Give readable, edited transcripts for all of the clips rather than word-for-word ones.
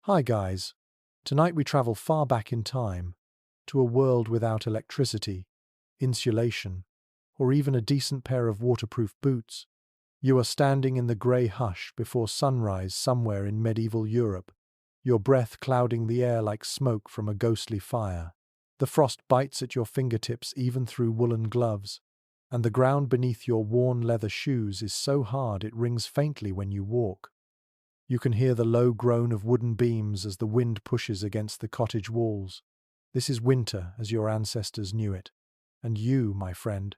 Hi guys, tonight we travel far back in time to a world without electricity, insulation, or even a decent pair of waterproof boots. You are standing in the grey hush before sunrise somewhere in medieval Europe, your breath clouding the air like smoke from a ghostly fire. The frost bites at your fingertips even through woolen gloves, and the ground beneath your worn leather shoes is so hard it rings faintly when you walk. You can hear the low groan of wooden beams as the wind pushes against the cottage walls. This is winter as your ancestors knew it, and you, my friend,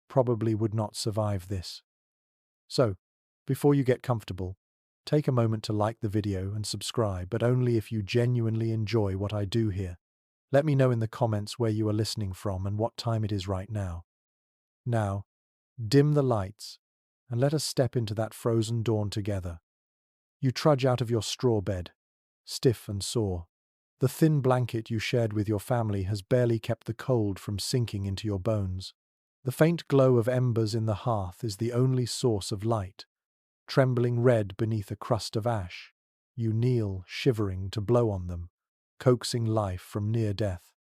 probably would not survive this. So, before you get comfortable, take a moment to like the video and subscribe, but only if you genuinely enjoy what I do here. Let me know in the comments where you are listening from and what time it is right now. Now, dim the lights, and let us step into that frozen dawn together. You trudge out of your straw bed, stiff and sore. The thin blanket you shared with your family has barely kept the cold from sinking into your bones. The faint glow of embers in the hearth is the only source of light. Trembling red beneath a crust of ash, you kneel, shivering, to blow on them, coaxing life from near death.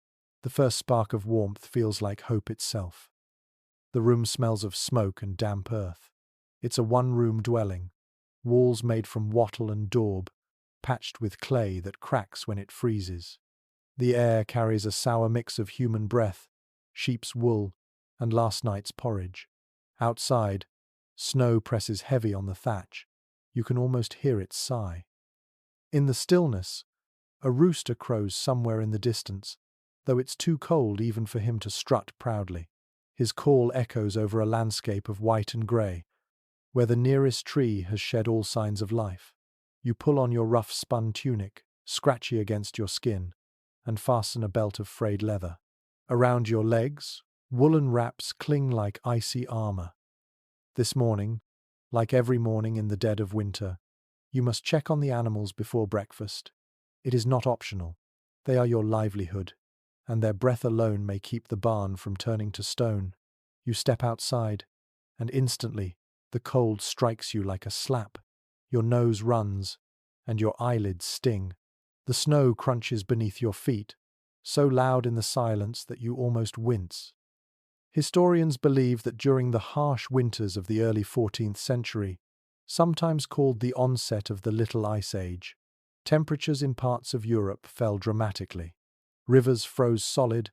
The first spark of warmth feels like hope itself. The room smells of smoke and damp earth. It's a one-room dwelling, walls made from wattle and daub, patched with clay that cracks when it freezes. The air carries a sour mix of human breath, sheep's wool, and last night's porridge. Outside, snow presses heavy on the thatch. You can almost hear it sigh. In the stillness, a rooster crows somewhere in the distance, though it's too cold even for him to strut proudly. His call echoes over a landscape of white and grey, where the nearest tree has shed all signs of life. You pull on your rough spun tunic, scratchy against your skin, and fasten a belt of frayed leather. Around your legs, woolen wraps cling like icy armor. This morning, like every morning in the dead of winter, you must check on the animals before breakfast. It is not optional. They are your livelihood, and their breath alone may keep the barn from turning to stone. You step outside, and instantly, the cold strikes you like a slap. Your nose runs, and your eyelids sting. The snow crunches beneath your feet, so loud in the silence that you almost wince. Historians believe that during the harsh winters of the early 14th century, sometimes called the onset of the Little Ice Age, temperatures in parts of Europe fell dramatically. Rivers froze solid,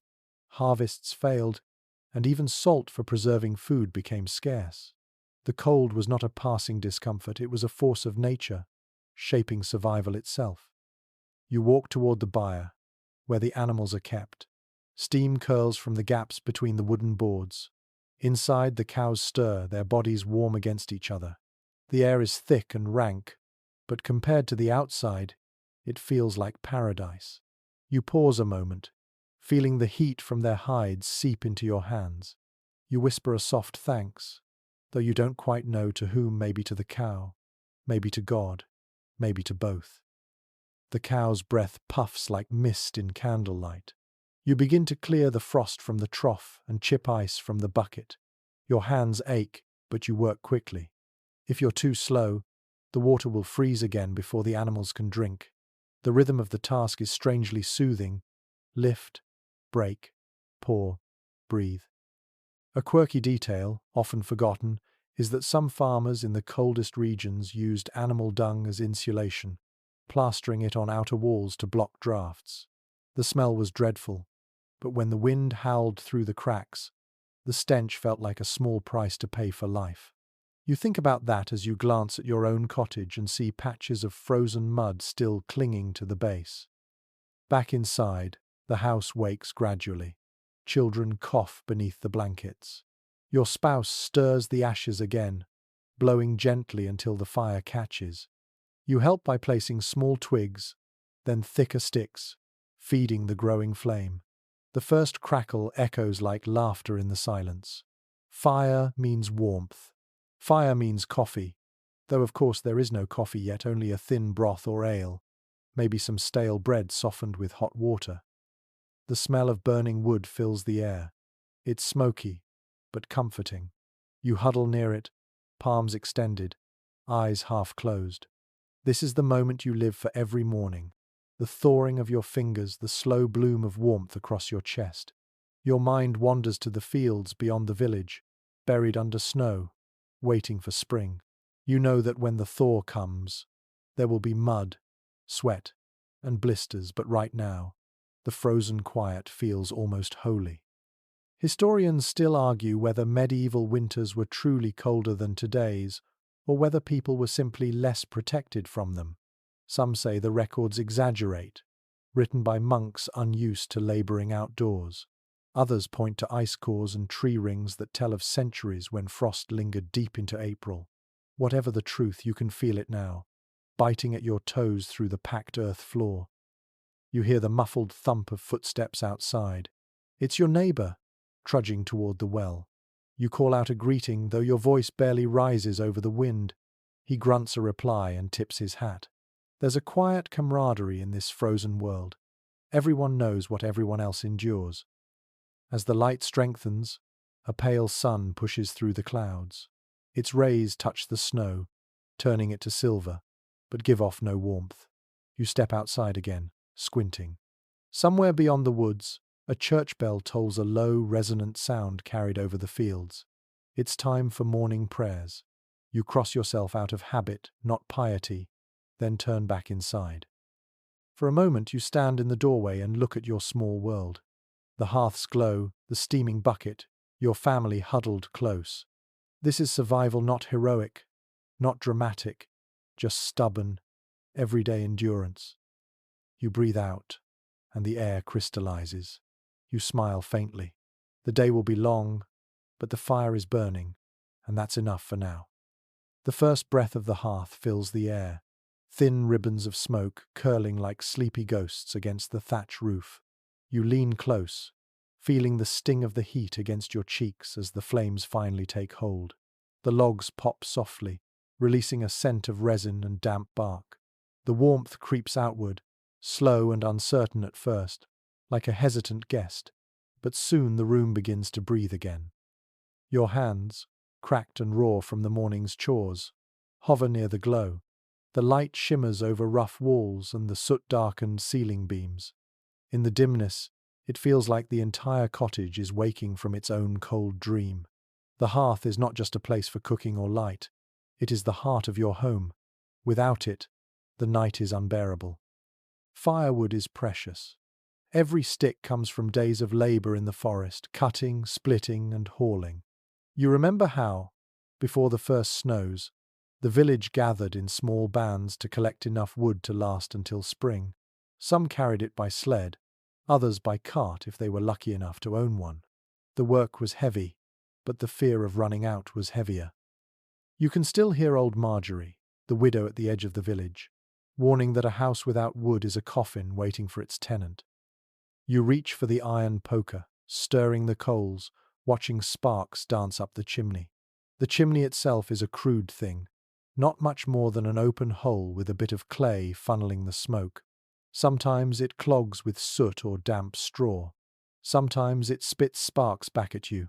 harvests failed, and even salt for preserving food became scarce. The cold was not a passing discomfort, it was a force of nature, shaping survival itself. You walk toward the byre, where the animals are kept. Steam curls from the gaps between the wooden boards. Inside, the cows stir, their bodies warm against each other. The air is thick and rank, but compared to the outside, it feels like paradise. You pause a moment, feeling the heat from their hides seep into your hands. You whisper a soft thanks, though you don't quite know to whom, maybe to the cow, maybe to God, maybe to both. The cow's breath puffs like mist in candlelight. You begin to clear the frost from the trough and chip ice from the bucket. Your hands ache, but you work quickly. If you're too slow, the water will freeze again before the animals can drink. The rhythm of the task is strangely soothing. Lift, break, pour, breathe. A quirky detail, often forgotten, is that some farmers in the coldest regions used animal dung as insulation, plastering it on outer walls to block drafts. The smell was dreadful, but when the wind howled through the cracks, the stench felt like a small price to pay for life. You think about that as you glance at your own cottage and see patches of frozen mud still clinging to the base. Back inside, the house wakes gradually. Children cough beneath the blankets. Your spouse stirs the ashes again, blowing gently until the fire catches. You help by placing small twigs, then thicker sticks, feeding the growing flame. The first crackle echoes like laughter in the silence. Fire means warmth. Fire means coffee, though of course there is no coffee yet, only a thin broth or ale, maybe some stale bread softened with hot water. The smell of burning wood fills the air. It's smoky, but comforting. You huddle near it, palms extended, eyes half closed. This is the moment you live for every morning. the thawing of your fingers, the slow bloom of warmth across your chest. Your mind wanders to the fields beyond the village, buried under snow, waiting for spring. You know that when the thaw comes, there will be mud, sweat, and blisters, but right now, the frozen quiet feels almost holy. Historians still argue whether medieval winters were truly colder than today's, or whether people were simply less protected from them. Some say the records exaggerate, written by monks unused to laboring outdoors. Others point to ice cores and tree rings that tell of centuries when frost lingered deep into April. Whatever the truth, you can feel it now, biting at your toes through the packed earth floor. You hear the muffled thump of footsteps outside. It's your neighbor, trudging toward the well. You call out a greeting, though your voice barely rises over the wind. He grunts a reply and tips his hat. There's a quiet camaraderie in this frozen world. Everyone knows what everyone else endures. As the light strengthens, a pale sun pushes through the clouds. Its rays touch the snow, turning it to silver, but give off no warmth. You step outside again, squinting. Somewhere beyond the woods, a church bell tolls a low, resonant sound carried over the fields. It's time for morning prayers. You cross yourself out of habit, not piety, then turn back inside. For a moment you stand in the doorway and look at your small world. The hearth's glow, the steaming bucket, your family huddled close. This is survival, not heroic, not dramatic, just stubborn, everyday endurance. You breathe out, and the air crystallizes. You smile faintly. The day will be long, but the fire is burning, and that's enough for now. The first breath of the hearth fills the air, thin ribbons of smoke curling like sleepy ghosts against the thatch roof. You lean close, feeling the sting of the heat against your cheeks as the flames finally take hold. The logs pop softly, releasing a scent of resin and damp bark. The warmth creeps outward, slow and uncertain at first, like a hesitant guest, but soon the room begins to breathe again. Your hands, cracked and raw from the morning's chores, hover near the glow. The light shimmers over rough walls and the soot-darkened ceiling beams. In the dimness, it feels like the entire cottage is waking from its own cold dream. The hearth is not just a place for cooking or light. It is the heart of your home. Without it, the night is unbearable. Firewood is precious. Every stick comes from days of labor in the forest, cutting, splitting, and hauling. You remember how, before the first snows, the village gathered in small bands to collect enough wood to last until spring. Some carried it by sled, others by cart if they were lucky enough to own one. The work was heavy, but the fear of running out was heavier. You can still hear old Marjorie, the widow at the edge of the village, warning that a house without wood is a coffin waiting for its tenant. You reach for the iron poker, stirring the coals, watching sparks dance up the chimney. The chimney itself is a crude thing, not much more than an open hole with a bit of clay funneling the smoke. Sometimes it clogs with soot or damp straw. Sometimes it spits sparks back at you,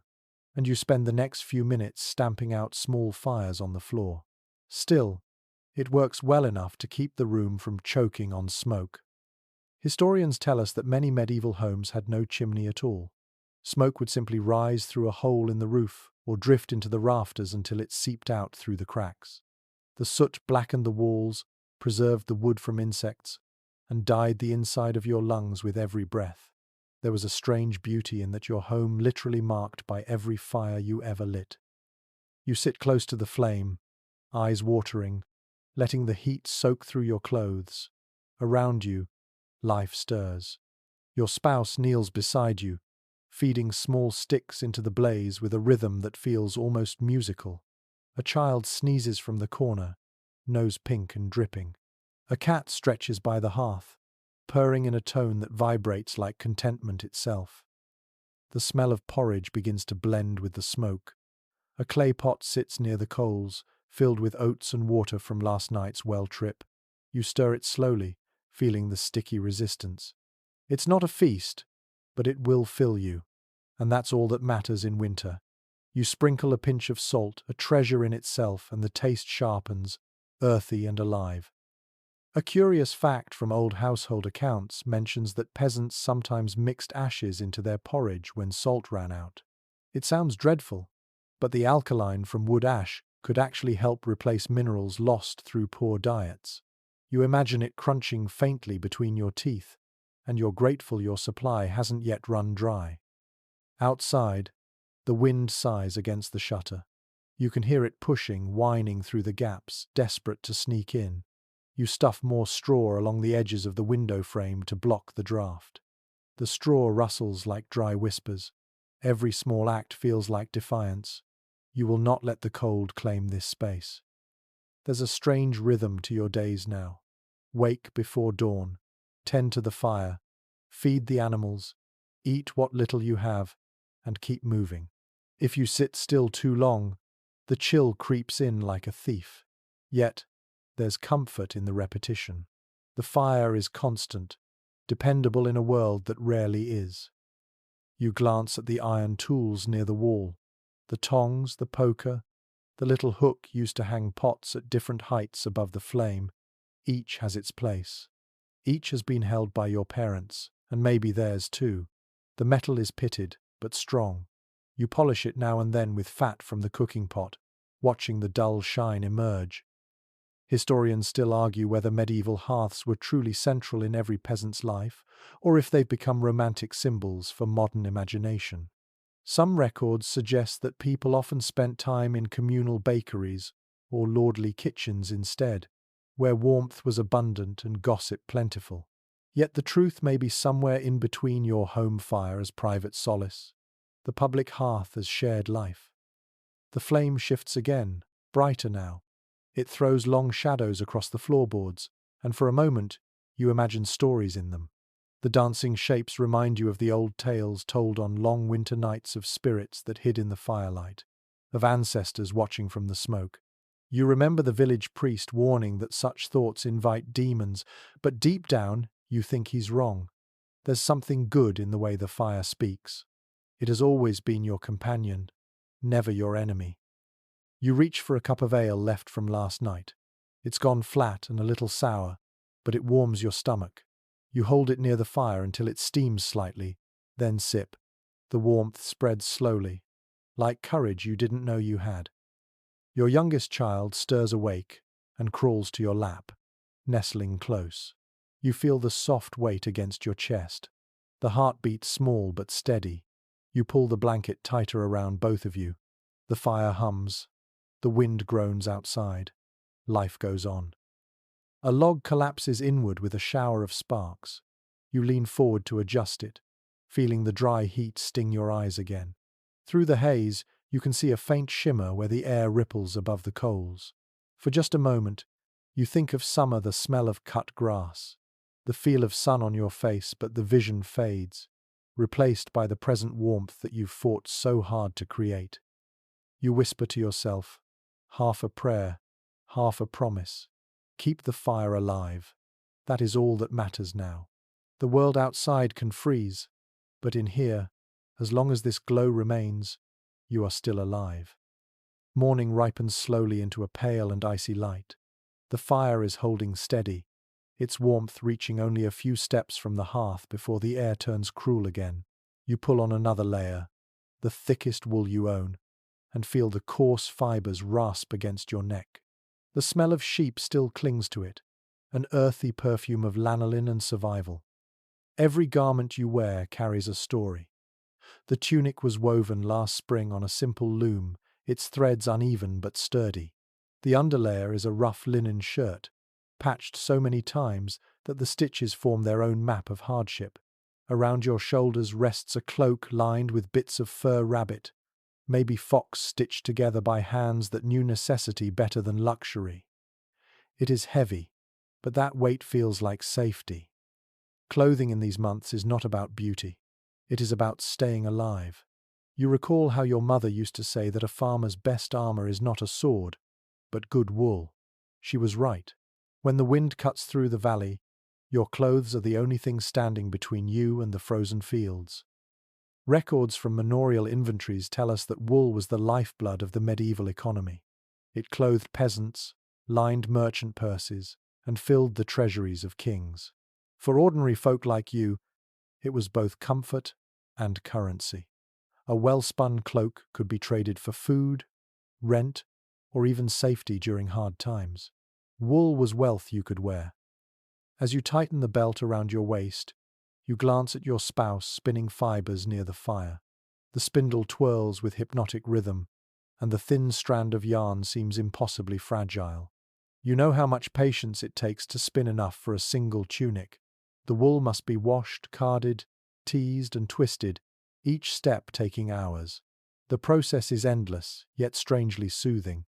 and you spend the next few minutes stamping out small fires on the floor. Still, it works well enough to keep the room from choking on smoke. Historians tell us that many medieval homes had no chimney at all. Smoke would simply rise through a hole in the roof or drift into the rafters until it seeped out through the cracks. The soot blackened the walls, preserved the wood from insects, and dyed the inside of your lungs with every breath. There was a strange beauty in that your home literally marked by every fire you ever lit. You sit close to the flame, eyes watering, letting the heat soak through your clothes. Around you, life stirs. Your spouse kneels beside you, feeding small sticks into the blaze with a rhythm that feels almost musical. A child sneezes from the corner, nose pink and dripping. A cat stretches by the hearth, purring in a tone that vibrates like contentment itself. The smell of porridge begins to blend with the smoke. A clay pot sits near the coals, filled with oats and water from last night's well trip. You stir it slowly, feeling the sticky resistance. It's not a feast, but it will fill you, and that's all that matters in winter. You sprinkle a pinch of salt, a treasure in itself, and the taste sharpens, earthy and alive. A curious fact from old household accounts mentions that peasants sometimes mixed ashes into their porridge when salt ran out. It sounds dreadful, but the alkaline from wood ash could actually help replace minerals lost through poor diets. You imagine it crunching faintly between your teeth, and you're grateful your supply hasn't yet run dry. Outside, the wind sighs against the shutter. You can hear it pushing, whining through the gaps, desperate to sneak in. You stuff more straw along the edges of the window frame to block the draft. The straw rustles like dry whispers. Every small act feels like defiance. You will not let the cold claim this space. There's a strange rhythm to your days now. Wake before dawn, tend to the fire, feed the animals, eat what little you have, and keep moving. If you sit still too long, the chill creeps in like a thief. Yet, there's comfort in the repetition. The fire is constant, dependable in a world that rarely is. You glance at the iron tools near the wall, the tongs, the poker, the little hook used to hang pots at different heights above the flame. Each has its place. Each has been held by your parents, and maybe theirs too. The metal is pitted, but strong. You polish it now and then with fat from the cooking pot, watching the dull shine emerge. Historians still argue whether medieval hearths were truly central in every peasant's life, or if they've become romantic symbols for modern imagination. Some records suggest that people often spent time in communal bakeries or lordly kitchens instead, where warmth was abundant and gossip plentiful. Yet the truth may be somewhere in between your home fire as private solace, the public hearth as shared life. The flame shifts again, brighter now. It throws long shadows across the floorboards, and for a moment you imagine stories in them. The dancing shapes remind you of the old tales told on long winter nights of spirits that hid in the firelight, of ancestors watching from the smoke. You remember the village priest warning that such thoughts invite demons, but deep down you think he's wrong. There's something good in the way the fire speaks. It has always been your companion, never your enemy. You reach for a cup of ale left from last night. It's gone flat and a little sour, but it warms your stomach. You hold it near the fire until it steams slightly, then sip. The warmth spreads slowly, like courage you didn't know you had. Your youngest child stirs awake and crawls to your lap, nestling close. You feel the soft weight against your chest. The heartbeat small but steady. You pull the blanket tighter around both of you. The fire hums. The wind groans outside. Life goes on. A log collapses inward with a shower of sparks. You lean forward to adjust it, feeling the dry heat sting your eyes again. Through the haze, you can see a faint shimmer where the air ripples above the coals. For just a moment, you think of summer, the smell of cut grass, the feel of sun on your face, but the vision fades, replaced by the present warmth that you've fought so hard to create. You whisper to yourself, half a prayer, half a promise. Keep the fire alive. That is all that matters now. The world outside can freeze, but in here, as long as this glow remains, you are still alive. Morning ripens slowly into a pale and icy light. The fire is holding steady, its warmth reaching only a few steps from the hearth before the air turns cruel again. You pull on another layer, the thickest wool you own, and feel the coarse fibers rasp against your neck. The smell of sheep still clings to it, an earthy perfume of lanolin and survival. Every garment you wear carries a story. The tunic was woven last spring on a simple loom, its threads uneven but sturdy. The underlayer is a rough linen shirt, patched so many times that the stitches form their own map of hardship. Around your shoulders rests a cloak lined with bits of fur rabbit, maybe fox stitched together by hands that knew necessity better than luxury. It is heavy, but that weight feels like safety. Clothing in these months is not about beauty. It is about staying alive. You recall how your mother used to say that a farmer's best armor is not a sword, but good wool. She was right. When the wind cuts through the valley, your clothes are the only thing standing between you and the frozen fields. Records from manorial inventories tell us that wool was the lifeblood of the medieval economy. It clothed peasants, lined merchant purses, and filled the treasuries of kings. For ordinary folk like you, it was both comfort and currency. A well-spun cloak could be traded for food, rent, or even safety during hard times. Wool was wealth you could wear. As you tighten the belt around your waist, you glance at your spouse spinning fibers near the fire. The spindle twirls with hypnotic rhythm, and the thin strand of yarn seems impossibly fragile. You know how much patience it takes to spin enough for a single tunic. The wool must be washed, carded, teased, and twisted, each step taking hours. The process is endless, yet strangely soothing.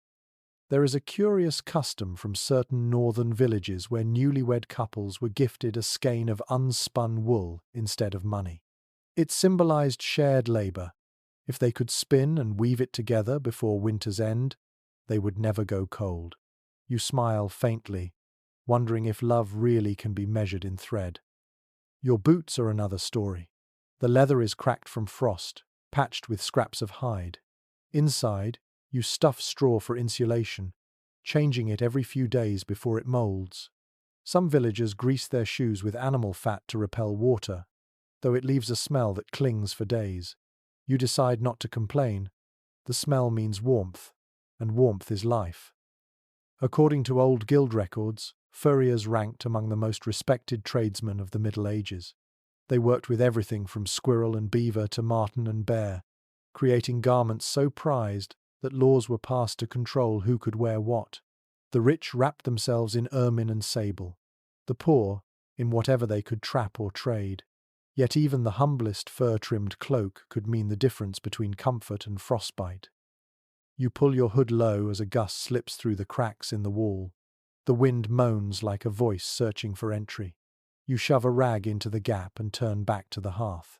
There is a curious custom from certain northern villages where newlywed couples were gifted a skein of unspun wool instead of money. It symbolized shared labor. If they could spin and weave it together before winter's end, they would never go cold. You smile faintly, wondering if love really can be measured in thread. Your boots are another story. The leather is cracked from frost, patched with scraps of hide. Inside, you stuff straw for insulation, changing it every few days before it molds. Some villagers grease their shoes with animal fat to repel water, though it leaves a smell that clings for days. You decide not to complain. The smell means warmth, and warmth is life. According to old guild records, furriers ranked among the most respected tradesmen of the Middle Ages. They worked with everything from squirrel and beaver to marten and bear, creating garments so prized that laws were passed to control who could wear what. The rich wrapped themselves in ermine and sable, the poor in whatever they could trap or trade. Yet even the humblest fur-trimmed cloak could mean the difference between comfort and frostbite. You pull your hood low as a gust slips through the cracks in the wall. The wind moans like a voice searching for entry. You shove a rag into the gap and turn back to the hearth.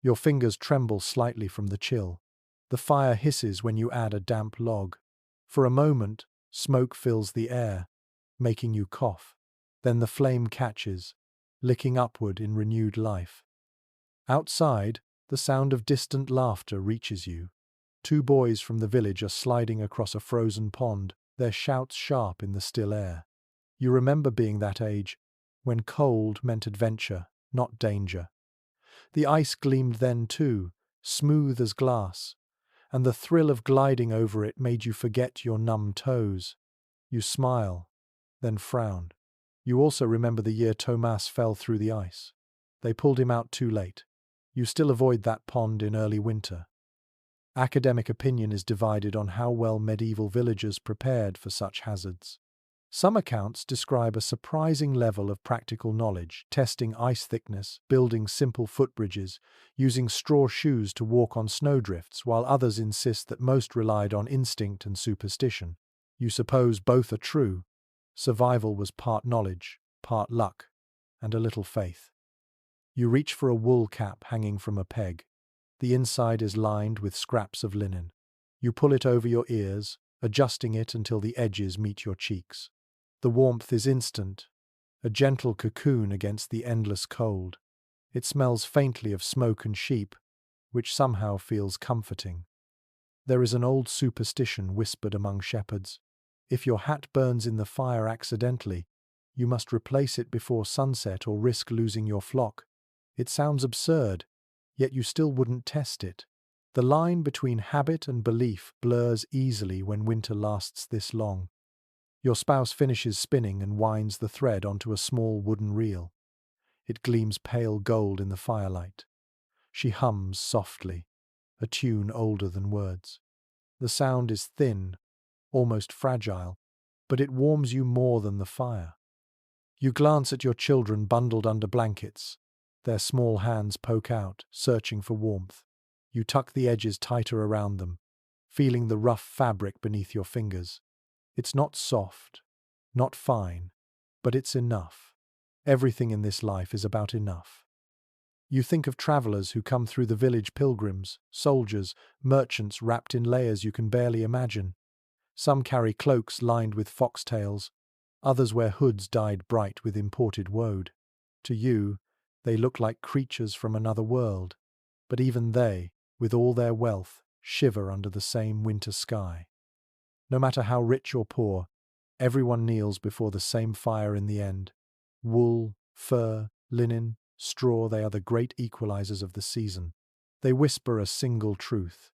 Your fingers tremble slightly from the chill. The fire hisses when you add a damp log. For a moment, smoke fills the air, making you cough. Then the flame catches, licking upward in renewed life. Outside, the sound of distant laughter reaches you. Two boys from the village are sliding across a frozen pond, their shouts sharp in the still air. You remember being that age, when cold meant adventure, not danger. The ice gleamed then too, smooth as glass, and the thrill of gliding over it made you forget your numb toes. You smile, then frown. You also remember the year Thomas fell through the ice. They pulled him out too late. You still avoid that pond in early winter. Academic opinion is divided on how well medieval villagers prepared for such hazards. Some accounts describe a surprising level of practical knowledge, testing ice thickness, building simple footbridges, using straw shoes to walk on snowdrifts, while others insist that most relied on instinct and superstition. You suppose both are true. Survival was part knowledge, part luck, and a little faith. You reach for a wool cap hanging from a peg. The inside is lined with scraps of linen. You pull it over your ears, adjusting it until the edges meet your cheeks. The warmth is instant, a gentle cocoon against the endless cold. It smells faintly of smoke and sheep, which somehow feels comforting. There is an old superstition whispered among shepherds. If your hat burns in the fire accidentally, you must replace it before sunset or risk losing your flock. It sounds absurd, yet you still wouldn't test it. The line between habit and belief blurs easily when winter lasts this long. Your spouse finishes spinning and winds the thread onto a small wooden reel. It gleams pale gold in the firelight. She hums softly, a tune older than words. The sound is thin, almost fragile, but it warms you more than the fire. You glance at your children bundled under blankets. Their small hands poke out, searching for warmth. You tuck the edges tighter around them, feeling the rough fabric beneath your fingers. It's not soft, not fine, but it's enough. Everything in this life is about enough. You think of travelers who come through the village, pilgrims, soldiers, merchants wrapped in layers you can barely imagine. Some carry cloaks lined with foxtails, others wear hoods dyed bright with imported woad. To you, they look like creatures from another world, but even they, with all their wealth, shiver under the same winter sky. No matter how rich or poor, Everyone kneels before the same fire in the end. Wool, fur, linen, straw, they are the great equalizers of the season. They whisper a single truth.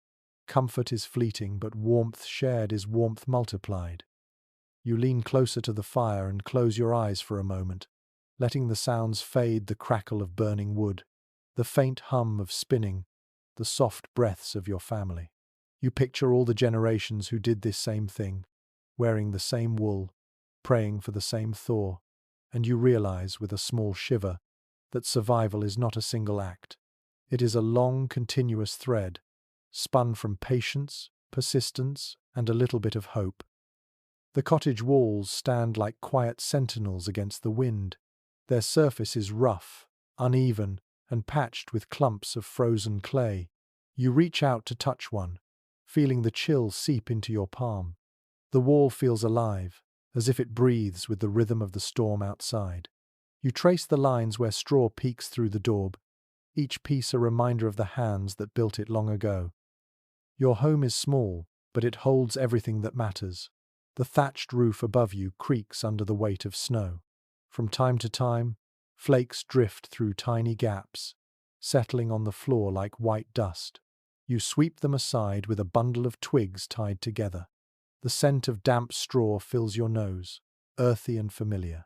Comfort is fleeting, but warmth shared is warmth multiplied. You lean closer to the fire and close your eyes for a moment, letting the sounds fade, the crackle of burning wood, the faint hum of spinning, the soft breaths of your family. You picture all the generations who did this same thing, wearing the same wool, praying for the same thaw, and you realize with a small shiver that survival is not a single act. It is a long, continuous thread, spun from patience, persistence, and a little bit of hope. The cottage walls stand like quiet sentinels against the wind. Their surface is rough, uneven, and patched with clumps of frozen clay. You reach out to touch one, feeling the chill seep into your palm. The wall feels alive, as if it breathes with the rhythm of the storm outside. You trace the lines where straw peeks through the daub, each piece a reminder of the hands that built it long ago. Your home is small, but it holds everything that matters. The thatched roof above you creaks under the weight of snow. From time to time, flakes drift through tiny gaps, settling on the floor like white dust. You sweep them aside with a bundle of twigs tied together. The scent of damp straw fills your nose, earthy and familiar.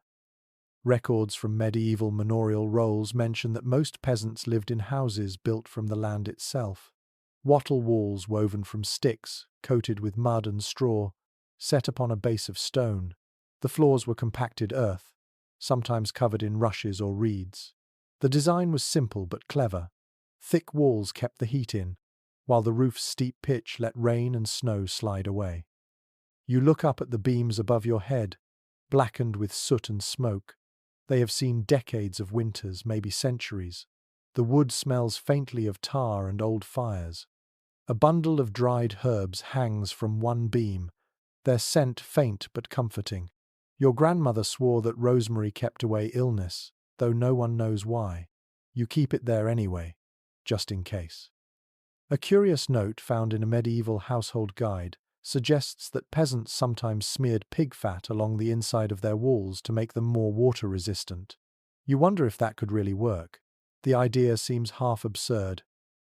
Records from medieval manorial rolls mention that most peasants lived in houses built from the land itself. Wattle walls woven from sticks, coated with mud and straw, set upon a base of stone. The floors were compacted earth, sometimes covered in rushes or reeds. The design was simple but clever. Thick walls kept the heat in, while the roof's steep pitch let rain and snow slide away. You look up at the beams above your head, blackened with soot and smoke. They have seen decades of winters, maybe centuries. The wood smells faintly of tar and old fires. A bundle of dried herbs hangs from one beam, their scent faint but comforting. Your grandmother swore that rosemary kept away illness, though no one knows why. You keep it there anyway, just in case. A curious note found in a medieval household guide suggests that peasants sometimes smeared pig fat along the inside of their walls to make them more water-resistant. You wonder if that could really work. The idea seems half absurd,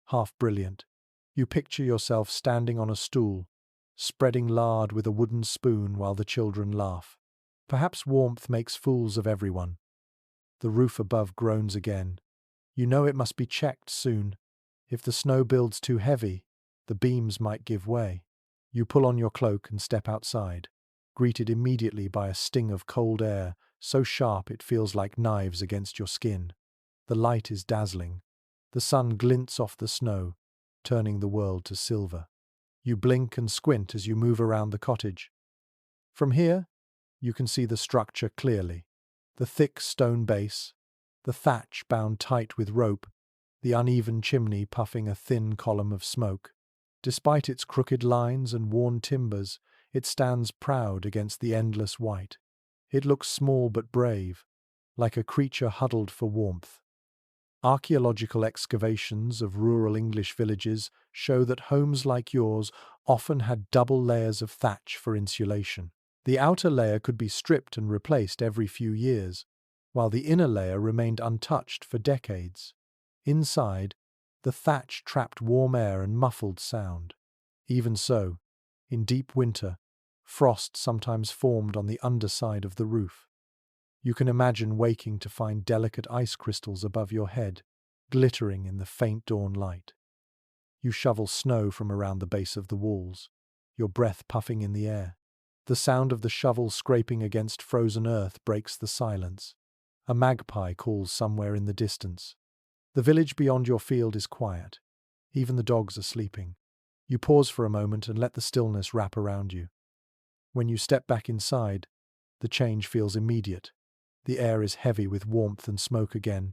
half brilliant. You picture yourself standing on a stool, spreading lard with a wooden spoon while the children laugh. Perhaps warmth makes fools of everyone. The roof above groans again. You know it must be checked soon. If the snow builds too heavy, the beams might give way. You pull on your cloak and step outside, greeted immediately by a sting of cold air, so sharp it feels like knives against your skin. The light is dazzling. The sun glints off the snow, turning the world to silver. You blink and squint as you move around the cottage. From here, you can see the structure clearly. The thick stone base, the thatch bound tight with rope, the uneven chimney puffing a thin column of smoke. Despite its crooked lines and worn timbers, it stands proud against the endless white. It looks small but brave, like a creature huddled for warmth. Archaeological excavations of rural English villages show that homes like yours often had double layers of thatch for insulation. The outer layer could be stripped and replaced every few years, while the inner layer remained untouched for decades. Inside, the thatch trapped warm air and muffled sound. Even so, in deep winter, frost sometimes formed on the underside of the roof. You can imagine waking to find delicate ice crystals above your head, glittering in the faint dawn light. You shovel snow from around the base of the walls, your breath puffing in the air. The sound of the shovel scraping against frozen earth breaks the silence. A magpie calls somewhere in the distance. The village beyond your field is quiet. Even the dogs are sleeping. You pause for a moment and let the stillness wrap around you. When you step back inside, the change feels immediate. The air is heavy with warmth and smoke again.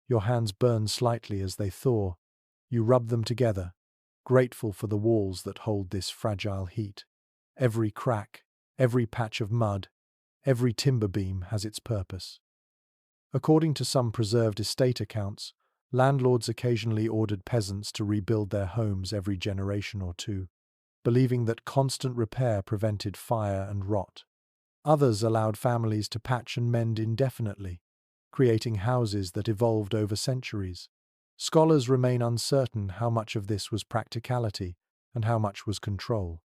Your hands burn slightly as they thaw. You rub them together, grateful for the walls that hold this fragile heat. Every crack, every patch of mud, every timber beam has its purpose. According to some preserved estate accounts, landlords occasionally ordered peasants to rebuild their homes every generation or two, believing that constant repair prevented fire and rot. Others allowed families to patch and mend indefinitely, creating houses that evolved over centuries. Scholars remain uncertain how much of this was practicality and how much was control.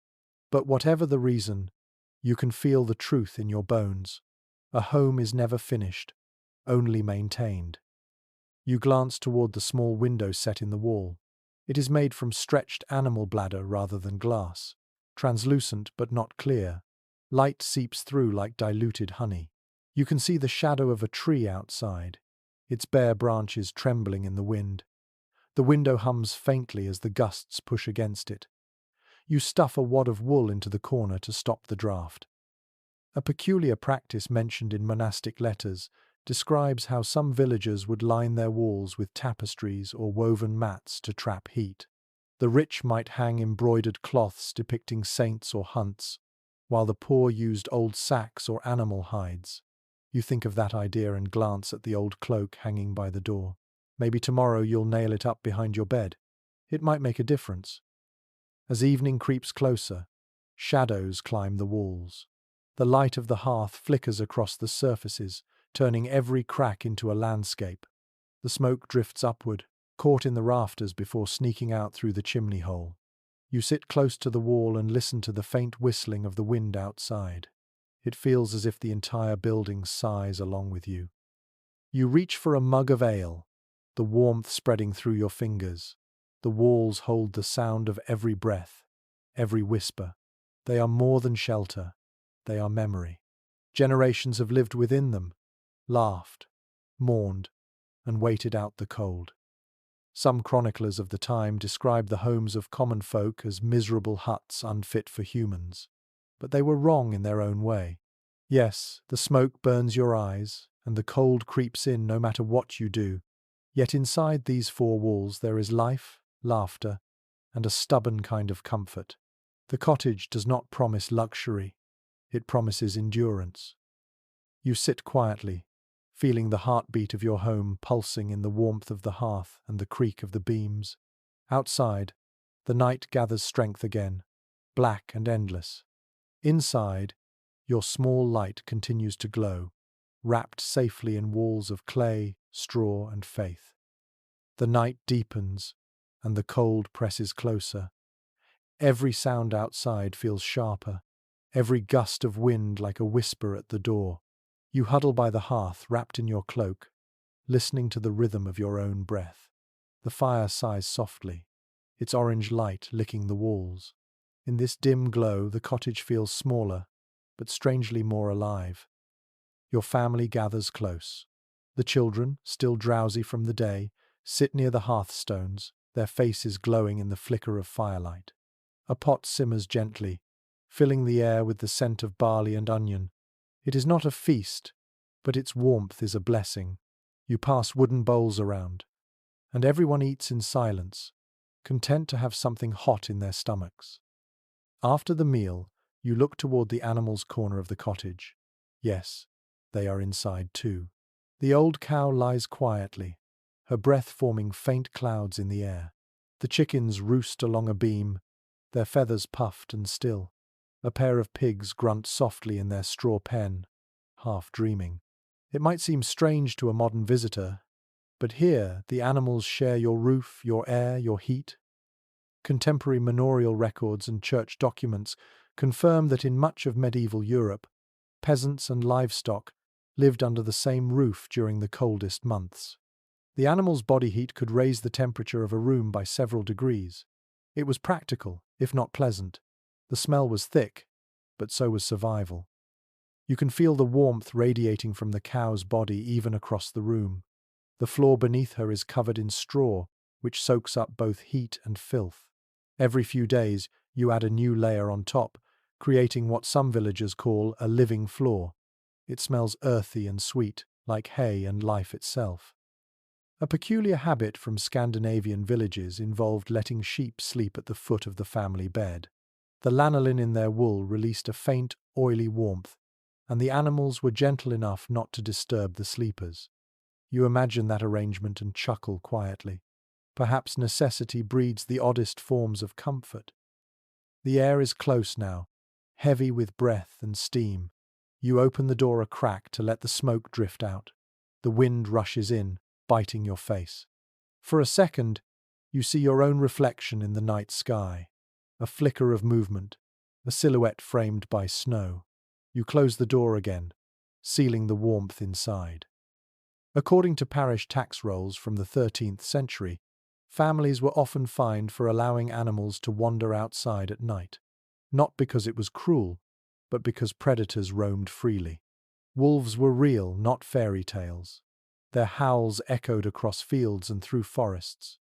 But whatever the reason, you can feel the truth in your bones. A home is never finished, only maintained. You glance toward the small window set in the wall. It is made from stretched animal bladder rather than glass, translucent but not clear. Light seeps through like diluted honey. You can see the shadow of a tree outside, its bare branches trembling in the wind. The window hums faintly as the gusts push against it. You stuff a wad of wool into the corner to stop the draft. A peculiar practice mentioned in monastic letters describes how some villagers would line their walls with tapestries or woven mats to trap heat. The rich might hang embroidered cloths depicting saints or hunts, while the poor used old sacks or animal hides. You think of that idea and glance at the old cloak hanging by the door. Maybe tomorrow you'll nail it up behind your bed. It might make a difference. As evening creeps closer, shadows climb the walls. The light of the hearth flickers across the surfaces, turning every crack into a landscape. The smoke drifts upward, caught in the rafters before sneaking out through the chimney hole. You sit close to the wall and listen to the faint whistling of the wind outside. It feels as if the entire building sighs along with you. You reach for a mug of ale, the warmth spreading through your fingers. The walls hold the sound of every breath, every whisper. They are more than shelter. They are memory. Generations have lived within them, laughed, mourned, and waited out the cold. Some chroniclers of the time described the homes of common folk as miserable huts unfit for humans. But they were wrong in their own way. Yes, the smoke burns your eyes, and the cold creeps in no matter what you do. Yet inside these four walls there is life, laughter, and a stubborn kind of comfort. The cottage does not promise luxury. It promises endurance. You sit quietly, feeling the heartbeat of your home pulsing in the warmth of the hearth and the creak of the beams. Outside, the night gathers strength again, black and endless. Inside, your small light continues to glow, wrapped safely in walls of clay, straw, and faith. The night deepens, and the cold presses closer. Every sound outside feels sharper, every gust of wind like a whisper at the door. You huddle by the hearth, wrapped in your cloak, listening to the rhythm of your own breath. The fire sighs softly, its orange light licking the walls. In this dim glow, the cottage feels smaller, but strangely more alive. Your family gathers close. The children, still drowsy from the day, sit near the hearthstones, their faces glowing in the flicker of firelight. A pot simmers gently, filling the air with the scent of barley and onion. It is not a feast, but its warmth is a blessing. You pass wooden bowls around, and everyone eats in silence, content to have something hot in their stomachs. After the meal, you look toward the animals' corner of the cottage. Yes, they are inside too. The old cow lies quietly, her breath forming faint clouds in the air. The chickens roost along a beam, their feathers puffed and still. A pair of pigs grunt softly in their straw pen, half dreaming. It might seem strange to a modern visitor, but here the animals share your roof, your air, your heat. Contemporary manorial records and church documents confirm that in much of medieval Europe, peasants and livestock lived under the same roof during the coldest months. The animal's body heat could raise the temperature of a room by several degrees. It was practical, if not pleasant. The smell was thick, but so was survival. You can feel the warmth radiating from the cow's body even across the room. The floor beneath her is covered in straw, which soaks up both heat and filth. Every few days, you add a new layer on top, creating what some villagers call a living floor. It smells earthy and sweet, like hay and life itself. A peculiar habit from Scandinavian villages involved letting sheep sleep at the foot of the family bed. The lanolin in their wool released a faint, oily warmth, and the animals were gentle enough not to disturb the sleepers. You imagine that arrangement and chuckle quietly. Perhaps necessity breeds the oddest forms of comfort. The air is close now, heavy with breath and steam. You open the door a crack to let the smoke drift out. The wind rushes in, biting your face. For a second, you see your own reflection in the night sky. A flicker of movement, a silhouette framed by snow. You close the door again, sealing the warmth inside. According to parish tax rolls from the 13th century, families were often fined for allowing animals to wander outside at night, not because it was cruel, but because predators roamed freely. Wolves were real, not fairy tales. Their howls echoed across fields and through forests.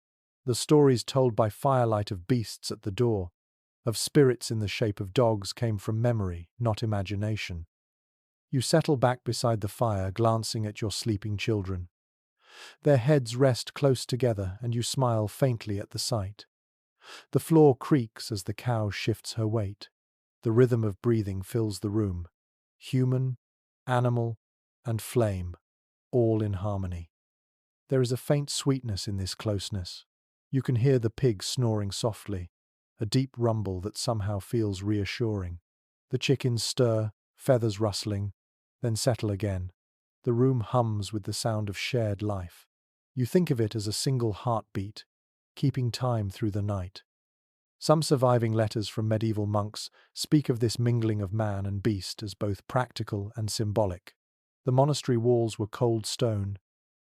The stories told by firelight of beasts at the door, of spirits in the shape of dogs, came from memory, not imagination. You settle back beside the fire, glancing at your sleeping children. Their heads rest close together, and you smile faintly at the sight. The floor creaks as the cow shifts her weight. The rhythm of breathing fills the room. Human, animal, and flame, all in harmony. There is a faint sweetness in this closeness. You can hear the pig snoring softly, a deep rumble that somehow feels reassuring. The chickens stir, feathers rustling, then settle again. The room hums with the sound of shared life. You think of it as a single heartbeat, keeping time through the night. Some surviving letters from medieval monks speak of this mingling of man and beast as both practical and symbolic. The monastery walls were cold stone,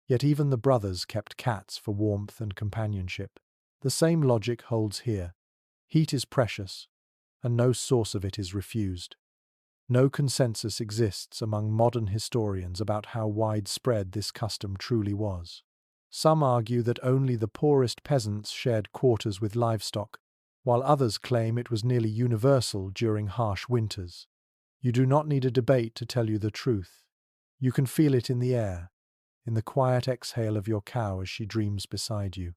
yet even the brothers kept cats for warmth and companionship. The same logic holds here. Heat is precious, and no source of it is refused. No consensus exists among modern historians about how widespread this custom truly was. Some argue that only the poorest peasants shared quarters with livestock, while others claim it was nearly universal during harsh winters. You do not need a debate to tell you the truth. You can feel it in the air, in the quiet exhale of your cow as she dreams beside you.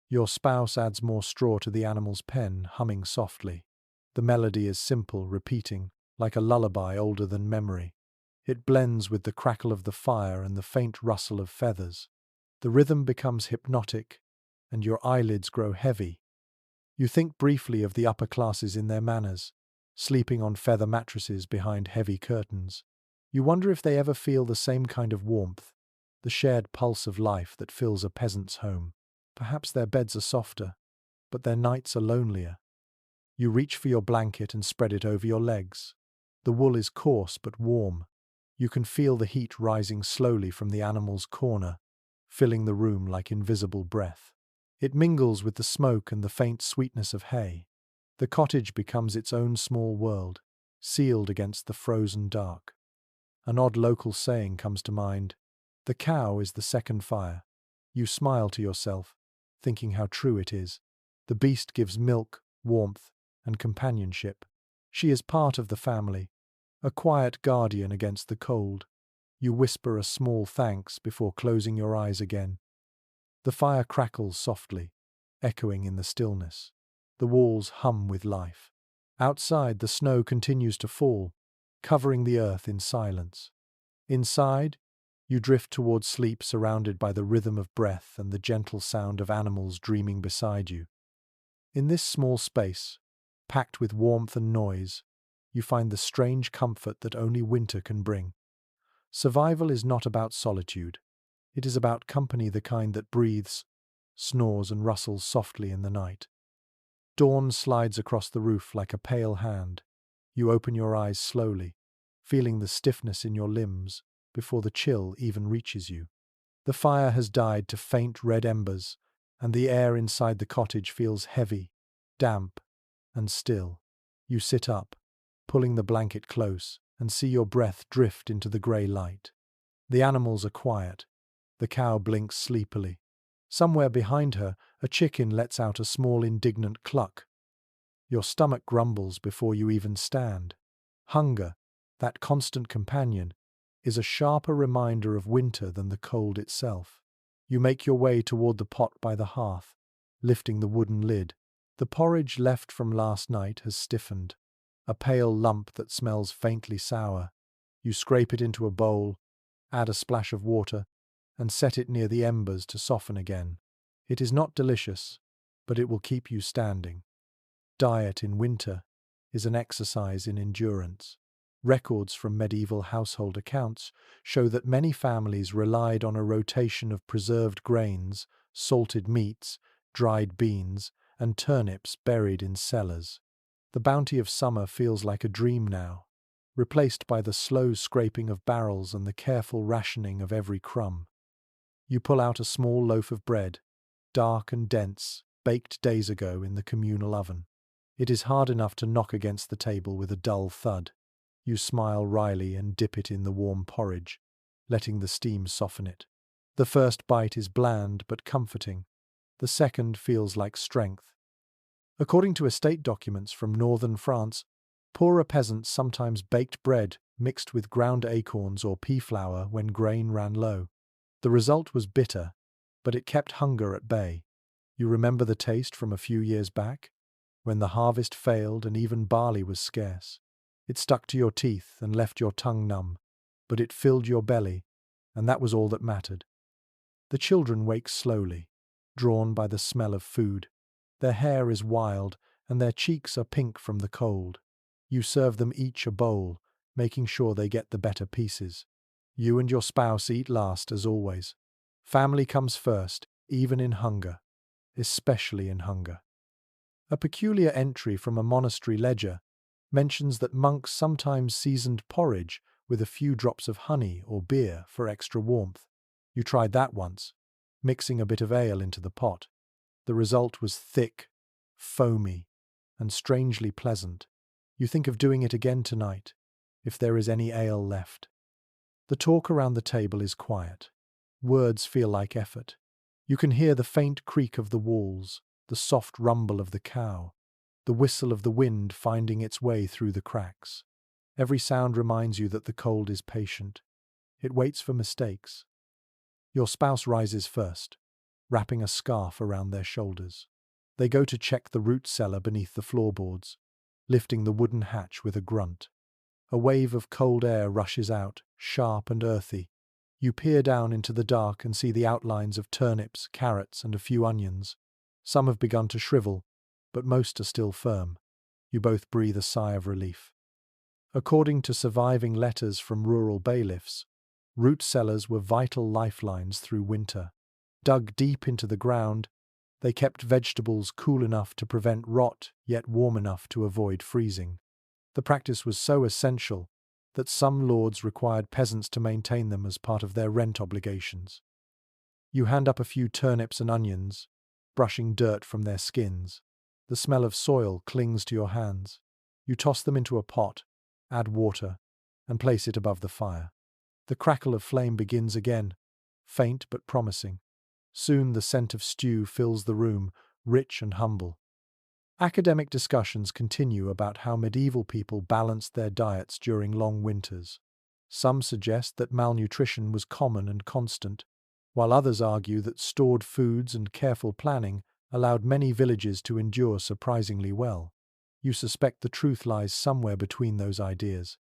Your spouse adds more straw to the animal's pen, humming softly. The melody is simple, repeating, like a lullaby older than memory. It blends with the crackle of the fire and the faint rustle of feathers. The rhythm becomes hypnotic, and your eyelids grow heavy. You think briefly of the upper classes in their manners, sleeping on feather mattresses behind heavy curtains. You wonder if they ever feel the same kind of warmth, the shared pulse of life that fills a peasant's home. Perhaps their beds are softer, but their nights are lonelier. You reach for your blanket and spread it over your legs. The wool is coarse but warm. You can feel the heat rising slowly from the animal's corner, filling the room like invisible breath. It mingles with the smoke and the faint sweetness of hay. The cottage becomes its own small world, sealed against the frozen dark. An odd local saying comes to mind. The cow is the second fire. You smile to yourself, thinking how true it is. The beast gives milk, warmth, and companionship. She is part of the family, a quiet guardian against the cold. You whisper a small thanks before closing your eyes again. The fire crackles softly, echoing in the stillness. The walls hum with life. Outside, the snow continues to fall, covering the earth in silence. Inside, you drift towards sleep, surrounded by the rhythm of breath and the gentle sound of animals dreaming beside you. In this small space, packed with warmth and noise, you find the strange comfort that only winter can bring. Survival is not about solitude. It is about company, the kind that breathes, snores, and rustles softly in the night. Dawn slides across the roof like a pale hand. You open your eyes slowly, feeling the stiffness in your limbs before the chill even reaches you. The fire has died to faint red embers, and the air inside the cottage feels heavy, damp, and still. You sit up, pulling the blanket close, and see your breath drift into the grey light. The animals are quiet. The cow blinks sleepily. Somewhere behind her, a chicken lets out a small indignant cluck. Your stomach grumbles before you even stand. Hunger, that constant companion, is a sharper reminder of winter than the cold itself. You make your way toward the pot by the hearth, lifting the wooden lid. The porridge left from last night has stiffened, a pale lump that smells faintly sour. You scrape it into a bowl, add a splash of water, and set it near the embers to soften again. It is not delicious, but it will keep you standing. Diet in winter is an exercise in endurance. Records from medieval household accounts show that many families relied on a rotation of preserved grains, salted meats, dried beans, and turnips buried in cellars. The bounty of summer feels like a dream now, replaced by the slow scraping of barrels and the careful rationing of every crumb. You pull out a small loaf of bread, dark and dense, baked days ago in the communal oven. It is hard enough to knock against the table with a dull thud. You smile wryly and dip it in the warm porridge, letting the steam soften it. The first bite is bland but comforting. The second feels like strength. According to estate documents from northern France, poorer peasants sometimes baked bread mixed with ground acorns or pea flour when grain ran low. The result was bitter, but it kept hunger at bay. You remember the taste from a few years back, when the harvest failed and even barley was scarce. It stuck to your teeth and left your tongue numb, but it filled your belly, and that was all that mattered. The children wake slowly, drawn by the smell of food. Their hair is wild, and their cheeks are pink from the cold. You serve them each a bowl, making sure they get the better pieces. You and your spouse eat last, as always. Family comes first, even in hunger, especially in hunger. A peculiar entry from a monastery ledger mentions that monks sometimes seasoned porridge with a few drops of honey or beer for extra warmth. You tried that once, mixing a bit of ale into the pot. The result was thick, foamy, and strangely pleasant. You think of doing it again tonight, if there is any ale left. The talk around the table is quiet. Words feel like effort. You can hear the faint creak of the walls, the soft rumble of the cow, the whistle of the wind finding its way through the cracks. Every sound reminds you that the cold is patient. It waits for mistakes. Your spouse rises first, wrapping a scarf around their shoulders. They go to check the root cellar beneath the floorboards, lifting the wooden hatch with a grunt. A wave of cold air rushes out, sharp and earthy. You peer down into the dark and see the outlines of turnips, carrots, and a few onions. Some have begun to shrivel, but most are still firm. You both breathe a sigh of relief. According to surviving letters from rural bailiffs, root cellars were vital lifelines through winter. Dug deep into the ground, they kept vegetables cool enough to prevent rot, yet warm enough to avoid freezing. The practice was so essential that some lords required peasants to maintain them as part of their rent obligations. You hand up a few turnips and onions, brushing dirt from their skins. The smell of soil clings to your hands. You toss them into a pot, add water, and place it above the fire. The crackle of flame begins again, faint but promising. Soon the scent of stew fills the room, rich and humble. Academic discussions continue about how medieval people balanced their diets during long winters. Some suggest that malnutrition was common and constant, while others argue that stored foods and careful planning allowed many villages to endure surprisingly well. You suspect the truth lies somewhere between those ideas.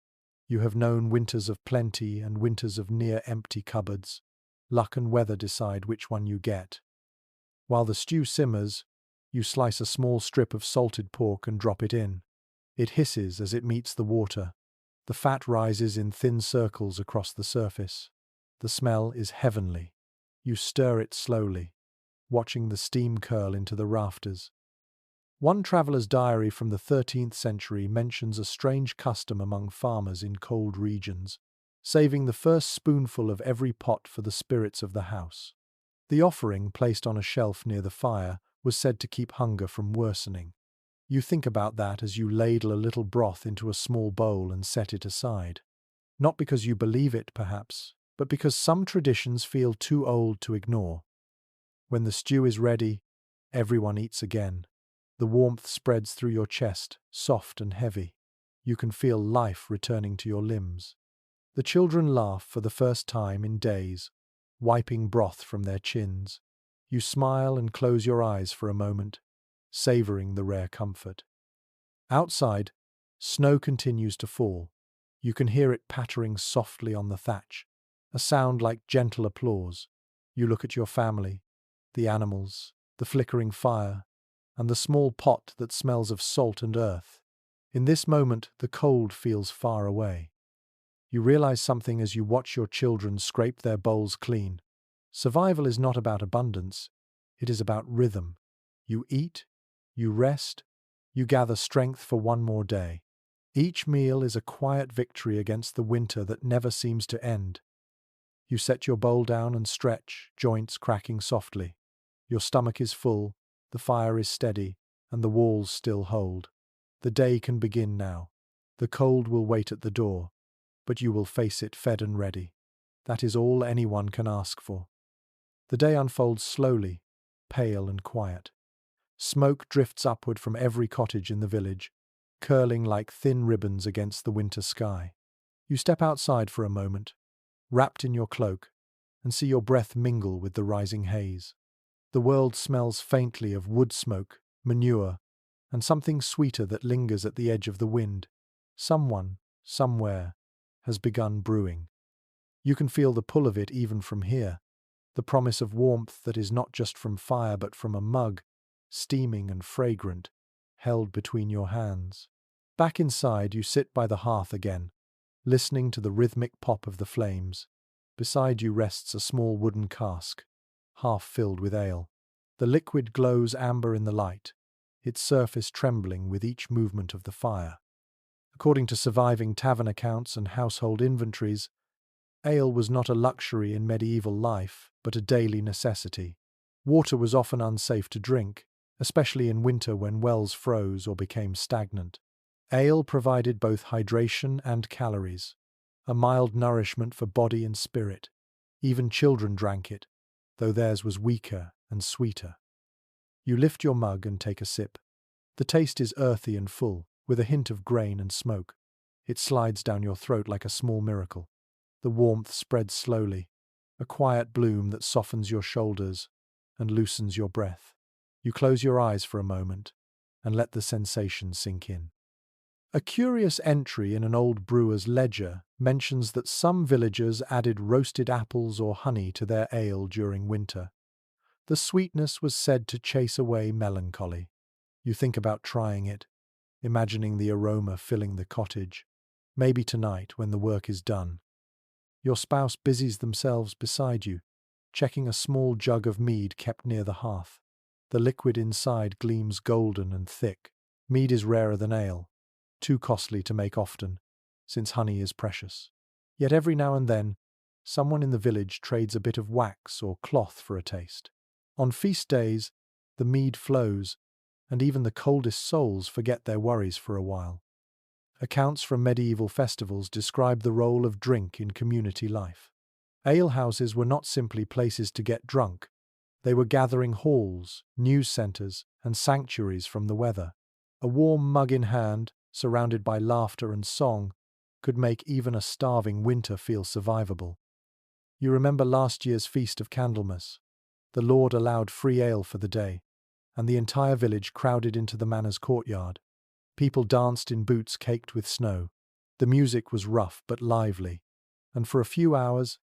You have known winters of plenty and winters of near-empty cupboards. Luck and weather decide which one you get. While the stew simmers, you slice a small strip of salted pork and drop it in. It hisses as it meets the water. The fat rises in thin circles across the surface. The smell is heavenly. You stir it slowly, watching the steam curl into the rafters. One traveller's diary from the 13th century mentions a strange custom among farmers in cold regions, saving the first spoonful of every pot for the spirits of the house. The offering, placed on a shelf near the fire, was said to keep hunger from worsening. You think about that as you ladle a little broth into a small bowl and set it aside. Not because you believe it, perhaps, but because some traditions feel too old to ignore. When the stew is ready, everyone eats again. The warmth spreads through your chest, soft and heavy. You can feel life returning to your limbs. The children laugh for the first time in days, wiping broth from their chins. You smile and close your eyes for a moment, savoring the rare comfort. Outside, snow continues to fall. You can hear it pattering softly on the thatch, a sound like gentle applause. You look at your family, the animals, the flickering fire, and the small pot that smells of salt and earth. In this moment, the cold feels far away. You realize something as you watch your children scrape their bowls clean. Survival is not about abundance, it is about rhythm. You eat, you rest, you gather strength for one more day. Each meal is a quiet victory against the winter that never seems to end. You set your bowl down and stretch, joints cracking softly. Your stomach is full, the fire is steady, and the walls still hold. The day can begin now. The cold will wait at the door, but you will face it fed and ready. That is all anyone can ask for. The day unfolds slowly, pale and quiet. Smoke drifts upward from every cottage in the village, curling like thin ribbons against the winter sky. You step outside for a moment, wrapped in your cloak, and see your breath mingle with the rising haze. The world smells faintly of wood smoke, manure, and something sweeter that lingers at the edge of the wind. Someone, somewhere, has begun brewing. You can feel the pull of it even from here, the promise of warmth that is not just from fire but from a mug, steaming and fragrant, held between your hands. Back inside, you sit by the hearth again, listening to the rhythmic pop of the flames. Beside you rests a small wooden cask, half filled with ale. The liquid glows amber in the light, its surface trembling with each movement of the fire. According to surviving tavern accounts and household inventories, ale was not a luxury in medieval life, but a daily necessity. Water was often unsafe to drink, especially in winter when wells froze or became stagnant. Ale provided both hydration and calories, a mild nourishment for body and spirit. Even children drank it, though theirs was weaker and sweeter. You lift your mug and take a sip. The taste is earthy and full, with a hint of grain and smoke. It slides down your throat like a small miracle. The warmth spreads slowly, a quiet bloom that softens your shoulders and loosens your breath. You close your eyes for a moment and let the sensation sink in. A curious entry in an old brewer's ledger mentions that some villagers added roasted apples or honey to their ale during winter. The sweetness was said to chase away melancholy. You think about trying it, imagining the aroma filling the cottage. Maybe tonight, when the work is done. Your spouse busies themselves beside you, checking a small jug of mead kept near the hearth. The liquid inside gleams golden and thick. Mead is rarer than ale, too costly to make often, since honey is precious. Yet every now and then, someone in the village trades a bit of wax or cloth for a taste. On feast days, the mead flows, and even the coldest souls forget their worries for a while. Accounts from medieval festivals describe the role of drink in community life. Alehouses were not simply places to get drunk. They were gathering halls, news centres, and sanctuaries from the weather. A warm mug in hand, surrounded by laughter and song, could make even a starving winter feel survivable. You remember last year's Feast of Candlemas. The Lord allowed free ale for the day, and the entire village crowded into the manor's courtyard. People danced in boots caked with snow. The music was rough but lively, and for a few hours,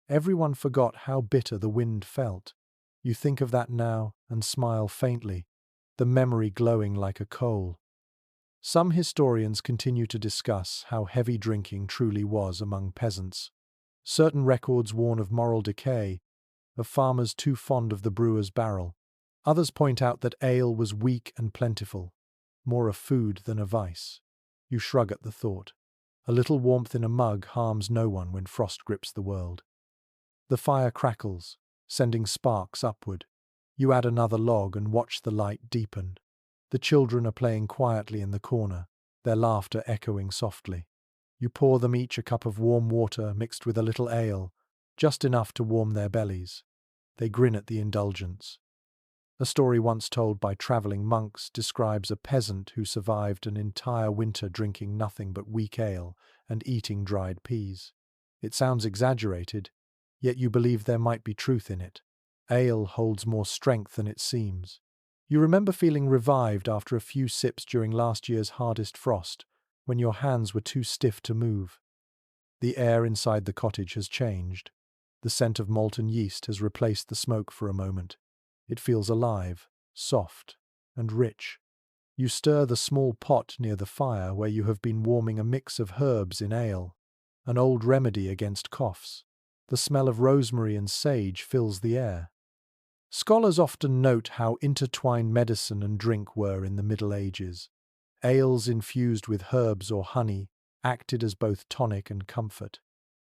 everyone forgot how bitter the wind felt. You think of that now and smile faintly, the memory glowing like a coal. Some historians continue to discuss how heavy drinking truly was among peasants. Certain records warn of moral decay, of farmers too fond of the brewer's barrel. Others point out that ale was weak and plentiful, more a food than a vice. You shrug at the thought. A little warmth in a mug harms no one when frost grips the world. The fire crackles, sending sparks upward. You add another log and watch the light deepen. The children are playing quietly in the corner, their laughter echoing softly. You pour them each a cup of warm water mixed with a little ale, just enough to warm their bellies. They grin at the indulgence. A story once told by travelling monks describes a peasant who survived an entire winter drinking nothing but weak ale and eating dried peas. It sounds exaggerated, yet you believe there might be truth in it. Ale holds more strength than it seems. You remember feeling revived after a few sips during last year's hardest frost, when your hands were too stiff to move. The air inside the cottage has changed. The scent of molten yeast has replaced the smoke for a moment. It feels alive, soft, and rich. You stir the small pot near the fire where you have been warming a mix of herbs in ale, an old remedy against coughs. The smell of rosemary and sage fills the air. Scholars often note how intertwined medicine and drink were in the Middle Ages. Ales infused with herbs or honey acted as both tonic and comfort.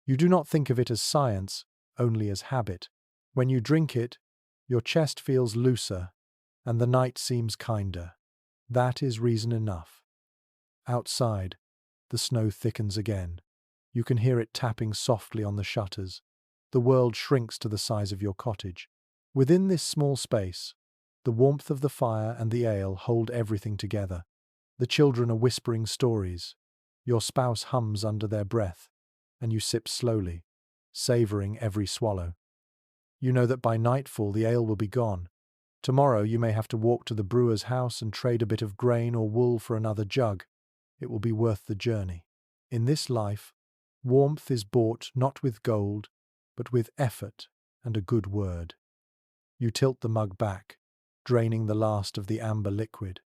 You do not think of it as science, only as habit. When you drink it, your chest feels looser, and the night seems kinder. That is reason enough. Outside, the snow thickens again. You can hear it tapping softly on the shutters. The world shrinks to the size of your cottage. Within this small space, the warmth of the fire and the ale hold everything together. The children are whispering stories. Your spouse hums under their breath, and you sip slowly, savoring every swallow. You know that by nightfall the ale will be gone. Tomorrow you may have to walk to the brewer's house and trade a bit of grain or wool for another jug. It will be worth the journey. In this life, warmth is bought not with gold, but with effort and a good word. You tilt the mug back, draining the last of the amber liquid.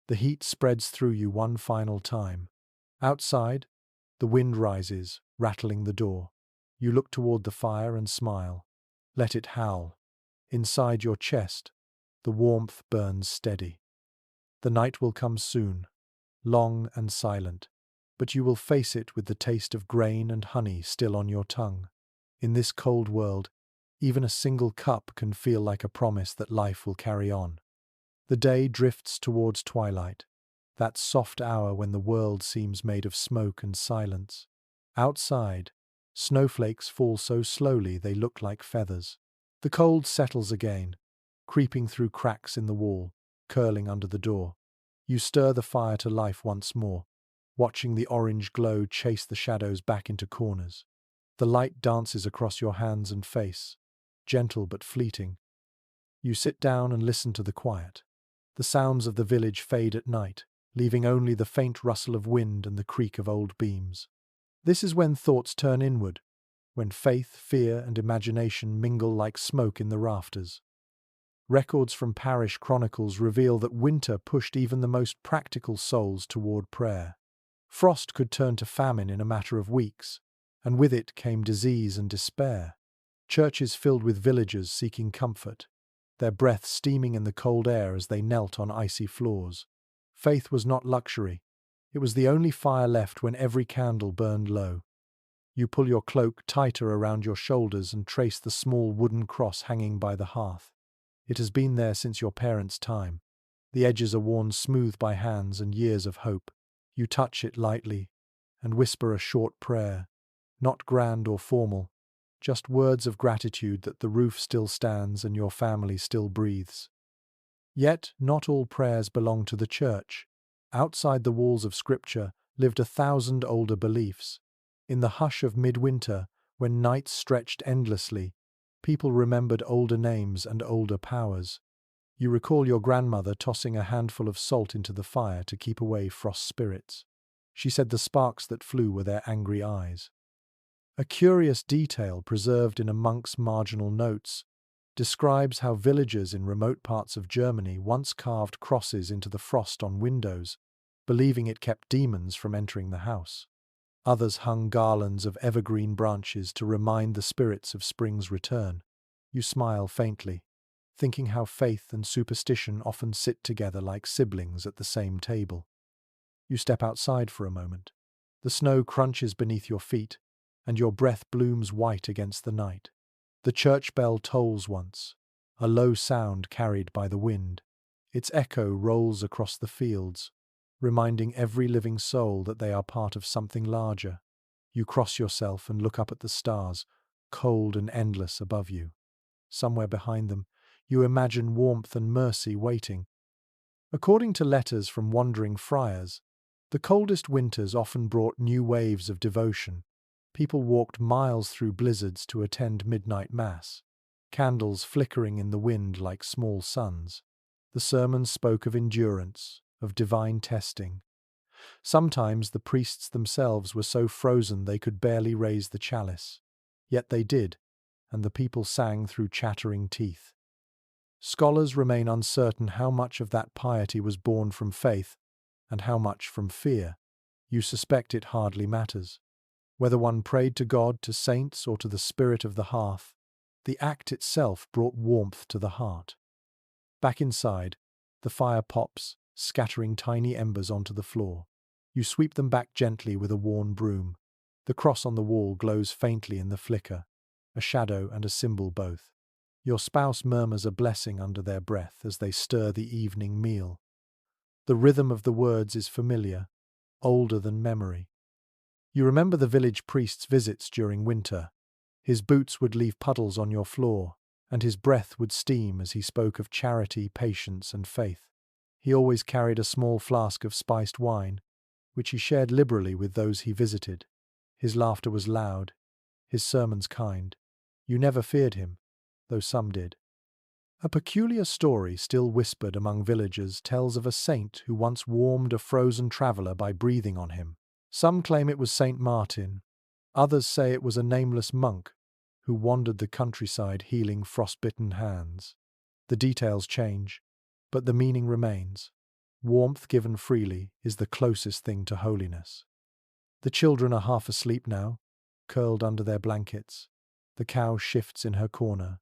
The heat spreads through you one final time. Outside, the wind rises, rattling the door. You look toward the fire and smile. Let it howl. Inside your chest, the warmth burns steady. The night will come soon, long and silent, but you will face it with the taste of grain and honey still on your tongue. In this cold world, even a single cup can feel like a promise that life will carry on. The day drifts towards twilight, that soft hour when the world seems made of smoke and silence. Outside, snowflakes fall so slowly they look like feathers. The cold settles again, creeping through cracks in the wall, curling under the door. You stir the fire to life once more, watching the orange glow chase the shadows back into corners. The light dances across your hands and face, gentle but fleeting. You sit down and listen to the quiet. The sounds of the village fade at night, leaving only the faint rustle of wind and the creak of old beams. This is when thoughts turn inward, when faith, fear, and imagination mingle like smoke in the rafters. Records from parish chronicles reveal that winter pushed even the most practical souls toward prayer. Frost could turn to famine in a matter of weeks, and with it came disease and despair. Churches filled with villagers seeking comfort, their breath steaming in the cold air as they knelt on icy floors. Faith was not luxury. It was the only fire left when every candle burned low. You pull your cloak tighter around your shoulders and trace the small wooden cross hanging by the hearth. It has been there since your parents' time. The edges are worn smooth by hands and years of hope. You touch it lightly and whisper a short prayer, not grand or formal, just words of gratitude that the roof still stands and your family still breathes. Yet not all prayers belong to the church. Outside the walls of Scripture lived 1,000 older beliefs. In the hush of midwinter, when nights stretched endlessly, people remembered older names and older powers. You recall your grandmother tossing a handful of salt into the fire to keep away frost spirits. She said the sparks that flew were their angry eyes. A curious detail preserved in a monk's marginal notes describes how villagers in remote parts of Germany once carved crosses into the frost on windows, believing it kept demons from entering the house. Others hung garlands of evergreen branches to remind the spirits of spring's return. You smile faintly, thinking how faith and superstition often sit together like siblings at the same table. You step outside for a moment. The snow crunches beneath your feet, and your breath blooms white against the night. The church bell tolls once, a low sound carried by the wind. Its echo rolls across the fields, reminding every living soul that they are part of something larger. You cross yourself and look up at the stars, cold and endless above you. Somewhere behind them, you imagine warmth and mercy waiting. According to letters from wandering friars, the coldest winters often brought new waves of devotion. People walked miles through blizzards to attend midnight mass, candles flickering in the wind like small suns. The sermons spoke of endurance, of divine testing. Sometimes the priests themselves were so frozen they could barely raise the chalice. Yet they did, and the people sang through chattering teeth. Scholars remain uncertain how much of that piety was born from faith and how much from fear. You suspect it hardly matters. Whether one prayed to God, to saints, or to the spirit of the hearth, the act itself brought warmth to the heart. Back inside, the fire pops, scattering tiny embers onto the floor. You sweep them back gently with a worn broom. The cross on the wall glows faintly in the flicker, a shadow and a symbol both. Your spouse murmurs a blessing under their breath as they stir the evening meal. The rhythm of the words is familiar, older than memory. You remember the village priest's visits during winter. His boots would leave puddles on your floor, and his breath would steam as he spoke of charity, patience, and faith. He always carried a small flask of spiced wine, which he shared liberally with those he visited. His laughter was loud, his sermons kind. You never feared him, though some did. A peculiar story still whispered among villagers tells of a saint who once warmed a frozen traveller by breathing on him. Some claim it was Saint Martin. Others say it was a nameless monk who wandered the countryside healing frostbitten hands. The details change, but the meaning remains. Warmth given freely is the closest thing to holiness. The children are half asleep now, curled under their blankets. The cow shifts in her corner,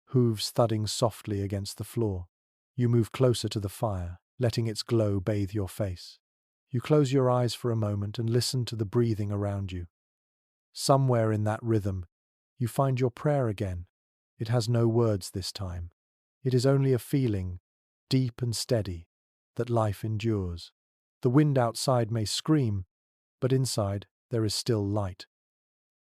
hooves thudding softly against the floor. You move closer to the fire, letting its glow bathe your face. You close your eyes for a moment and listen to the breathing around you. Somewhere in that rhythm, you find your prayer again. It has no words this time. It is only a feeling, deep and steady, that life endures. The wind outside may scream, but inside there is still light.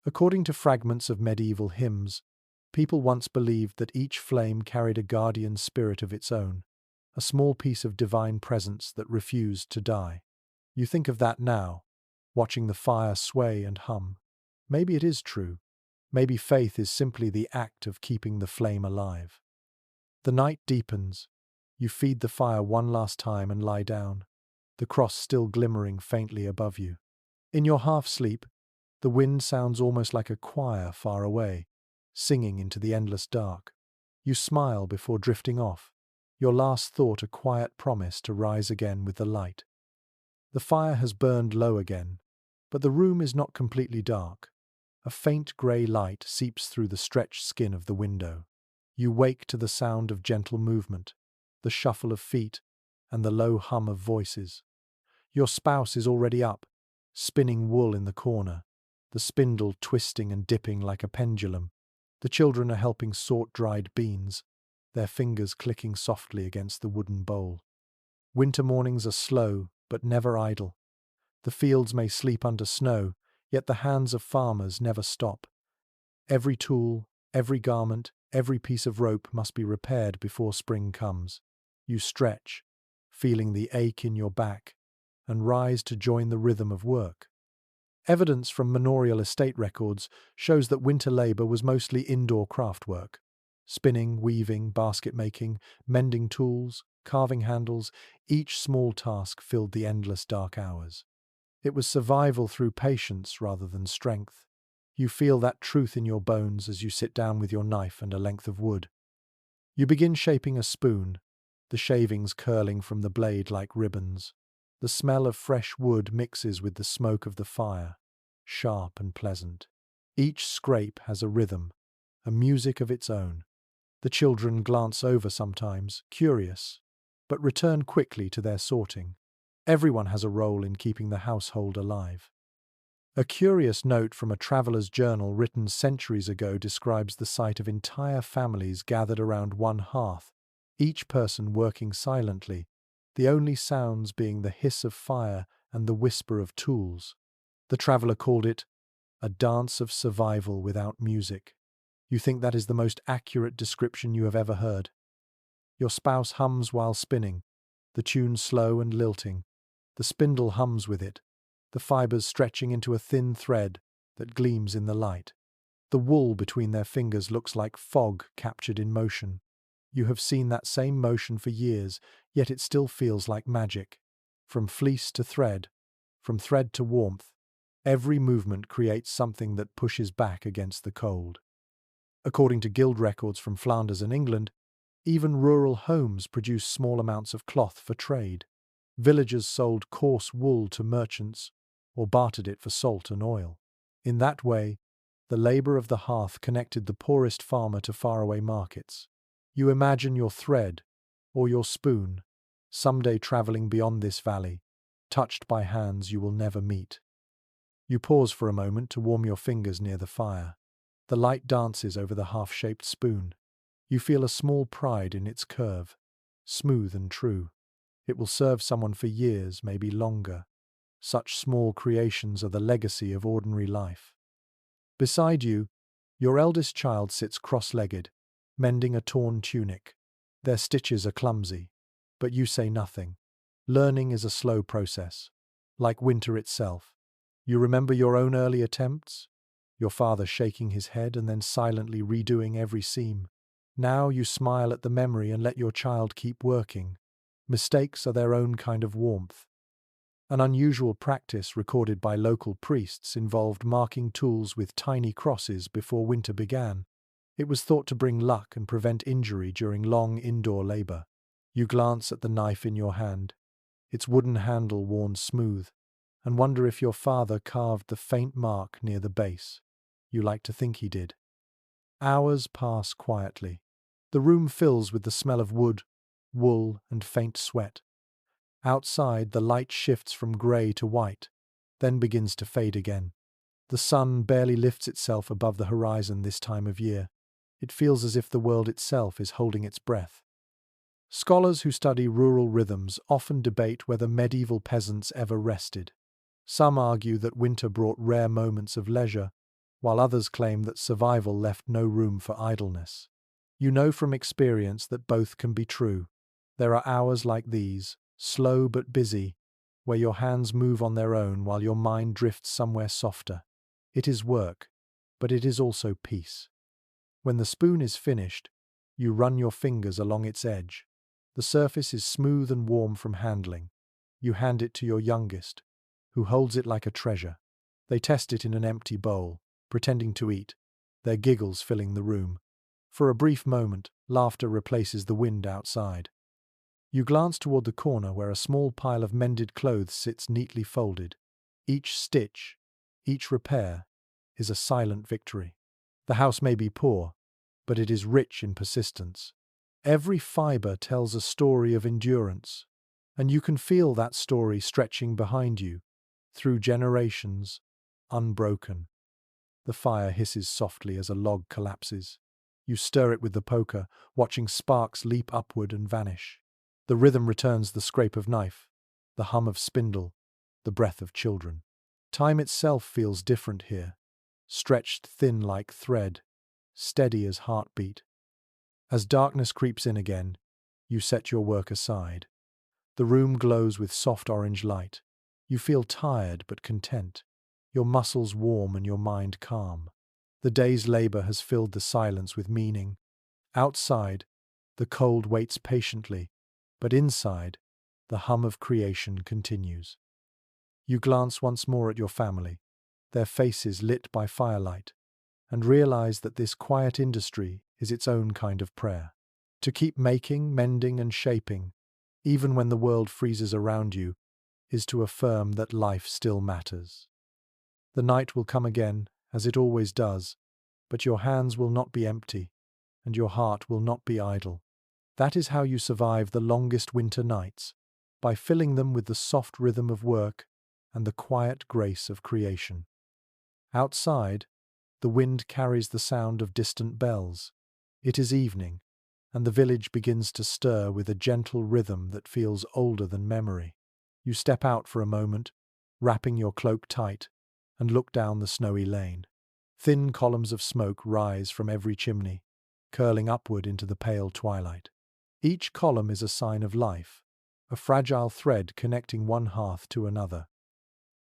According to fragments of medieval hymns, people once believed that each flame carried a guardian spirit of its own, a small piece of divine presence that refused to die. You think of that now, watching the fire sway and hum. Maybe it is true. Maybe faith is simply the act of keeping the flame alive. The night deepens. You feed the fire one last time and lie down, the cross still glimmering faintly above you. In your half-sleep, the wind sounds almost like a choir far away, singing into the endless dark. You smile before drifting off, your last thought a quiet promise to rise again with the light. The fire has burned low again, but the room is not completely dark. A faint grey light seeps through the stretched skin of the window. You wake to the sound of gentle movement, the shuffle of feet, and the low hum of voices. Your spouse is already up, spinning wool in the corner, the spindle twisting and dipping like a pendulum. The children are helping sort dried beans, their fingers clicking softly against the wooden bowl. Winter mornings are slow, but never idle. The fields may sleep under snow, yet the hands of farmers never stop. Every tool, every garment, every piece of rope must be repaired before spring comes. You stretch, feeling the ache in your back, and rise to join the rhythm of work. Evidence from manorial estate records shows that winter labor was mostly indoor craft work. Spinning, weaving, basket making, mending tools, carving handles, each small task filled the endless dark hours. It was survival through patience rather than strength. You feel that truth in your bones as you sit down with your knife and a length of wood. You begin shaping a spoon, the shavings curling from the blade like ribbons. The smell of fresh wood mixes with the smoke of the fire, sharp and pleasant. Each scrape has a rhythm, a music of its own. The children glance over sometimes, curious, but return quickly to their sorting. Everyone has a role in keeping the household alive. A curious note from a traveller's journal written centuries ago describes the sight of entire families gathered around one hearth, each person working silently, the only sounds being the hiss of fire and the whisper of tools. The traveller called it a dance of survival without music. You think that is the most accurate description you have ever heard. Your spouse hums while spinning, the tune slow and lilting. The spindle hums with it, the fibers stretching into a thin thread that gleams in the light. The wool between their fingers looks like fog captured in motion. You have seen that same motion for years, yet it still feels like magic. From fleece to thread, from thread to warmth, every movement creates something that pushes back against the cold. According to guild records from Flanders and England, Even rural homes produce small amounts of cloth for trade. Villagers sold coarse wool to merchants or bartered it for salt and oil. In that way, the labor of the hearth connected the poorest farmer to faraway markets. You imagine your thread or your spoon someday traveling beyond this valley, touched by hands you will never meet. You pause for a moment to warm your fingers near the fire. The light dances over the half-shaped spoon. You feel a small pride in its curve, smooth and true. It will serve someone for years, maybe longer. Such small creations are the legacy of ordinary life. Beside you, your eldest child sits cross-legged, mending a torn tunic. Their stitches are clumsy, but you say nothing. Learning is a slow process, like winter itself. You remember your own early attempts? Your father shaking his head and then silently redoing every seam. Now you smile at the memory and let your child keep working. Mistakes are their own kind of warmth. An unusual practice recorded by local priests involved marking tools with tiny crosses before winter began. It was thought to bring luck and prevent injury during long indoor labor. You glance at the knife in your hand, its wooden handle worn smooth, and wonder if your father carved the faint mark near the base. You like to think he did. Hours pass quietly. The room fills with the smell of wood, wool, and faint sweat. Outside, the light shifts from grey to white, then begins to fade again. The sun barely lifts itself above the horizon this time of year. It feels as if the world itself is holding its breath. Scholars who study rural rhythms often debate whether medieval peasants ever rested. Some argue that winter brought rare moments of leisure, while others claim that survival left no room for idleness. You know from experience that both can be true. There are hours like these, slow but busy, where your hands move on their own while your mind drifts somewhere softer. It is work, but it is also peace. When the spoon is finished, you run your fingers along its edge. The surface is smooth and warm from handling. You hand it to your youngest, who holds it like a treasure. They test it in an empty bowl, pretending to eat, their giggles filling the room. For a brief moment, laughter replaces the wind outside. You glance toward the corner where a small pile of mended clothes sits neatly folded. Each stitch, each repair, is a silent victory. The house may be poor, but it is rich in persistence. Every fiber tells a story of endurance, and you can feel that story stretching behind you, through generations, unbroken. The fire hisses softly as a log collapses. You stir it with the poker, watching sparks leap upward and vanish. The rhythm returns the scrape of knife, the hum of spindle, the breath of children. Time itself feels different here, stretched thin like thread, steady as heartbeat. As darkness creeps in again, you set your work aside. The room glows with soft orange light. You feel tired but content, your muscles warm and your mind calm. The day's labor has filled the silence with meaning. Outside, the cold waits patiently, but inside, the hum of creation continues. You glance once more at your family, their faces lit by firelight, and realize that this quiet industry is its own kind of prayer. To keep making, mending, and shaping, even when the world freezes around you, is to affirm that life still matters. The night will come again, as it always does, but your hands will not be empty, and your heart will not be idle. That is how you survive the longest winter nights, by filling them with the soft rhythm of work and the quiet grace of creation. Outside, the wind carries the sound of distant bells. It is evening, and the village begins to stir with a gentle rhythm that feels older than memory. You step out for a moment, wrapping your cloak tight, and look down the snowy lane. Thin columns of smoke rise from every chimney, curling upward into the pale twilight. Each column is a sign of life, a fragile thread connecting one hearth to another.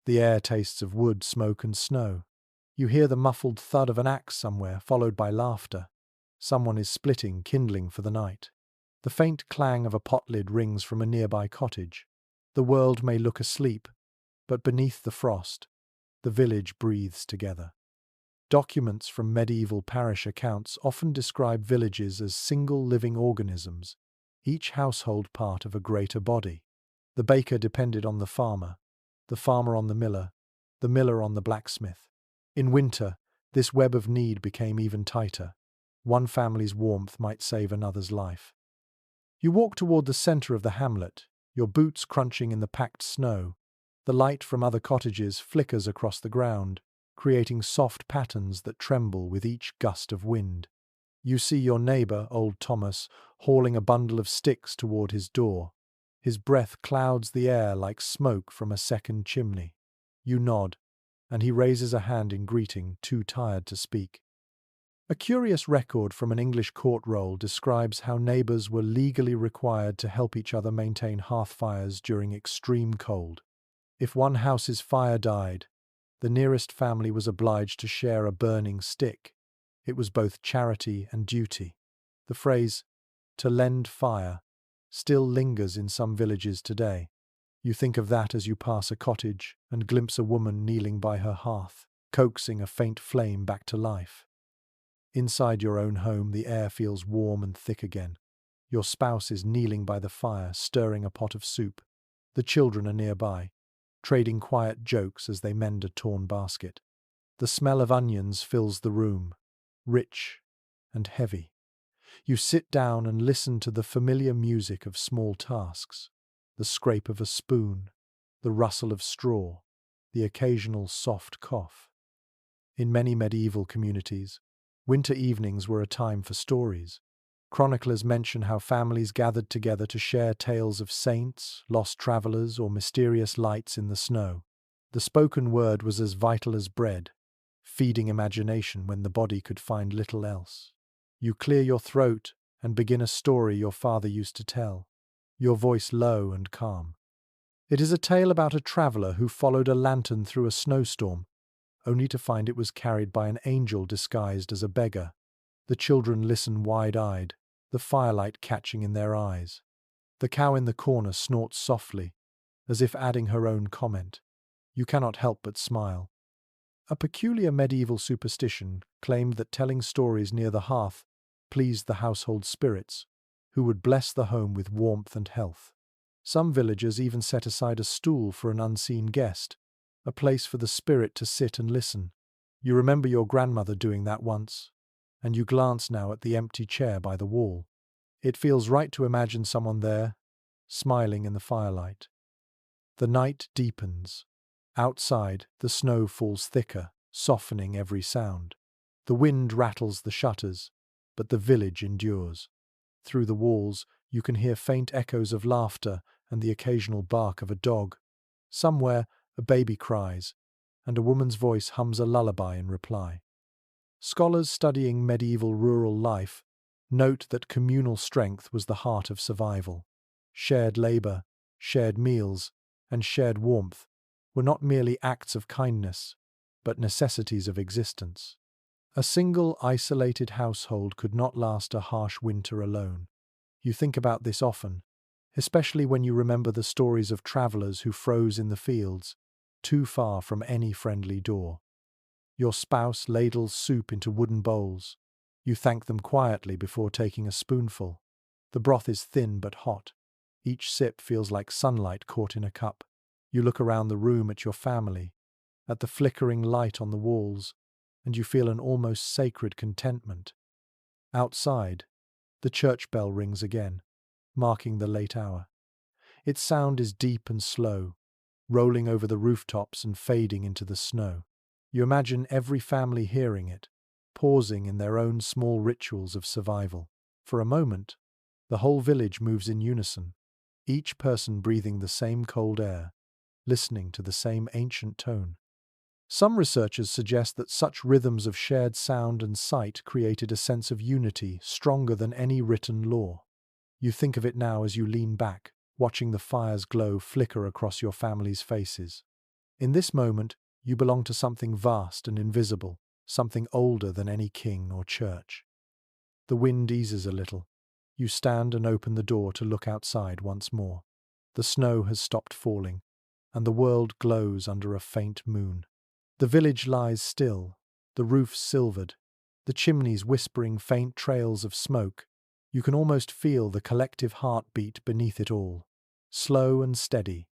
The air tastes of wood, smoke, and snow. You hear the muffled thud of an axe somewhere, followed by laughter. Someone is splitting kindling for the night. The faint clang of a pot lid rings from a nearby cottage. The world may look asleep, but beneath the frost, the village breathes together. Documents from medieval parish accounts often describe villages as single living organisms, each household part of a greater body. The baker depended on the farmer on the miller on the blacksmith. In winter, this web of need became even tighter. One family's warmth might save another's life. You walk toward the center of the hamlet, your boots crunching in the packed snow. The light from other cottages flickers across the ground, creating soft patterns that tremble with each gust of wind. You see your neighbor, old Thomas, hauling a bundle of sticks toward his door. His breath clouds the air like smoke from a second chimney. You nod, and he raises a hand in greeting, too tired to speak. A curious record from an English court roll describes how neighbors were legally required to help each other maintain hearth fires during extreme cold. If one house's fire died, the nearest family was obliged to share a burning stick. It was both charity and duty. The phrase, "to lend fire," still lingers in some villages today. You think of that as you pass a cottage and glimpse a woman kneeling by her hearth, coaxing a faint flame back to life. Inside your own home, the air feels warm and thick again. Your spouse is kneeling by the fire, stirring a pot of soup. The children are nearby, trading quiet jokes as they mend a torn basket. The smell of onions fills the room, rich and heavy. You sit down and listen to the familiar music of small tasks, the scrape of a spoon, the rustle of straw, the occasional soft cough. In many medieval communities, winter evenings were a time for stories. Chroniclers mention how families gathered together to share tales of saints, lost travelers, or mysterious lights in the snow. The spoken word was as vital as bread, feeding imagination when the body could find little else. You clear your throat and begin a story your father used to tell, your voice low and calm. It is a tale about a traveler who followed a lantern through a snowstorm, only to find it was carried by an angel disguised as a beggar. The children listen wide-eyed, the firelight catching in their eyes. The cow in the corner snorts softly, as if adding her own comment. You cannot help but smile. A peculiar medieval superstition claimed that telling stories near the hearth pleased the household spirits, who would bless the home with warmth and health. Some villagers even set aside a stool for an unseen guest, a place for the spirit to sit and listen. You remember your grandmother doing that once, and you glance now at the empty chair by the wall. It feels right to imagine someone there, smiling in the firelight. The night deepens. Outside, the snow falls thicker, softening every sound. The wind rattles the shutters, but the village endures. Through the walls, you can hear faint echoes of laughter and the occasional bark of a dog. Somewhere, a baby cries, and a woman's voice hums a lullaby in reply. Scholars studying medieval rural life note that communal strength was the heart of survival. Shared labor, shared meals, and shared warmth were not merely acts of kindness, but necessities of existence. A single, isolated household could not last a harsh winter alone. You think about this often, especially when you remember the stories of travelers who froze in the fields, too far from any friendly door. Your spouse ladles soup into wooden bowls. You thank them quietly before taking a spoonful. The broth is thin but hot. Each sip feels like sunlight caught in a cup. You look around the room at your family, at the flickering light on the walls, and you feel an almost sacred contentment. Outside, the church bell rings again, marking the late hour. Its sound is deep and slow, rolling over the rooftops and fading into the snow. You imagine every family hearing it, pausing in their own small rituals of survival. For a moment, the whole village moves in unison, each person breathing the same cold air, listening to the same ancient tone. Some researchers suggest that such rhythms of shared sound and sight created a sense of unity stronger than any written law. You think of it now as you lean back, watching the fire's glow flicker across your family's faces. In this moment, you belong to something vast and invisible, something older than any king or church. The wind eases a little. You stand and open the door to look outside once more. The snow has stopped falling, and the world glows under a faint moon. The village lies still, the roofs silvered, the chimneys whispering faint trails of smoke. You can almost feel the collective heartbeat beneath it all, slow and steady,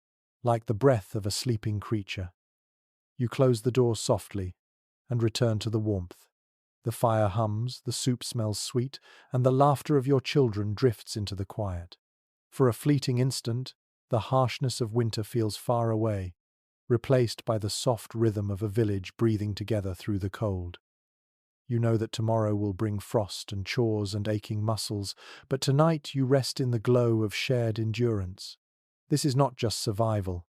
like the breath of a sleeping creature. You close the door softly and return to the warmth. The fire hums, the soup smells sweet, and the laughter of your children drifts into the quiet. For a fleeting instant, the harshness of winter feels far away, replaced by the soft rhythm of a village breathing together through the cold. You know that tomorrow will bring frost and chores and aching muscles, but tonight you rest in the glow of shared endurance. This is not just survival,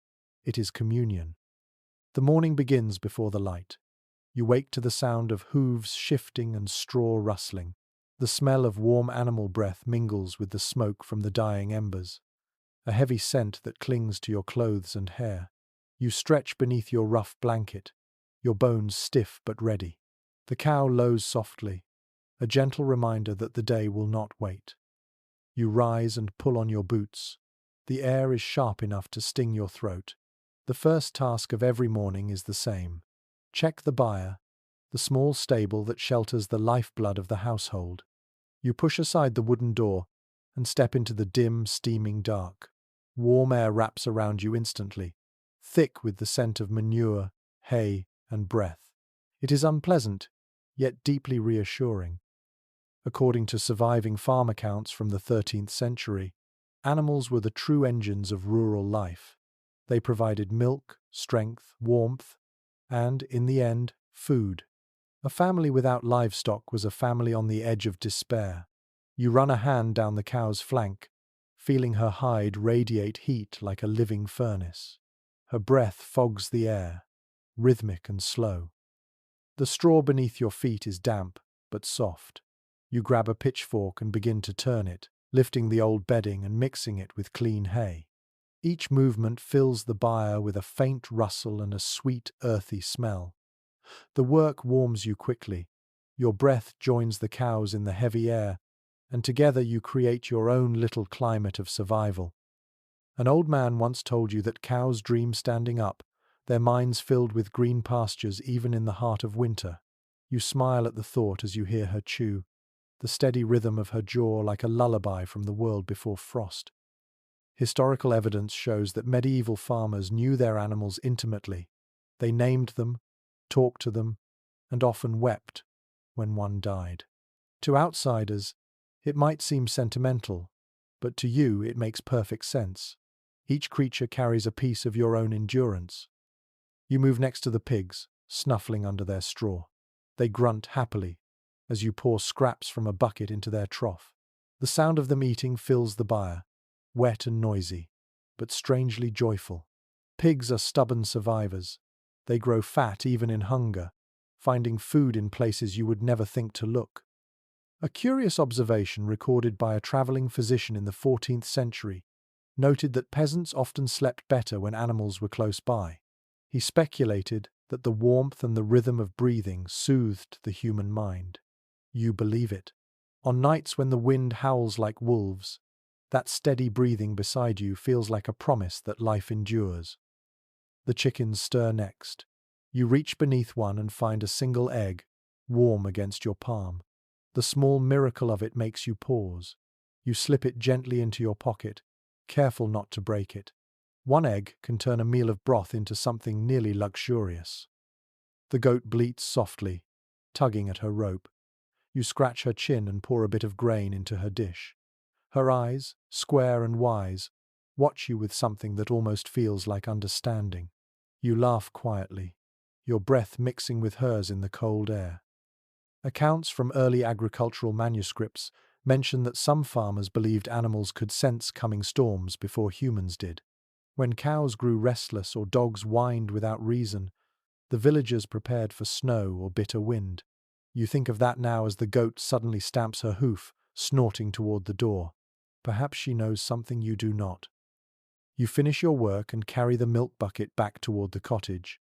it is communion. The morning begins before the light. You wake to the sound of hooves shifting and straw rustling. The smell of warm animal breath mingles with the smoke from the dying embers, a heavy scent that clings to your clothes and hair. You stretch beneath your rough blanket, your bones stiff but ready. The cow lows softly, a gentle reminder that the day will not wait. You rise and pull on your boots. The air is sharp enough to sting your throat. The first task of every morning is the same. Check the byre, the small stable that shelters the lifeblood of the household. You push aside the wooden door and step into the dim, steaming dark. Warm air wraps around you instantly, thick with the scent of manure, hay, and breath. It is unpleasant, yet deeply reassuring. According to surviving farm accounts from the 13th century, animals were the true engines of rural life. They provided milk, strength, warmth, and, in the end, food. A family without livestock was a family on the edge of despair. You run a hand down the cow's flank, feeling her hide radiate heat like a living furnace. Her breath fogs the air, rhythmic and slow. The straw beneath your feet is damp, but soft. You grab a pitchfork and begin to turn it, lifting the old bedding and mixing it with clean hay. Each movement fills the byre with a faint rustle and a sweet, earthy smell. The work warms you quickly. Your breath joins the cow's in the heavy air, and together you create your own little climate of survival. An old man once told you that cows dream standing up, their minds filled with green pastures even in the heart of winter. You smile at the thought as you hear her chew, the steady rhythm of her jaw like a lullaby from the world before frost. Historical evidence shows that medieval farmers knew their animals intimately. They named them, talked to them, and often wept when one died. To outsiders, it might seem sentimental, but to you it makes perfect sense. Each creature carries a piece of your own endurance. You move next to the pigs, snuffling under their straw. They grunt happily as you pour scraps from a bucket into their trough. The sound of them eating fills the byre, wet and noisy, but strangely joyful. Pigs are stubborn survivors. They grow fat even in hunger, finding food in places you would never think to look. A curious observation recorded by a traveling physician in the 14th century noted that peasants often slept better when animals were close by. He speculated that the warmth and the rhythm of breathing soothed the human mind. You believe it. On nights when the wind howls like wolves, that steady breathing beside you feels like a promise that life endures. The chickens stir next. You reach beneath one and find a single egg, warm against your palm. The small miracle of it makes you pause. You slip it gently into your pocket, careful not to break it. One egg can turn a meal of broth into something nearly luxurious. The goat bleats softly, tugging at her rope. You scratch her chin and pour a bit of grain into her dish. Her eyes, square and wise, watch you with something that almost feels like understanding. You laugh quietly, your breath mixing with hers in the cold air. Accounts from early agricultural manuscripts mention that some farmers believed animals could sense coming storms before humans did. When cows grew restless or dogs whined without reason, the villagers prepared for snow or bitter wind. You think of that now as the goat suddenly stamps her hoof, snorting toward the door. Perhaps she knows something you do not. You finish your work and carry the milk bucket back toward the cottage.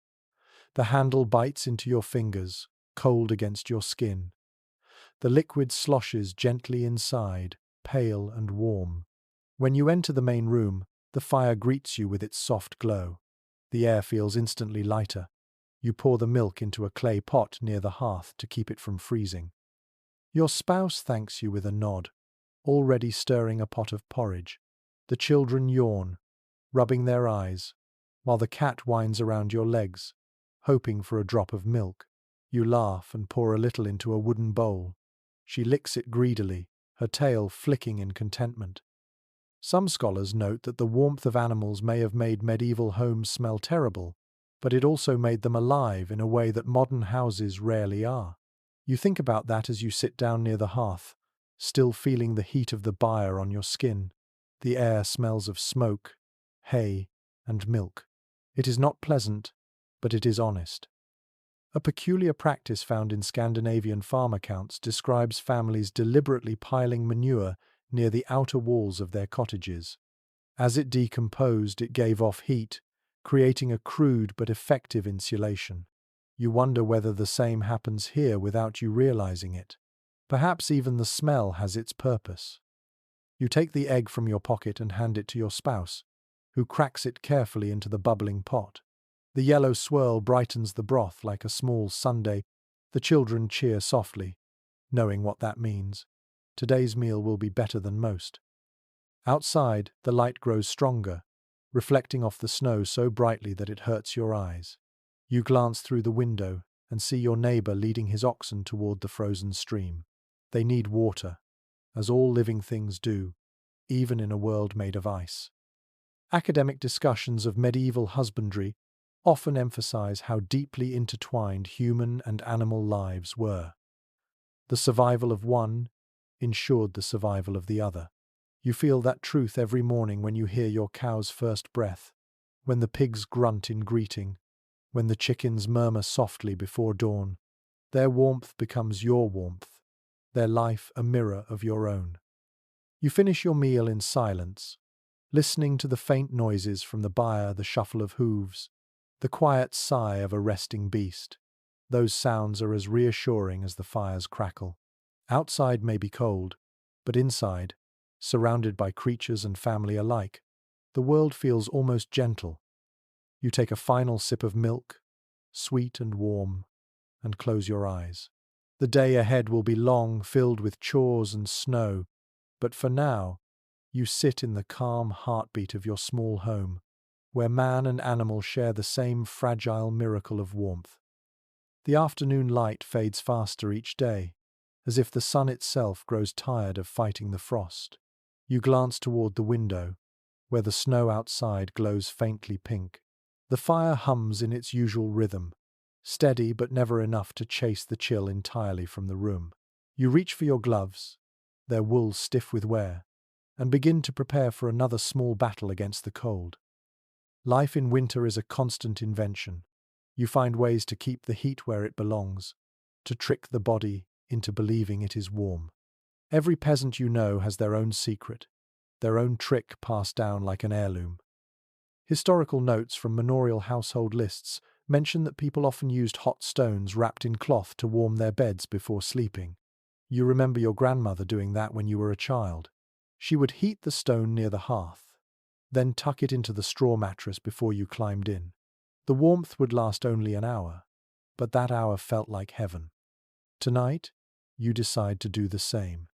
The handle bites into your fingers, cold against your skin. The liquid sloshes gently inside, pale and warm. When you enter the main room, the fire greets you with its soft glow. The air feels instantly lighter. You pour the milk into a clay pot near the hearth to keep it from freezing. Your spouse thanks you with a nod, already stirring a pot of porridge. The children yawn, rubbing their eyes, while the cat winds around your legs, hoping for a drop of milk. You laugh and pour a little into a wooden bowl. She licks it greedily, her tail flicking in contentment. Some scholars note that the warmth of animals may have made medieval homes smell terrible, but it also made them alive in a way that modern houses rarely are. You think about that as you sit down near the hearth, still feeling the heat of the fire on your skin. The air smells of smoke, hay, and milk. It is not pleasant, but it is honest. A peculiar practice found in Scandinavian farm accounts describes families deliberately piling manure near the outer walls of their cottages. As it decomposed, it gave off heat, creating a crude but effective insulation. You wonder whether the same happens here without you realizing it. Perhaps even the smell has its purpose. You take the egg from your pocket and hand it to your spouse, who cracks it carefully into the bubbling pot. The yellow swirl brightens the broth like a small sundae. The children cheer softly, knowing what that means. Today's meal will be better than most. Outside, the light grows stronger, reflecting off the snow so brightly that it hurts your eyes. You glance through the window and see your neighbor leading his oxen toward the frozen stream. They need water, as all living things do, even in a world made of ice. Academic discussions of medieval husbandry often emphasize how deeply intertwined human and animal lives were. The survival of one ensured the survival of the other. You feel that truth every morning when you hear your cow's first breath, when the pigs grunt in greeting, when the chickens murmur softly before dawn. Their warmth becomes your warmth, their life a mirror of your own. You finish your meal in silence, listening to the faint noises from the byre, the shuffle of hooves, the quiet sigh of a resting beast. Those sounds are as reassuring as the fire's crackle. Outside may be cold, but inside, surrounded by creatures and family alike, the world feels almost gentle. You take a final sip of milk, sweet and warm, and close your eyes. The day ahead will be long, filled with chores and snow, but for now, you sit in the calm heartbeat of your small home, where man and animal share the same fragile miracle of warmth. The afternoon light fades faster each day, as if the sun itself grows tired of fighting the frost. You glance toward the window, where the snow outside glows faintly pink. The fire hums in its usual rhythm, steady but never enough to chase the chill entirely from the room. You reach for your gloves, their wool stiff with wear, and begin to prepare for another small battle against the cold. Life in winter is a constant invention. You find ways to keep the heat where it belongs, to trick the body into believing it is warm. Every peasant you know has their own secret, their own trick passed down like an heirloom. Historical notes from manorial household lists mention that people often used hot stones wrapped in cloth to warm their beds before sleeping. You remember your grandmother doing that when you were a child. She would heat the stone near the hearth, then tuck it into the straw mattress before you climbed in. The warmth would last only an hour, but that hour felt like heaven. Tonight, you decide to do the same.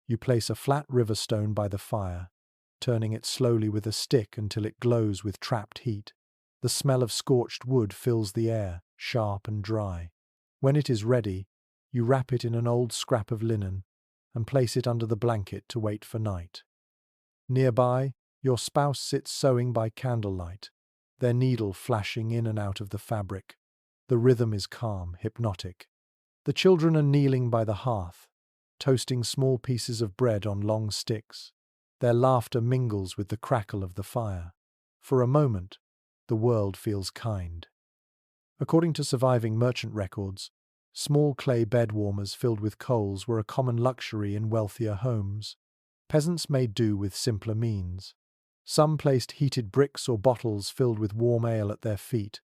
You place a flat river stone by the fire, turning it slowly with a stick until it glows with trapped heat. The smell of scorched wood fills the air, sharp and dry. When it is ready, you wrap it in an old scrap of linen and place it under the blanket to wait for night. Nearby, your spouse sits sewing by candlelight, their needle flashing in and out of the fabric. The rhythm is calm, hypnotic. The children are kneeling by the hearth, toasting small pieces of bread on long sticks. Their laughter mingles with the crackle of the fire. For a moment, the world feels kind. According to surviving merchant records, small clay bed warmers filled with coals were a common luxury in wealthier homes. Peasants made do with simpler means. Some placed heated bricks or bottles filled with warm ale at their feet.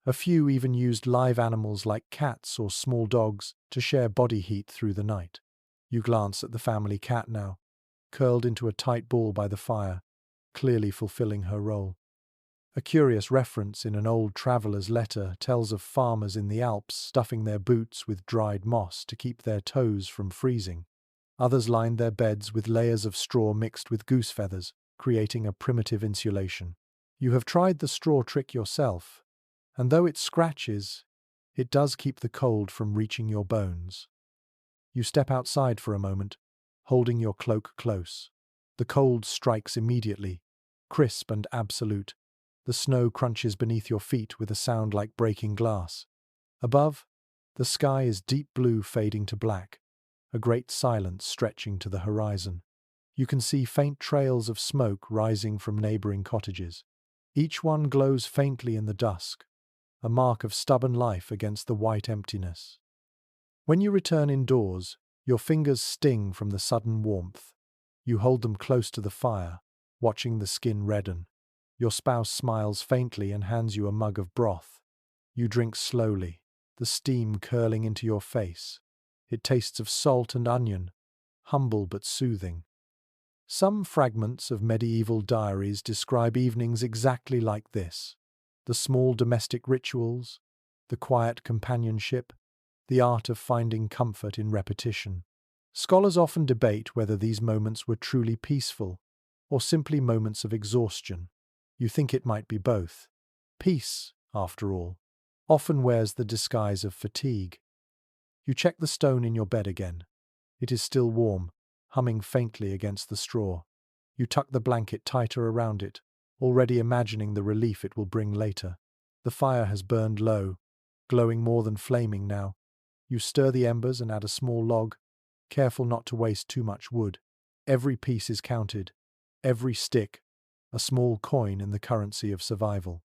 A few even used live animals like cats or small dogs to share body heat through the night. You glance at the family cat now, curled into a tight ball by the fire, clearly fulfilling her role. A curious reference in an old traveler's letter tells of farmers in the Alps stuffing their boots with dried moss to keep their toes from freezing. Others lined their beds with layers of straw mixed with goose feathers, creating a primitive insulation. You have tried the straw trick yourself, and though it scratches, it does keep the cold from reaching your bones. You step outside for a moment, holding your cloak close. The cold strikes immediately, crisp and absolute. The snow crunches beneath your feet with a sound like breaking glass. Above, the sky is deep blue fading to black, a great silence stretching to the horizon. You can see faint trails of smoke rising from neighboring cottages. Each one glows faintly in the dusk, a mark of stubborn life against the white emptiness. When you return indoors, your fingers sting from the sudden warmth. You hold them close to the fire, watching the skin redden. Your spouse smiles faintly and hands you a mug of broth. You drink slowly, the steam curling into your face. It tastes of salt and onion, humble but soothing. Some fragments of medieval diaries describe evenings exactly like this. The small domestic rituals, the quiet companionship, the art of finding comfort in repetition. Scholars often debate whether these moments were truly peaceful or simply moments of exhaustion. You think it might be both. Peace, after all, often wears the disguise of fatigue. You check the stone in your bed again. It is still warm, humming faintly against the straw. You tuck the blanket tighter around it, already imagining the relief it will bring later. The fire has burned low, glowing more than flaming now. You stir the embers and add a small log, careful not to waste too much wood. Every piece is counted, every stick, a small coin in the currency of survival.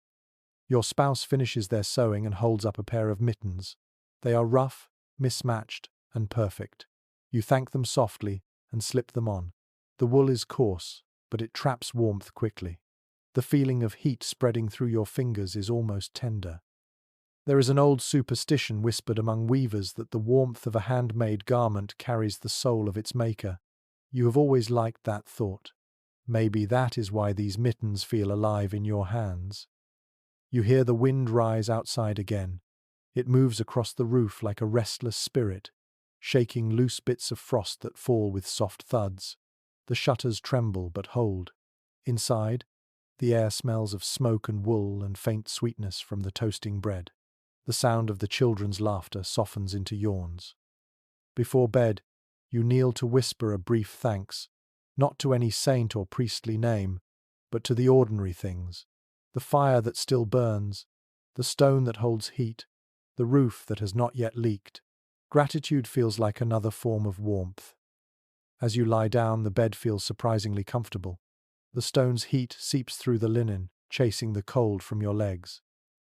Your spouse finishes their sewing and holds up a pair of mittens. They are rough, mismatched, and perfect. You thank them softly and slip them on. The wool is coarse, but it traps warmth quickly. The feeling of heat spreading through your fingers is almost tender. There is an old superstition whispered among weavers that the warmth of a handmade garment carries the soul of its maker. You have always liked that thought. Maybe that is why these mittens feel alive in your hands. You hear the wind rise outside again. It moves across the roof like a restless spirit, shaking loose bits of frost that fall with soft thuds. The shutters tremble but hold. Inside, the air smells of smoke and wool and faint sweetness from the toasting bread. The sound of the children's laughter softens into yawns. Before bed, you kneel to whisper a brief thanks, not to any saint or priestly name, but to the ordinary things. The fire that still burns, the stone that holds heat, the roof that has not yet leaked. Gratitude feels like another form of warmth. As you lie down, the bed feels surprisingly comfortable. The stone's heat seeps through the linen, chasing the cold from your legs.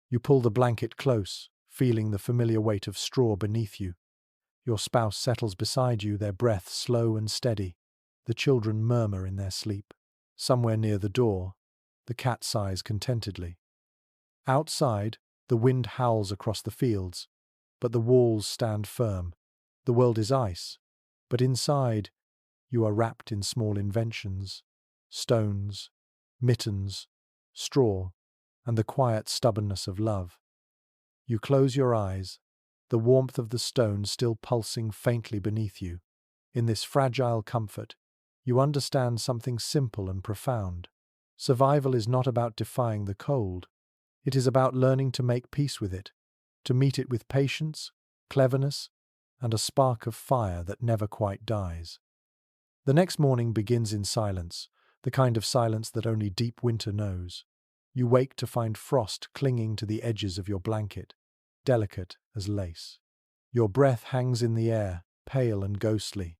You pull the blanket close, feeling the familiar weight of straw beneath you. Your spouse settles beside you, their breath slow and steady. The children murmur in their sleep. Somewhere near the door, the cat sighs contentedly. Outside, the wind howls across the fields, but the walls stand firm. The world is ice, but inside, you are wrapped in small inventions, stones, mittens, straw, and the quiet stubbornness of love. You close your eyes, the warmth of the stone still pulsing faintly beneath you. In this fragile comfort, you understand something simple and profound. Survival is not about defying the cold. It is about learning to make peace with it, to meet it with patience, cleverness, and a spark of fire that never quite dies. The next morning begins in silence, the kind of silence that only deep winter knows. You wake to find frost clinging to the edges of your blanket, delicate as lace. Your breath hangs in the air, pale and ghostly.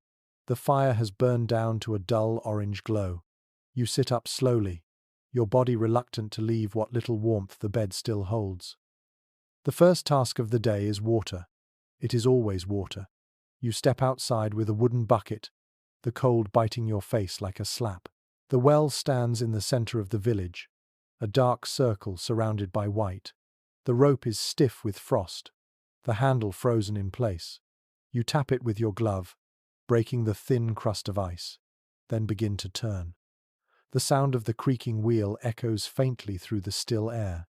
The fire has burned down to a dull orange glow. You sit up slowly, your body reluctant to leave what little warmth the bed still holds. The first task of the day is water. It is always water. You step outside with a wooden bucket, the cold biting your face like a slap. The well stands in the center of the village, a dark circle surrounded by white. The rope is stiff with frost, the handle frozen in place. You tap it with your glove, breaking the thin crust of ice, then begin to turn. The sound of the creaking wheel echoes faintly through the still air.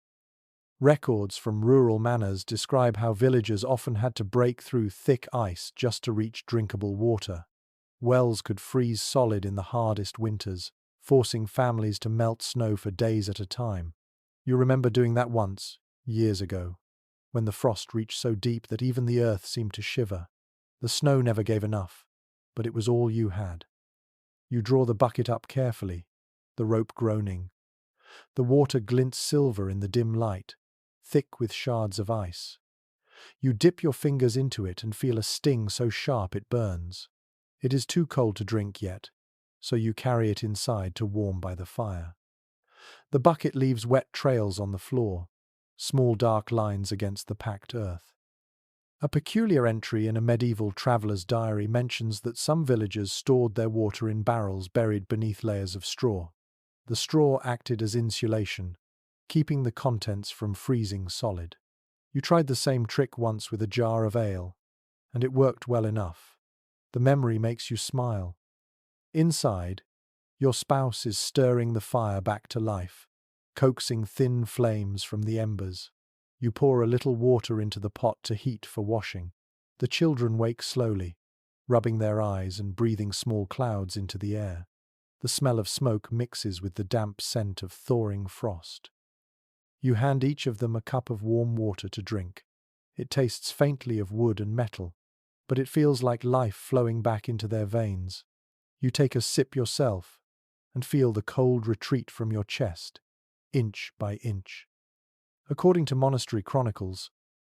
Records from rural manors describe how villagers often had to break through thick ice just to reach drinkable water. Wells could freeze solid in the hardest winters, forcing families to melt snow for days at a time. You remember doing that once, years ago, when the frost reached so deep that even the earth seemed to shiver. The snow never gave enough, but it was all you had. You draw the bucket up carefully, the rope groaning. The water glints silver in the dim light, thick with shards of ice. You dip your fingers into it and feel a sting so sharp it burns. It is too cold to drink yet, so you carry it inside to warm by the fire. The bucket leaves wet trails on the floor, small dark lines against the packed earth. A peculiar entry in a medieval traveller's diary mentions that some villagers stored their water in barrels buried beneath layers of straw. The straw acted as insulation, keeping the contents from freezing solid. You tried the same trick once with a jar of ale, and it worked well enough. The memory makes you smile. Inside, your spouse is stirring the fire back to life, coaxing thin flames from the embers. You pour a little water into the pot to heat for washing. The children wake slowly, rubbing their eyes and breathing small clouds into the air. The smell of smoke mixes with the damp scent of thawing frost. You hand each of them a cup of warm water to drink. It tastes faintly of wood and metal, but it feels like life flowing back into their veins. You take a sip yourself and feel the cold retreat from your chest, inch by inch. According to monastery chronicles,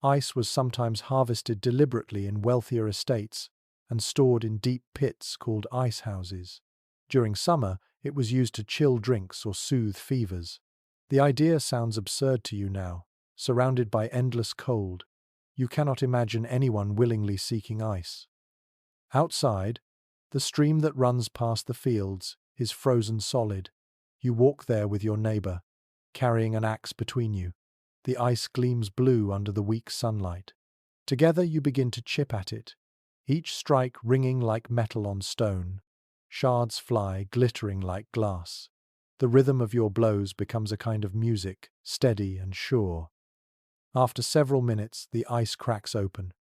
ice was sometimes harvested deliberately in wealthier estates and stored in deep pits called ice houses. During summer, it was used to chill drinks or soothe fevers. The idea sounds absurd to you now. Surrounded by endless cold, you cannot imagine anyone willingly seeking ice. Outside, the stream that runs past the fields is frozen solid. You walk there with your neighbor, carrying an axe between you. The ice gleams blue under the weak sunlight. Together you begin to chip at it, each strike ringing like metal on stone. Shards fly, glittering like glass. The rhythm of your blows becomes a kind of music, steady and sure. After several minutes, the ice cracks open,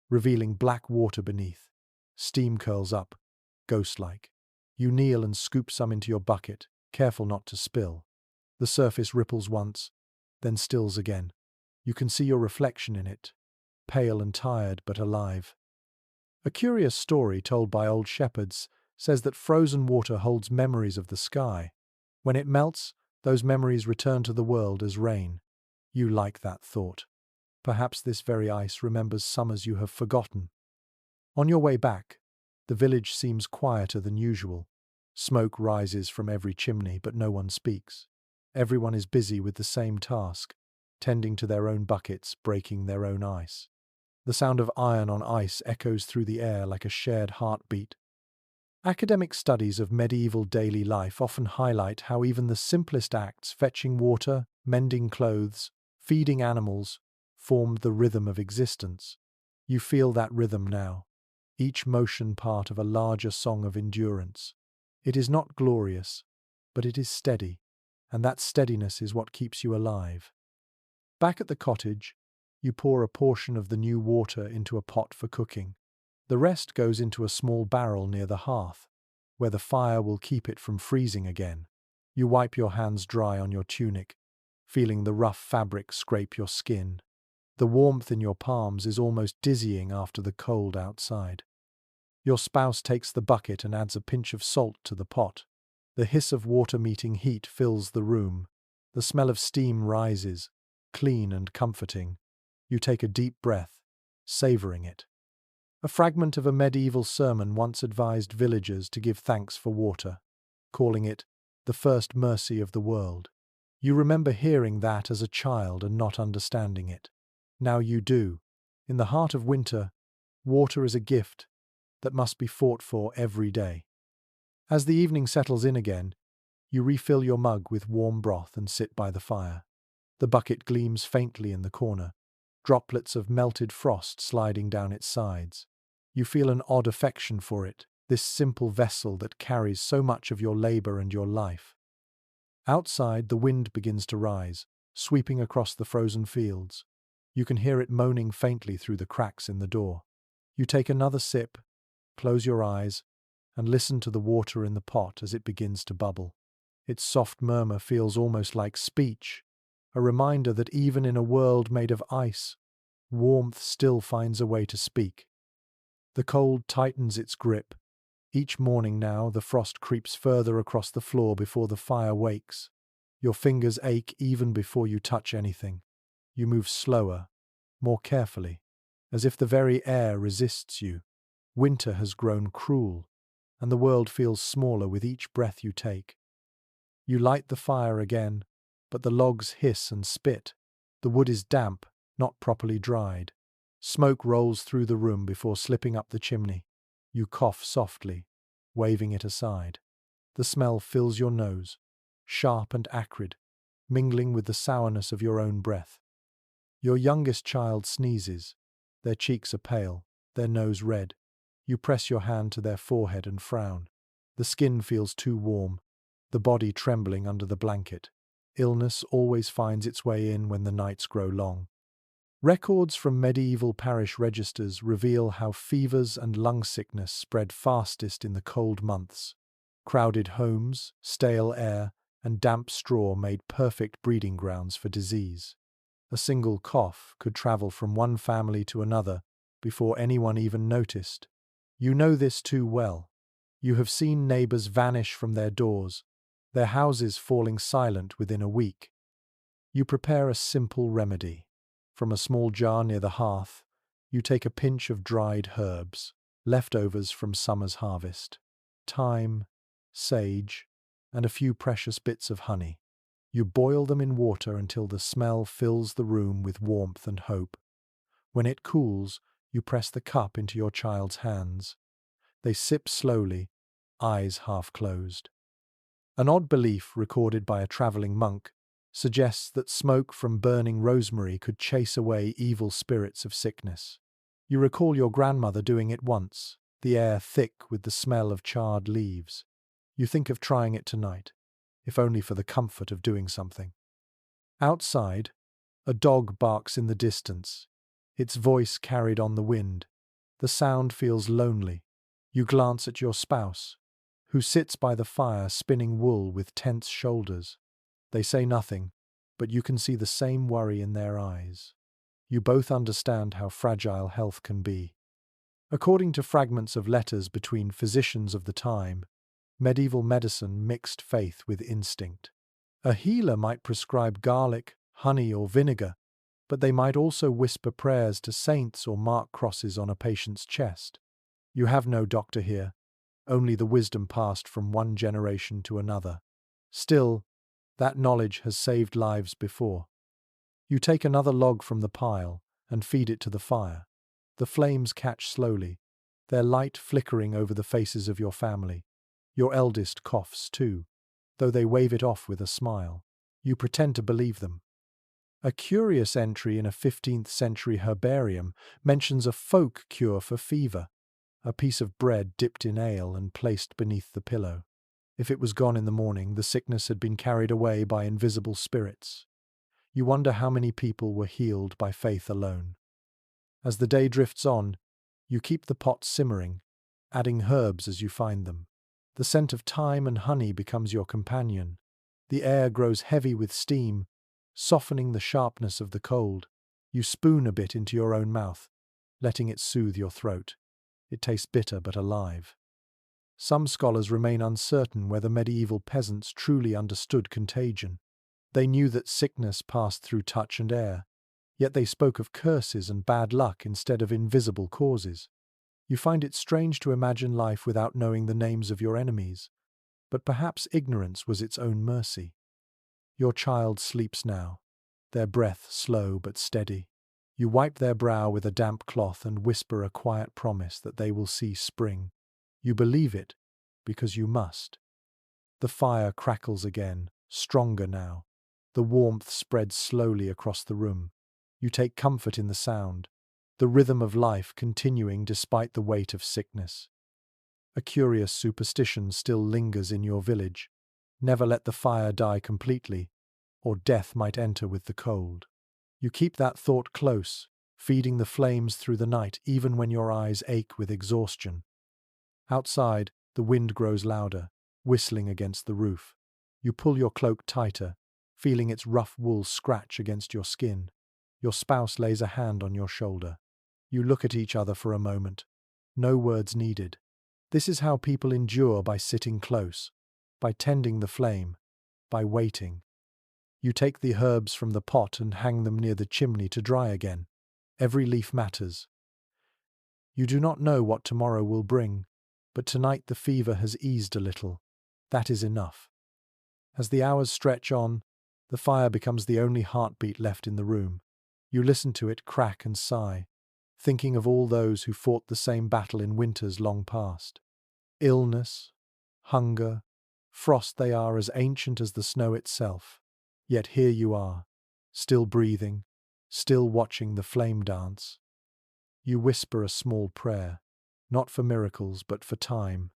revealing black water beneath. Steam curls up, ghost-like. You kneel and scoop some into your bucket, careful not to spill. The surface ripples once, then stills again. You can see your reflection in it, pale and tired but alive. A curious story told by old shepherds says that frozen water holds memories of the sky. When it melts, those memories return to the world as rain. You like that thought. Perhaps this very ice remembers summers you have forgotten. On your way back, the village seems quieter than usual. Smoke rises from every chimney, but no one speaks. Everyone is busy with the same task, tending to their own buckets, breaking their own ice. The sound of iron on ice echoes through the air like a shared heartbeat. Academic studies of medieval daily life often highlight how even the simplest acts, fetching water, mending clothes, feeding animals, formed the rhythm of existence. You feel that rhythm now, each motion part of a larger song of endurance. It is not glorious, but it is steady, and that steadiness is what keeps you alive. Back at the cottage, you pour a portion of the new water into a pot for cooking. The rest goes into a small barrel near the hearth, where the fire will keep it from freezing again. You wipe your hands dry on your tunic, feeling the rough fabric scrape your skin. The warmth in your palms is almost dizzying after the cold outside. Your spouse takes the bucket and adds a pinch of salt to the pot. The hiss of water meeting heat fills the room. The smell of steam rises, clean and comforting. You take a deep breath, savoring it. A fragment of a medieval sermon once advised villagers to give thanks for water, calling it the first mercy of the world. You remember hearing that as a child and not understanding it. Now you do. In the heart of winter, water is a gift that must be fought for every day. As the evening settles in again, you refill your mug with warm broth and sit by the fire. The bucket gleams faintly in the corner, droplets of melted frost sliding down its sides. You feel an odd affection for it, this simple vessel that carries so much of your labor and your life. Outside, the wind begins to rise, sweeping across the frozen fields. You can hear it moaning faintly through the cracks in the door. You take another sip, close your eyes, and listen to the water in the pot as it begins to bubble. Its soft murmur feels almost like speech, a reminder that even in a world made of ice, warmth still finds a way to speak. The cold tightens its grip. Each morning now, the frost creeps further across the floor before the fire wakes. Your fingers ache even before you touch anything. You move slower, more carefully, as if the very air resists you. Winter has grown cruel, and the world feels smaller with each breath you take. You light the fire again, but the logs hiss and spit. The wood is damp, not properly dried. Smoke rolls through the room before slipping up the chimney. You cough softly, waving it aside. The smell fills your nose, sharp and acrid, mingling with the sourness of your own breath. Your youngest child sneezes. Their cheeks are pale, their nose red. You press your hand to their forehead and frown. The skin feels too warm, the body trembling under the blanket. Illness always finds its way in when the nights grow long. Records from medieval parish registers reveal how fevers and lung sickness spread fastest in the cold months. Crowded homes, stale air, and damp straw made perfect breeding grounds for disease. A single cough could travel from one family to another before anyone even noticed. You know this too well. You have seen neighbors vanish from their doors, their houses falling silent within a week. You prepare a simple remedy. From a small jar near the hearth, you take a pinch of dried herbs, leftovers from summer's harvest, thyme, sage, and a few precious bits of honey. You boil them in water until the smell fills the room with warmth and hope. When it cools, you press the cup into your child's hands. They sip slowly, eyes half closed. An odd belief recorded by a traveling monk suggests that smoke from burning rosemary could chase away evil spirits of sickness. You recall your grandmother doing it once, the air thick with the smell of charred leaves. You think of trying it tonight, if only for the comfort of doing something. Outside, a dog barks in the distance, its voice carried on the wind. The sound feels lonely. You glance at your spouse, who sits by the fire spinning wool with tense shoulders. They say nothing, but you can see the same worry in their eyes. You both understand how fragile health can be. According to fragments of letters between physicians of the time, medieval medicine mixed faith with instinct. A healer might prescribe garlic, honey, or vinegar, but they might also whisper prayers to saints or mark crosses on a patient's chest. You have no doctor here, only the wisdom passed from one generation to another. Still, that knowledge has saved lives before. You take another log from the pile and feed it to the fire. The flames catch slowly, their light flickering over the faces of your family. Your eldest coughs too, though they wave it off with a smile. You pretend to believe them. A curious entry in a 15th century herbarium mentions a folk cure for fever, a piece of bread dipped in ale and placed beneath the pillow. If it was gone in the morning, the sickness had been carried away by invisible spirits. You wonder how many people were healed by faith alone. As the day drifts on, you keep the pot simmering, adding herbs as you find them. The scent of thyme and honey becomes your companion. The air grows heavy with steam, softening the sharpness of the cold. You spoon a bit into your own mouth, letting it soothe your throat. It tastes bitter but alive. Some scholars remain uncertain whether medieval peasants truly understood contagion. They knew that sickness passed through touch and air, yet they spoke of curses and bad luck instead of invisible causes. You find it strange to imagine life without knowing the names of your enemies, but perhaps ignorance was its own mercy. Your child sleeps now, their breath slow but steady. You wipe their brow with a damp cloth and whisper a quiet promise that they will see spring. You believe it, because you must. The fire crackles again, stronger now. The warmth spreads slowly across the room. You take comfort in the sound, the rhythm of life continuing despite the weight of sickness. A curious superstition still lingers in your village. Never let the fire die completely, or death might enter with the cold. You keep that thought close, feeding the flames through the night even when your eyes ache with exhaustion. Outside, the wind grows louder, whistling against the roof. You pull your cloak tighter, feeling its rough wool scratch against your skin. Your spouse lays a hand on your shoulder. You look at each other for a moment. No words needed. This is how people endure, by sitting close, by tending the flame, by waiting. You take the herbs from the pot and hang them near the chimney to dry again. Every leaf matters. You do not know what tomorrow will bring, but tonight the fever has eased a little. That is enough. As the hours stretch on, the fire becomes the only heartbeat left in the room. You listen to it crack and sigh, thinking of all those who fought the same battle in winters long past. Illness, hunger, frost, they are as ancient as the snow itself. Yet here you are, still breathing, still watching the flame dance. You whisper a small prayer, not for miracles but for time.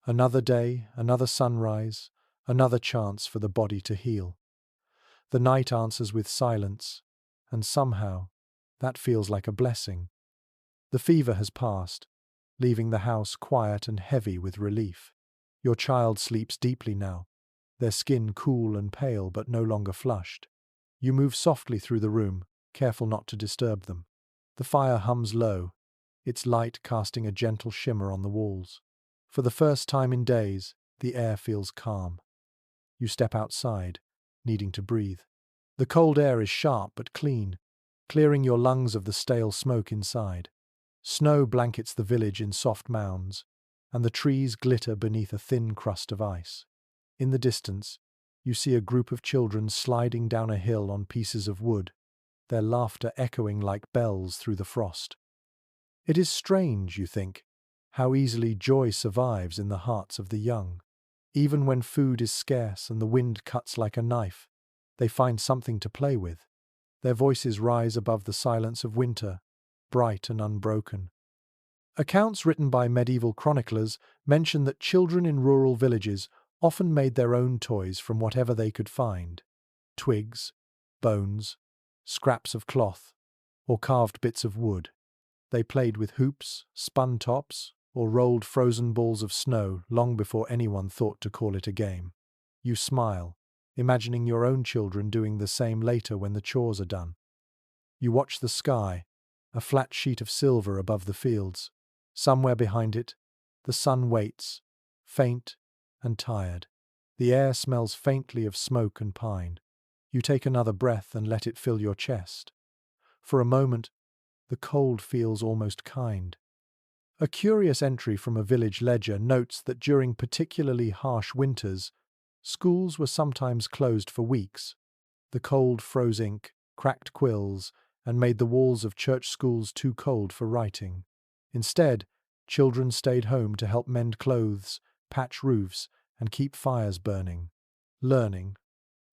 Another day, another sunrise, another chance for the body to heal. The night answers with silence, and somehow, that feels like a blessing. The fever has passed, leaving the house quiet and heavy with relief. Your child sleeps deeply now, their skin cool and pale but no longer flushed. You move softly through the room, careful not to disturb them. The fire hums low, its light casting a gentle shimmer on the walls. For the first time in days, the air feels calm. You step outside, needing to breathe. The cold air is sharp but clean, clearing your lungs of the stale smoke inside. Snow blankets the village in soft mounds, and the trees glitter beneath a thin crust of ice. In the distance, you see a group of children sliding down a hill on pieces of wood, their laughter echoing like bells through the frost. It is strange, you think, how easily joy survives in the hearts of the young. Even when food is scarce and the wind cuts like a knife, they find something to play with. Their voices rise above the silence of winter, bright and unbroken. Accounts written by medieval chroniclers mention that children in rural villages often made their own toys from whatever they could find: twigs, bones, scraps of cloth, or carved bits of wood. They played with hoops, spun tops, or rolled frozen balls of snow long before anyone thought to call it a game. You smile, imagining your own children doing the same later when the chores are done. You watch the sky, a flat sheet of silver above the fields. Somewhere behind it, the sun waits, faint and tired. The air smells faintly of smoke and pine. You take another breath and let it fill your chest. For a moment, the cold feels almost kind. A curious entry from a village ledger notes that during particularly harsh winters, schools were sometimes closed for weeks. The cold froze ink, cracked quills, and made the walls of church schools too cold for writing. Instead, children stayed home to help mend clothes, patch roofs, and keep fires burning. Learning,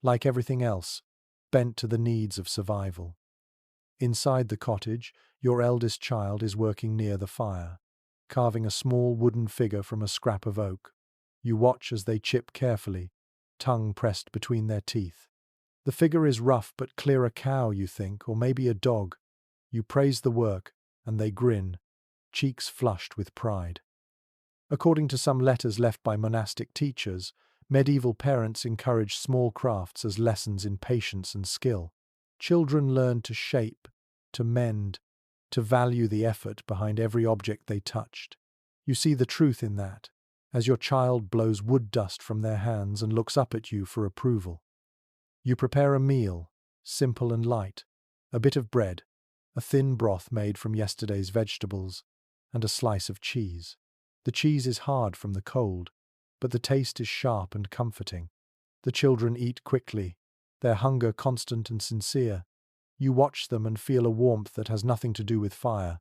like everything else, bent to the needs of survival. Inside the cottage, your eldest child is working near the fire, carving a small wooden figure from a scrap of oak. You watch as they chip carefully, tongue pressed between their teeth. The figure is rough but clear, a cow, you think, or maybe a dog. You praise the work, and they grin, cheeks flushed with pride. According to some letters left by monastic teachers, medieval parents encouraged small crafts as lessons in patience and skill. Children learned to shape, to mend, to value the effort behind every object they touched. You see the truth in that, as your child blows wood dust from their hands and looks up at you for approval. You prepare a meal, simple and light: a bit of bread, a thin broth made from yesterday's vegetables, and a slice of cheese. The cheese is hard from the cold, but the taste is sharp and comforting. The children eat quickly, their hunger constant and sincere. You watch them and feel a warmth that has nothing to do with fire.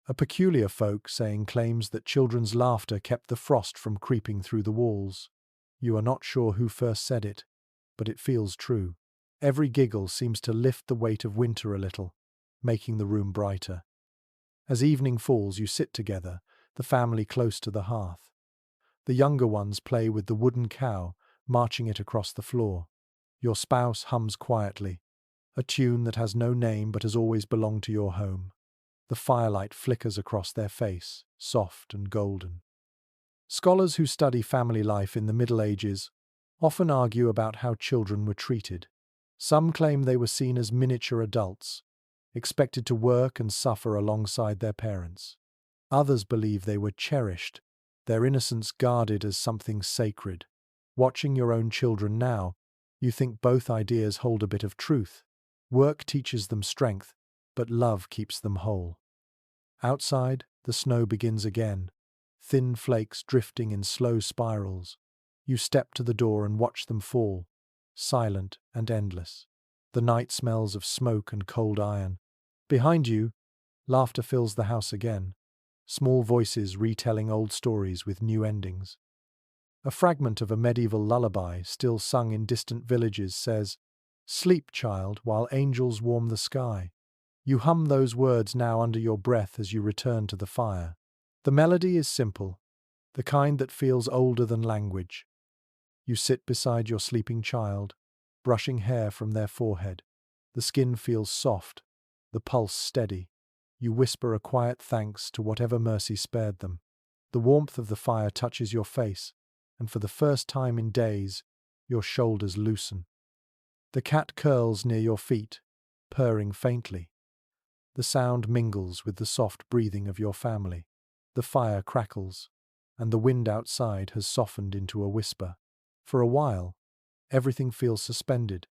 A peculiar folk saying claims that children's laughter kept the frost from creeping through the walls. You are not sure who first said it, but it feels true. Every giggle seems to lift the weight of winter a little, making the room brighter. As evening falls, you sit together, the family close to the hearth. The younger ones play with the wooden cow, marching it across the floor. Your spouse hums quietly, a tune that has no name but has always belonged to your home. The firelight flickers across their face, soft and golden. Scholars who study family life in the Middle Ages often argue about how children were treated. Some claim they were seen as miniature adults, expected to work and suffer alongside their parents. Others believe they were cherished, their innocence guarded as something sacred. Watching your own children now, you think both ideas hold a bit of truth. Work teaches them strength, but love keeps them whole. Outside, the snow begins again, thin flakes drifting in slow spirals. You step to the door and watch them fall, silent and endless. The night smells of smoke and cold iron. Behind you, laughter fills the house again, small voices retelling old stories with new endings. A fragment of a medieval lullaby, still sung in distant villages, says, "Sleep, child, while angels warm the sky." You hum those words now under your breath as you return to the fire. The melody is simple, the kind that feels older than language. You sit beside your sleeping child, brushing hair from their forehead. The skin feels soft, the pulse steady. You whisper a quiet thanks to whatever mercy spared them. The warmth of the fire touches your face, and for the first time in days, your shoulders loosen. The cat curls near your feet, purring faintly. The sound mingles with the soft breathing of your family. The fire crackles, and the wind outside has softened into a whisper. For a while, everything feels suspended,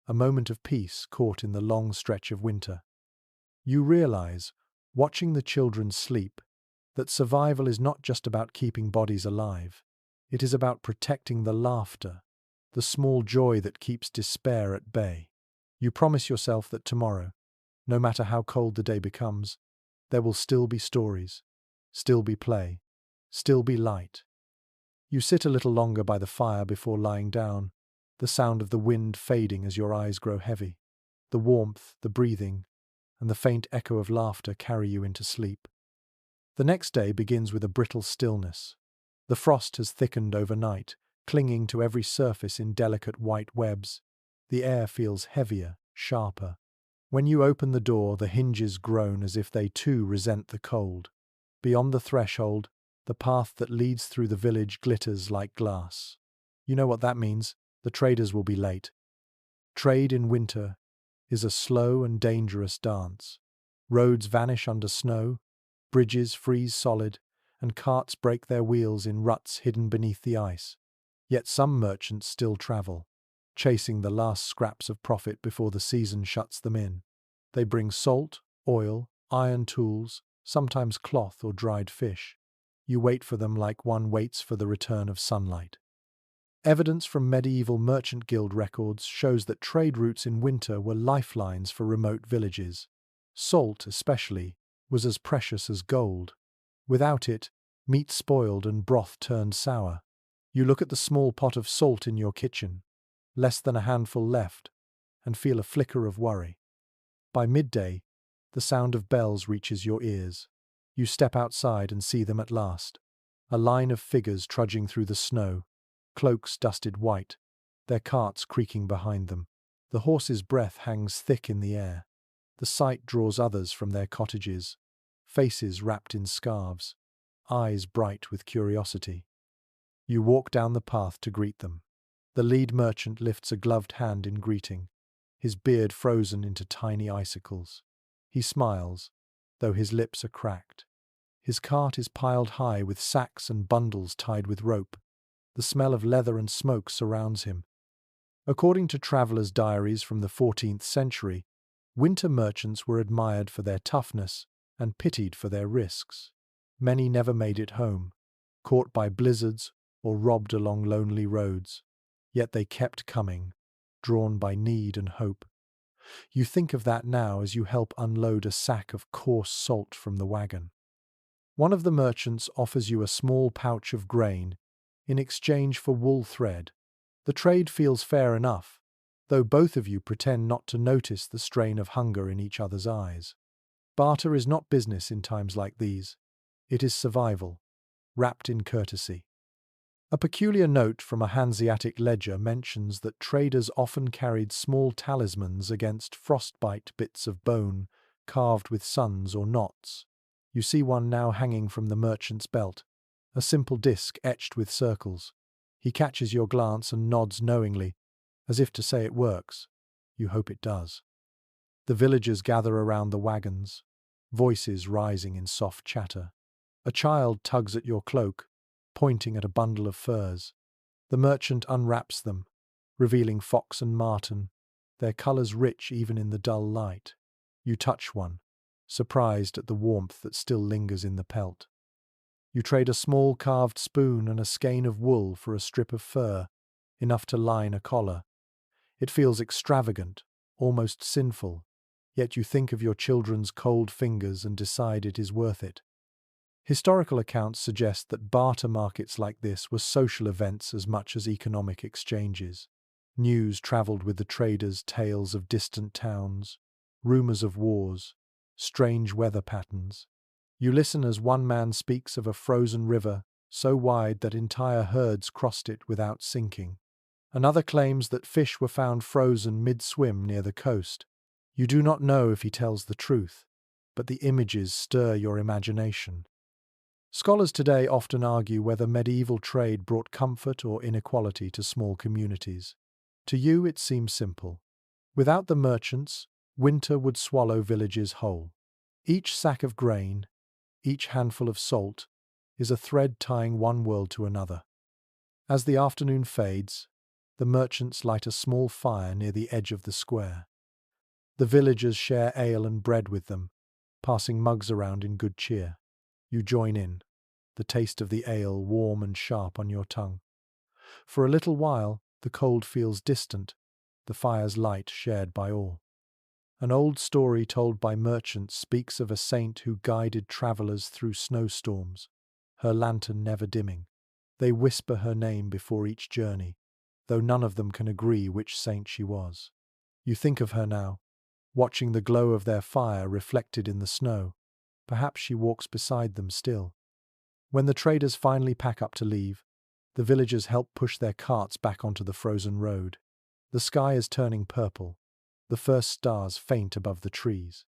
a moment of peace caught in the long stretch of winter. You realize, watching the children sleep, that survival is not just about keeping bodies alive. It is about protecting the laughter, the small joy that keeps despair at bay. You promise yourself that tomorrow, no matter how cold the day becomes, there will still be stories, still be play, still be light. You sit a little longer by the fire before lying down, the sound of the wind fading as your eyes grow heavy. The warmth, the breathing, and the faint echo of laughter carry you into sleep. The next day begins with a brittle stillness. The frost has thickened overnight, clinging to every surface in delicate white webs. The air feels heavier, sharper. When you open the door, the hinges groan as if they too resent the cold. Beyond the threshold, the path that leads through the village glitters like glass. You know what that means. The traders will be late. Trade in winter is a slow and dangerous dance. Roads vanish under snow, bridges freeze solid, and carts break their wheels in ruts hidden beneath the ice. Yet some merchants still travel, chasing the last scraps of profit before the season shuts them in. They bring salt, oil, iron tools, sometimes cloth or dried fish. You wait for them like one waits for the return of sunlight. Evidence from medieval merchant guild records shows that trade routes in winter were lifelines for remote villages. Salt, especially, was as precious as gold. Without it, meat spoiled and broth turned sour. You look at the small pot of salt in your kitchen, less than a handful left, and feel a flicker of worry. By midday, the sound of bells reaches your ears. You step outside and see them at last. A line of figures trudging through the snow, cloaks dusted white, their carts creaking behind them. The horse's breath hangs thick in the air. The sight draws others from their cottages, faces wrapped in scarves, eyes bright with curiosity. You walk down the path to greet them. The lead merchant lifts a gloved hand in greeting, his beard frozen into tiny icicles. He smiles, though his lips are cracked. His cart is piled high with sacks and bundles tied with rope. The smell of leather and smoke surrounds him. According to travelers' diaries from the 14th century, winter merchants were admired for their toughness and pitied for their risks. Many never made it home, caught by blizzards or robbed along lonely roads. Yet they kept coming, drawn by need and hope. You think of that now as you help unload a sack of coarse salt from the wagon. One of the merchants offers you a small pouch of grain in exchange for wool thread. The trade feels fair enough, though both of you pretend not to notice the strain of hunger in each other's eyes. Barter is not business in times like these. It is survival, wrapped in courtesy. A peculiar note from a Hanseatic ledger mentions that traders often carried small talismans against frostbite, bits of bone carved with suns or knots. You see one now hanging from the merchant's belt, a simple disc etched with circles. He catches your glance and nods knowingly, as if to say it works. You hope it does. The villagers gather around the wagons, voices rising in soft chatter. A child tugs at your cloak, pointing at a bundle of furs. The merchant unwraps them, revealing fox and marten, their colours rich even in the dull light. You touch one, surprised at the warmth that still lingers in the pelt. You trade a small carved spoon and a skein of wool for a strip of fur, enough to line a collar. It feels extravagant, almost sinful, yet you think of your children's cold fingers and decide it is worth it. Historical accounts suggest that barter markets like this were social events as much as economic exchanges. News travelled with the traders, tales of distant towns, rumours of wars, strange weather patterns. You listen as one man speaks of a frozen river so wide that entire herds crossed it without sinking. Another claims that fish were found frozen mid-swim near the coast. You do not know if he tells the truth, but the images stir your imagination. Scholars today often argue whether medieval trade brought comfort or inequality to small communities. To you, it seems simple. Without the merchants, winter would swallow villages whole. Each sack of grain, each handful of salt, is a thread tying one world to another. As the afternoon fades, the merchants light a small fire near the edge of the square. The villagers share ale and bread with them, passing mugs around in good cheer. You join in, the taste of the ale warm and sharp on your tongue. For a little while, the cold feels distant, the fire's light shared by all. An old story told by merchants speaks of a saint who guided travellers through snowstorms, her lantern never dimming. They whisper her name before each journey, though none of them can agree which saint she was. You think of her now, watching the glow of their fire reflected in the snow. Perhaps she walks beside them still. When the traders finally pack up to leave, the villagers help push their carts back onto the frozen road. The sky is turning purple, the first stars faint above the trees.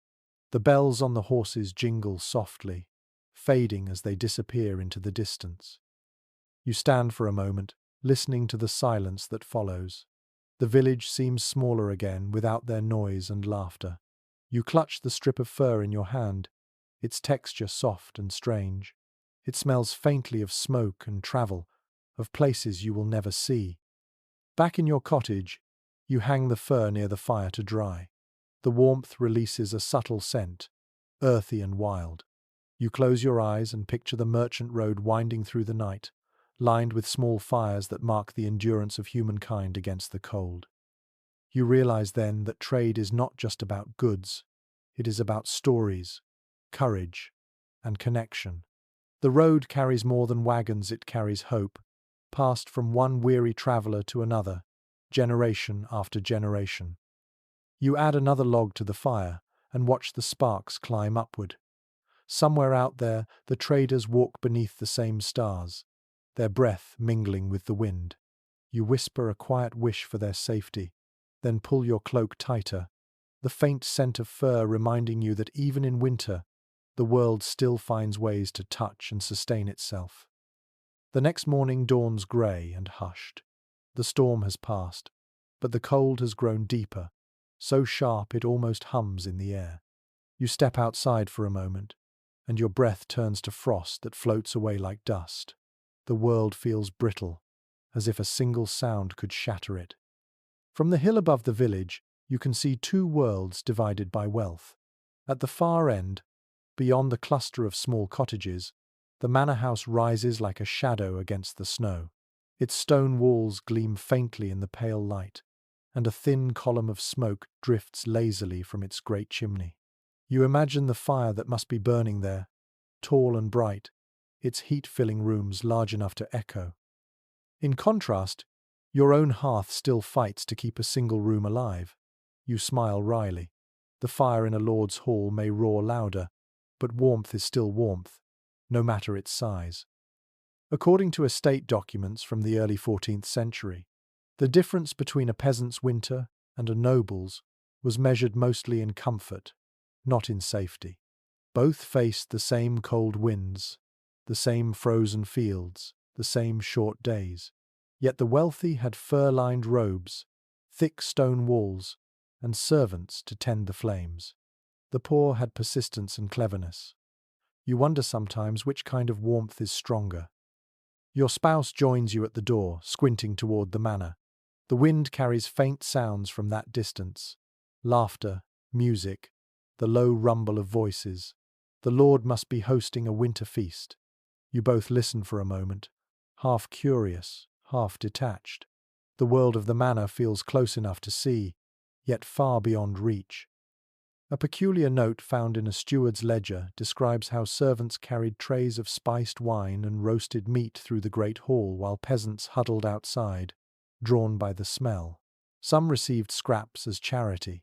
The bells on the horses jingle softly, fading as they disappear into the distance. You stand for a moment, listening to the silence that follows. The village seems smaller again without their noise and laughter. You clutch the strip of fur in your hand, its texture soft and strange. It smells faintly of smoke and travel, of places you will never see. Back in your cottage, you hang the fur near the fire to dry. The warmth releases a subtle scent, earthy and wild. You close your eyes and picture the merchant road winding through the night, lined with small fires that mark the endurance of humankind against the cold. You realize then that trade is not just about goods, it is about stories, courage, and connection. The road carries more than wagons, it carries hope, passed from one weary traveller to another, generation after generation. You add another log to the fire and watch the sparks climb upward. Somewhere out there, the traders walk beneath the same stars, their breath mingling with the wind. You whisper a quiet wish for their safety, then pull your cloak tighter, the faint scent of fur reminding you that even in winter, the world still finds ways to touch and sustain itself. The next morning dawns grey and hushed. The storm has passed, but the cold has grown deeper, so sharp it almost hums in the air. You step outside for a moment, and your breath turns to frost that floats away like dust. The world feels brittle, as if a single sound could shatter it. From the hill above the village, you can see two worlds divided by wealth. At the far end, beyond the cluster of small cottages, the manor house rises like a shadow against the snow. Its stone walls gleam faintly in the pale light, and a thin column of smoke drifts lazily from its great chimney. You imagine the fire that must be burning there, tall and bright, its heat filling rooms large enough to echo. In contrast, your own hearth still fights to keep a single room alive. You smile wryly. The fire in a lord's hall may roar louder, but warmth is still warmth, no matter its size. According to estate documents from the early 14th century, the difference between a peasant's winter and a noble's was measured mostly in comfort, not in safety. Both faced the same cold winds, the same frozen fields, the same short days. Yet the wealthy had fur-lined robes, thick stone walls, and servants to tend the flames. The poor had persistence and cleverness. You wonder sometimes which kind of warmth is stronger. Your spouse joins you at the door, squinting toward the manor. The wind carries faint sounds from that distance. Laughter, music, the low rumble of voices. The Lord must be hosting a winter feast. You both listen for a moment, half curious, half detached. The world of the manor feels close enough to see, yet far beyond reach. A peculiar note found in a steward's ledger describes how servants carried trays of spiced wine and roasted meat through the great hall while peasants huddled outside, drawn by the smell. Some received scraps as charity,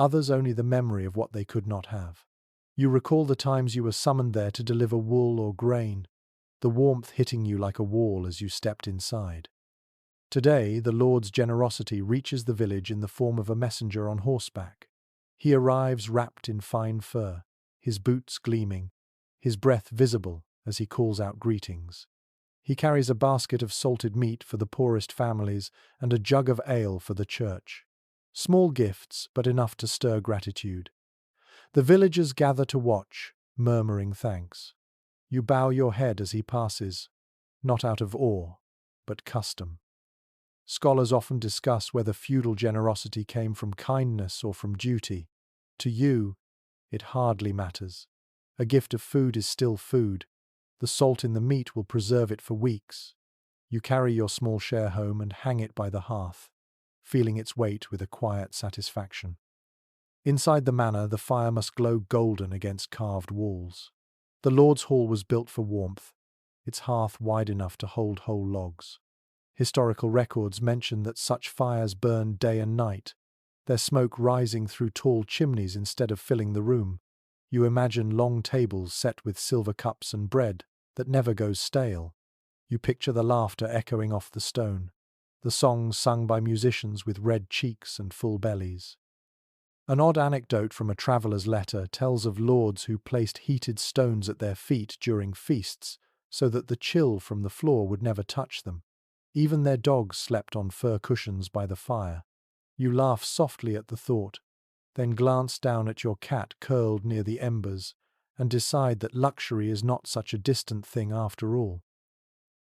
others only the memory of what they could not have. You recall the times you were summoned there to deliver wool or grain, the warmth hitting you like a wall as you stepped inside. Today, the Lord's generosity reaches the village in the form of a messenger on horseback. He arrives wrapped in fine fur, his boots gleaming, his breath visible as he calls out greetings. He carries a basket of salted meat for the poorest families and a jug of ale for the church. Small gifts, but enough to stir gratitude. The villagers gather to watch, murmuring thanks. You bow your head as he passes, not out of awe, but custom. Scholars often discuss whether feudal generosity came from kindness or from duty. To you, it hardly matters. A gift of food is still food. The salt in the meat will preserve it for weeks. You carry your small share home and hang it by the hearth, feeling its weight with a quiet satisfaction. Inside the manor, the fire must glow golden against carved walls. The Lord's Hall was built for warmth, its hearth wide enough to hold whole logs. Historical records mention that such fires burned day and night, their smoke rising through tall chimneys instead of filling the room. You imagine long tables set with silver cups and bread that never goes stale. You picture the laughter echoing off the stone, the songs sung by musicians with red cheeks and full bellies. An odd anecdote from a traveller's letter tells of lords who placed heated stones at their feet during feasts so that the chill from the floor would never touch them. Even their dogs slept on fur cushions by the fire. You laugh softly at the thought, then glance down at your cat curled near the embers and decide that luxury is not such a distant thing after all.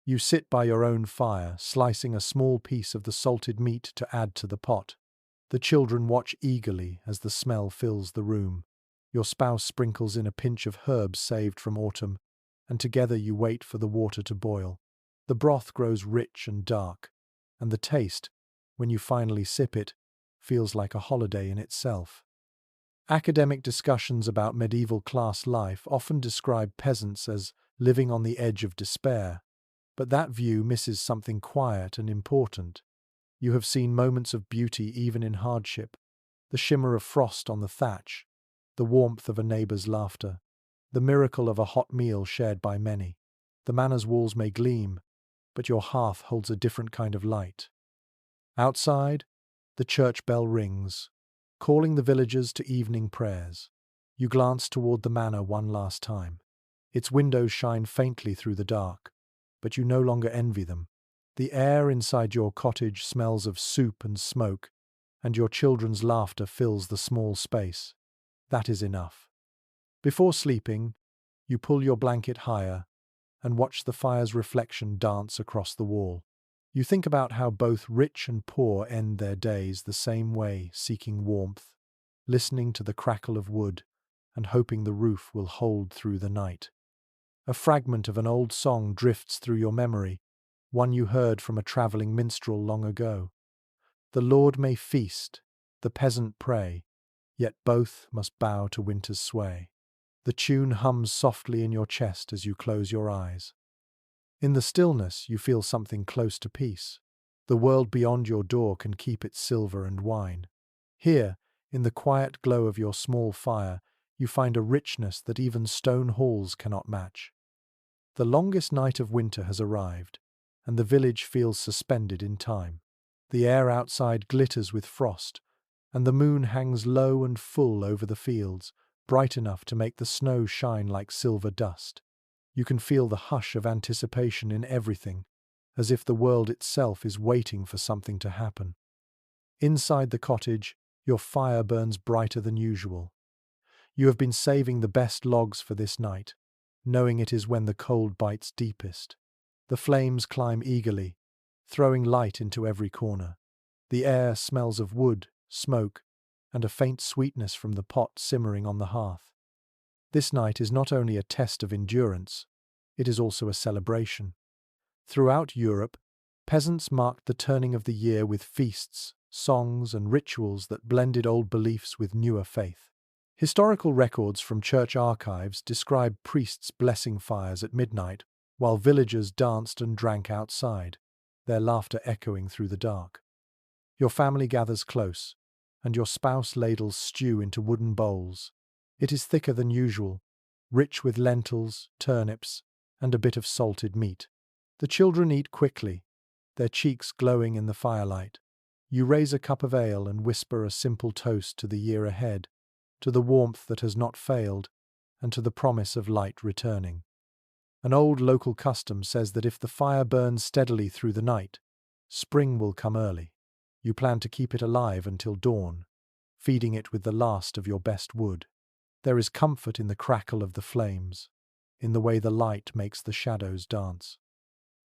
You sit by your own fire, slicing a small piece of the salted meat to add to the pot. The children watch eagerly as the smell fills the room. Your spouse sprinkles in a pinch of herbs saved from autumn, and together you wait for the water to boil. The broth grows rich and dark, and the taste, when you finally sip it, feels like a holiday in itself. Academic discussions about medieval class life often describe peasants as living on the edge of despair, but that view misses something quiet and important. You have seen moments of beauty even in hardship, the shimmer of frost on the thatch, the warmth of a neighbour's laughter, the miracle of a hot meal shared by many. The manor's walls may gleam, but your hearth holds a different kind of light. Outside, the church bell rings, calling the villagers to evening prayers. You glance toward the manor one last time. Its windows shine faintly through the dark, but you no longer envy them. The air inside your cottage smells of soup and smoke, and your children's laughter fills the small space. That is enough. Before sleeping, you pull your blanket higher and watch the fire's reflection dance across the wall. You think about how both rich and poor end their days the same way, seeking warmth, listening to the crackle of wood, and hoping the roof will hold through the night. A fragment of an old song drifts through your memory, one you heard from a travelling minstrel long ago. The Lord may feast, the peasant pray, yet both must bow to winter's sway. The tune hums softly in your chest as you close your eyes. In the stillness, you feel something close to peace. The world beyond your door can keep its silver and wine. Here, in the quiet glow of your small fire, you find a richness that even stone halls cannot match. The longest night of winter has arrived, and the village feels suspended in time. The air outside glitters with frost, and the moon hangs low and full over the fields, bright enough to make the snow shine like silver dust. You can feel the hush of anticipation in everything, as if the world itself is waiting for something to happen. Inside the cottage, your fire burns brighter than usual. You have been saving the best logs for this night, knowing it is when the cold bites deepest. The flames climb eagerly, throwing light into every corner. The air smells of wood, smoke, and a faint sweetness from the pot simmering on the hearth. This night is not only a test of endurance, it is also a celebration. Throughout Europe, peasants marked the turning of the year with feasts, songs, and rituals that blended old beliefs with newer faith. Historical records from church archives describe priests blessing fires at midnight, while villagers danced and drank outside, their laughter echoing through the dark. Your family gathers close, and your spouse ladles stew into wooden bowls. It is thicker than usual, rich with lentils, turnips, and a bit of salted meat. The children eat quickly, their cheeks glowing in the firelight. You raise a cup of ale and whisper a simple toast to the year ahead, to the warmth that has not failed, and to the promise of light returning. An old local custom says that if the fire burns steadily through the night, spring will come early. You plan to keep it alive until dawn, feeding it with the last of your best wood. There is comfort in the crackle of the flames, in the way the light makes the shadows dance.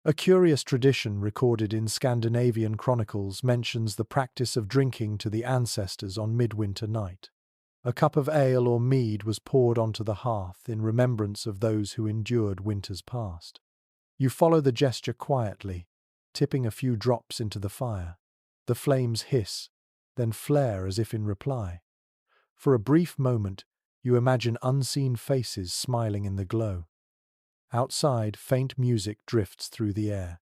A curious tradition recorded in Scandinavian chronicles mentions the practice of drinking to the ancestors on midwinter night. A cup of ale or mead was poured onto the hearth in remembrance of those who endured winters past. You follow the gesture quietly, tipping a few drops into the fire. The flames hiss, then flare as if in reply. For a brief moment, you imagine unseen faces smiling in the glow. Outside, faint music drifts through the air.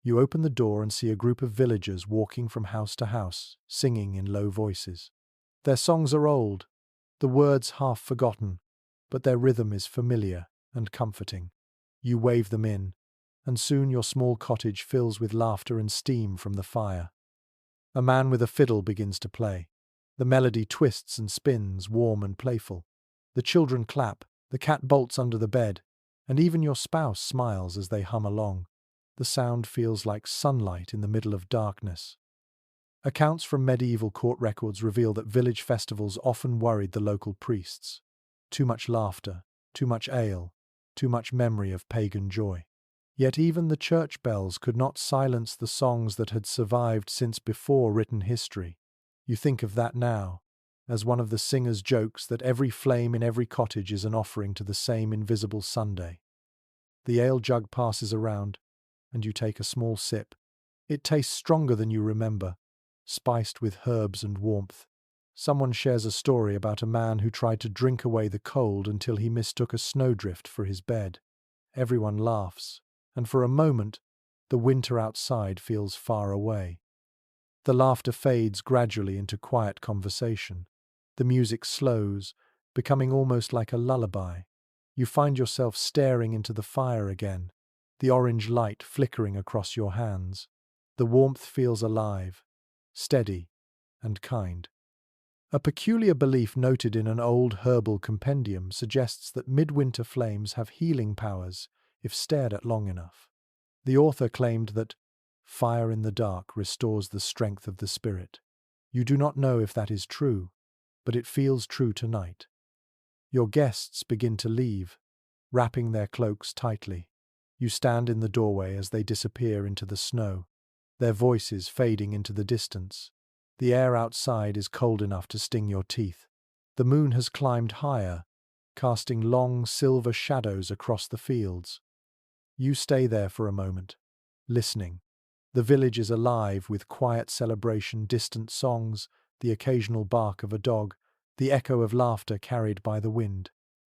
You open the door and see a group of villagers walking from house to house, singing in low voices. Their songs are old, the words half forgotten, but their rhythm is familiar and comforting. You wave them in, and soon your small cottage fills with laughter and steam from the fire. A man with a fiddle begins to play. The melody twists and spins, warm and playful. The children clap, the cat bolts under the bed, and even your spouse smiles as they hum along. The sound feels like sunlight in the middle of darkness. Accounts from medieval court records reveal that village festivals often worried the local priests. Too much laughter, too much ale, too much memory of pagan joy. Yet even the church bells could not silence the songs that had survived since before written history. You think of that now, as one of the singers jokes that every flame in every cottage is an offering to the same invisible Sunday. The ale jug passes around, and you take a small sip. It tastes stronger than you remember, spiced with herbs and warmth. Someone shares a story about a man who tried to drink away the cold until he mistook a snowdrift for his bed. Everyone laughs, and for a moment, the winter outside feels far away. The laughter fades gradually into quiet conversation. The music slows, becoming almost like a lullaby. You find yourself staring into the fire again, the orange light flickering across your hands. The warmth feels alive, steady, and kind. A peculiar belief noted in an old herbal compendium suggests that midwinter flames have healing powers if stared at long enough. The author claimed that fire in the dark restores the strength of the spirit. You do not know if that is true, but it feels true tonight. Your guests begin to leave, wrapping their cloaks tightly. You stand in the doorway as they disappear into the snow, their voices fading into the distance. The air outside is cold enough to sting your teeth. The moon has climbed higher, casting long silver shadows across the fields. You stay there for a moment, listening. The village is alive with quiet celebration, distant songs, the occasional bark of a dog, the echo of laughter carried by the wind.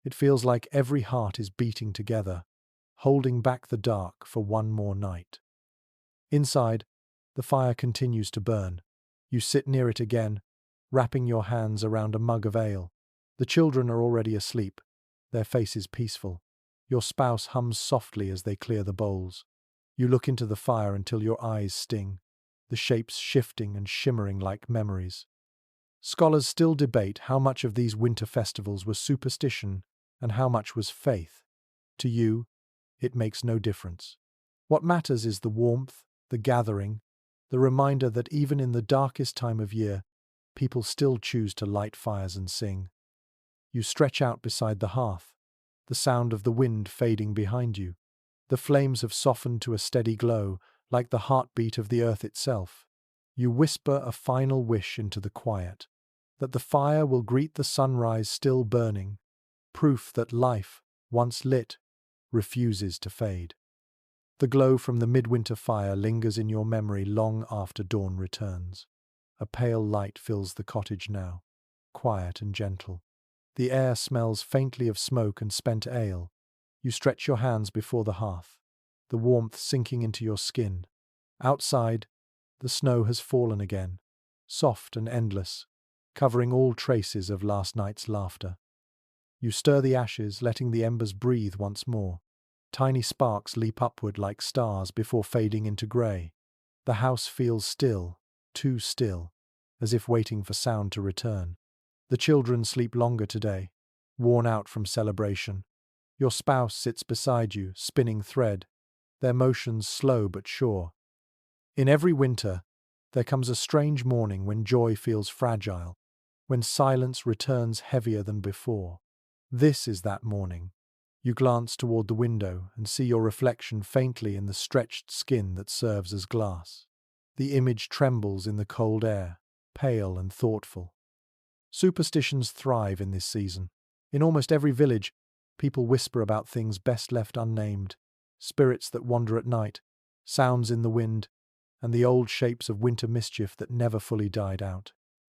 It feels like every heart is beating together, holding back the dark for one more night. Inside, the fire continues to burn. You sit near it again, wrapping your hands around a mug of ale. The children are already asleep, their faces peaceful. Your spouse hums softly as they clear the bowls. You look into the fire until your eyes sting, the shapes shifting and shimmering like memories. Scholars still debate how much of these winter festivals was superstition and how much was faith. To you, it makes no difference. What matters is the warmth, the gathering, the reminder that even in the darkest time of year, people still choose to light fires and sing. You stretch out beside the hearth, the sound of the wind fading behind you. The flames have softened to a steady glow, like the heartbeat of the earth itself. You whisper a final wish into the quiet, that the fire will greet the sunrise still burning, proof that life, once lit, refuses to fade. The glow from the midwinter fire lingers in your memory long after dawn returns. A pale light fills the cottage now, quiet and gentle. The air smells faintly of smoke and spent ale. You stretch your hands before the hearth, the warmth sinking into your skin. Outside, the snow has fallen again, soft and endless, covering all traces of last night's laughter. You stir the ashes, letting the embers breathe once more. Tiny sparks leap upward like stars before fading into grey. The house feels still, too still, as if waiting for sound to return. The children sleep longer today, worn out from celebration. Your spouse sits beside you, spinning thread, their motions slow but sure. In every winter, there comes a strange morning when joy feels fragile, when silence returns heavier than before. This is that morning. You glance toward the window and see your reflection faintly in the stretched skin that serves as glass. The image trembles in the cold air, pale and thoughtful. Superstitions thrive in this season. In almost every village, people whisper about things best left unnamed, spirits that wander at night, sounds in the wind, and the old shapes of winter mischief that never fully died out.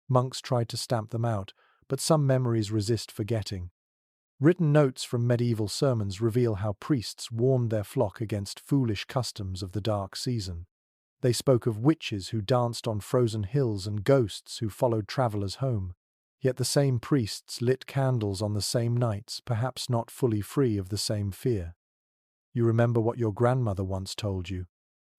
Monks tried to stamp them out, but some memories resist forgetting. Written notes from medieval sermons reveal how priests warned their flock against foolish customs of the dark season. They spoke of witches who danced on frozen hills and ghosts who followed travelers home. Yet the same priests lit candles on the same nights, perhaps not fully free of the same fear. You remember what your grandmother once told you.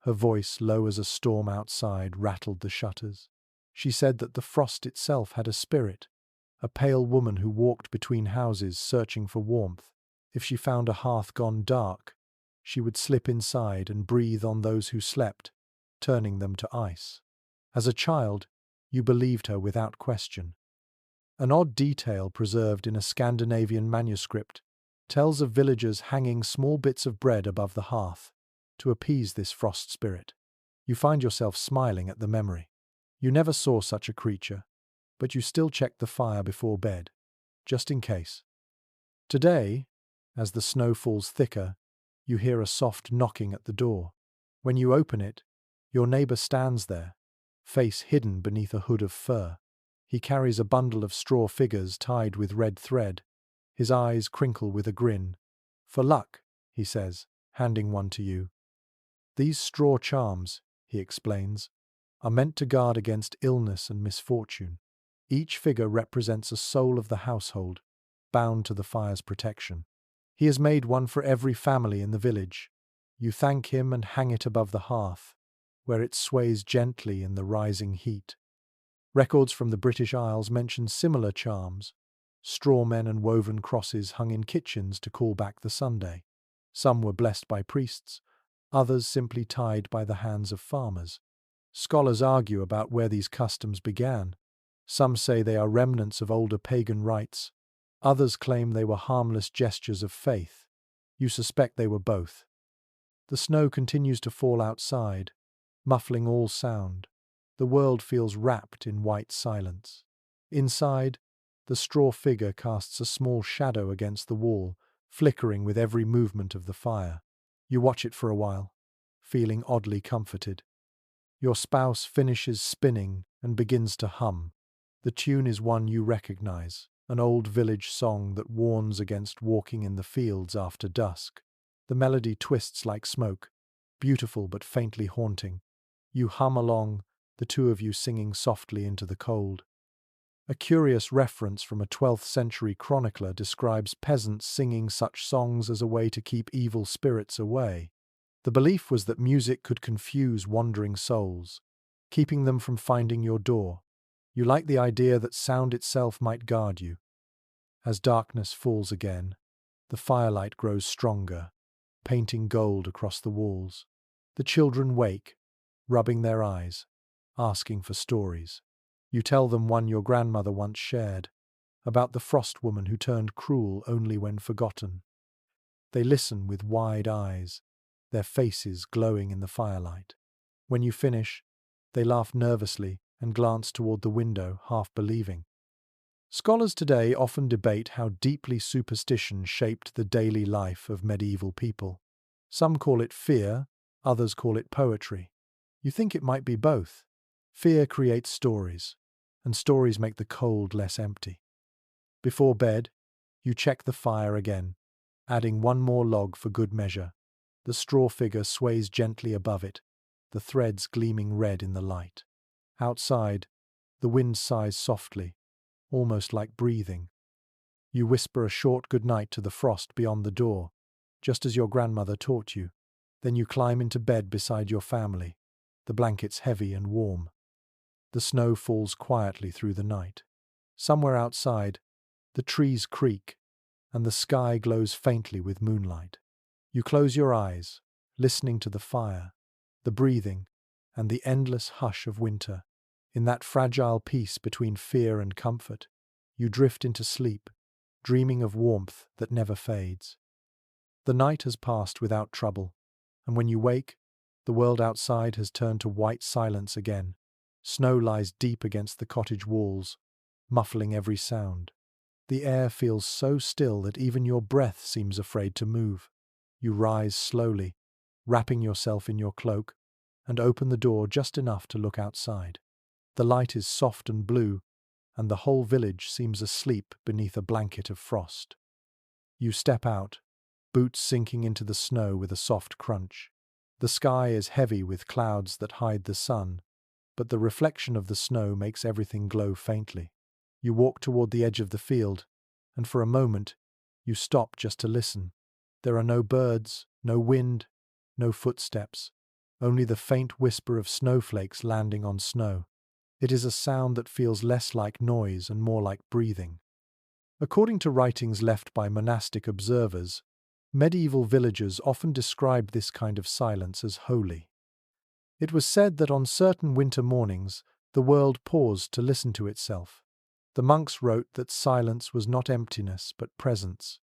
Her voice, low as a storm outside, rattled the shutters. She said that the frost itself had a spirit, a pale woman who walked between houses searching for warmth. If she found a hearth gone dark, she would slip inside and breathe on those who slept, turning them to ice. As a child, you believed her without question. An odd detail preserved in a Scandinavian manuscript tells of villagers hanging small bits of bread above the hearth to appease this frost spirit. You find yourself smiling at the memory. You never saw such a creature, but you still checked the fire before bed, just in case. Today, as the snow falls thicker, you hear a soft knocking at the door. When you open it, your neighbor stands there, face hidden beneath a hood of fur. He carries a bundle of straw figures tied with red thread. His eyes crinkle with a grin. "For luck," he says, handing one to you. "These straw charms," he explains, "are meant to guard against illness and misfortune. Each figure represents a soul of the household, bound to the fire's protection. He has made one for every family in the village. You thank him and hang it above the hearth, where it sways gently in the rising heat." Records from the British Isles mention similar charms, straw men and woven crosses hung in kitchens to call back the Sunday. Some were blessed by priests, others simply tied by the hands of farmers. Scholars argue about where these customs began. Some say they are remnants of older pagan rites. Others claim they were harmless gestures of faith. You suspect they were both. The snow continues to fall outside, muffling all sound. The world feels wrapped in white silence. Inside, the straw figure casts a small shadow against the wall, flickering with every movement of the fire. You watch it for a while, feeling oddly comforted. Your spouse finishes spinning and begins to hum. The tune is one you recognize, an old village song that warns against walking in the fields after dusk. The melody twists like smoke, beautiful but faintly haunting. You hum along, the two of you singing softly into the cold. A curious reference from a 12th century chronicler describes peasants singing such songs as a way to keep evil spirits away. The belief was that music could confuse wandering souls, keeping them from finding your door. You like the idea that sound itself might guard you. As darkness falls again, the firelight grows stronger, painting gold across the walls. The children wake, rubbing their eyes, asking for stories. You tell them one your grandmother once shared, about the frost woman who turned cruel only when forgotten. They listen with wide eyes, their faces glowing in the firelight. When you finish, they laugh nervously and glance toward the window, half believing. Scholars today often debate how deeply superstition shaped the daily life of medieval people. Some call it fear, others call it poetry. You think it might be both. Fear creates stories, and stories make the cold less empty. Before bed, you check the fire again, adding one more log for good measure. The straw figure sways gently above it, the threads gleaming red in the light. Outside, the wind sighs softly, almost like breathing. You whisper a short goodnight to the frost beyond the door, just as your grandmother taught you. Then you climb into bed beside your family, the blankets heavy and warm. The snow falls quietly through the night. Somewhere outside, the trees creak, and the sky glows faintly with moonlight. You close your eyes, listening to the fire, the breathing, and the endless hush of winter. In that fragile peace between fear and comfort, you drift into sleep, dreaming of warmth that never fades. The night has passed without trouble, and when you wake, the world outside has turned to white silence again. Snow lies deep against the cottage walls, muffling every sound. The air feels so still that even your breath seems afraid to move. You rise slowly, wrapping yourself in your cloak, and open the door just enough to look outside. The light is soft and blue, and the whole village seems asleep beneath a blanket of frost. You step out, boots sinking into the snow with a soft crunch. The sky is heavy with clouds that hide the sun, but the reflection of the snow makes everything glow faintly. You walk toward the edge of the field, and for a moment, you stop just to listen. There are no birds, no wind, no footsteps, only the faint whisper of snowflakes landing on snow. It is a sound that feels less like noise and more like breathing. According to writings left by monastic observers, medieval villagers often described this kind of silence as holy. It was said that on certain winter mornings, the world paused to listen to itself. The monks wrote that silence was not emptiness but presence,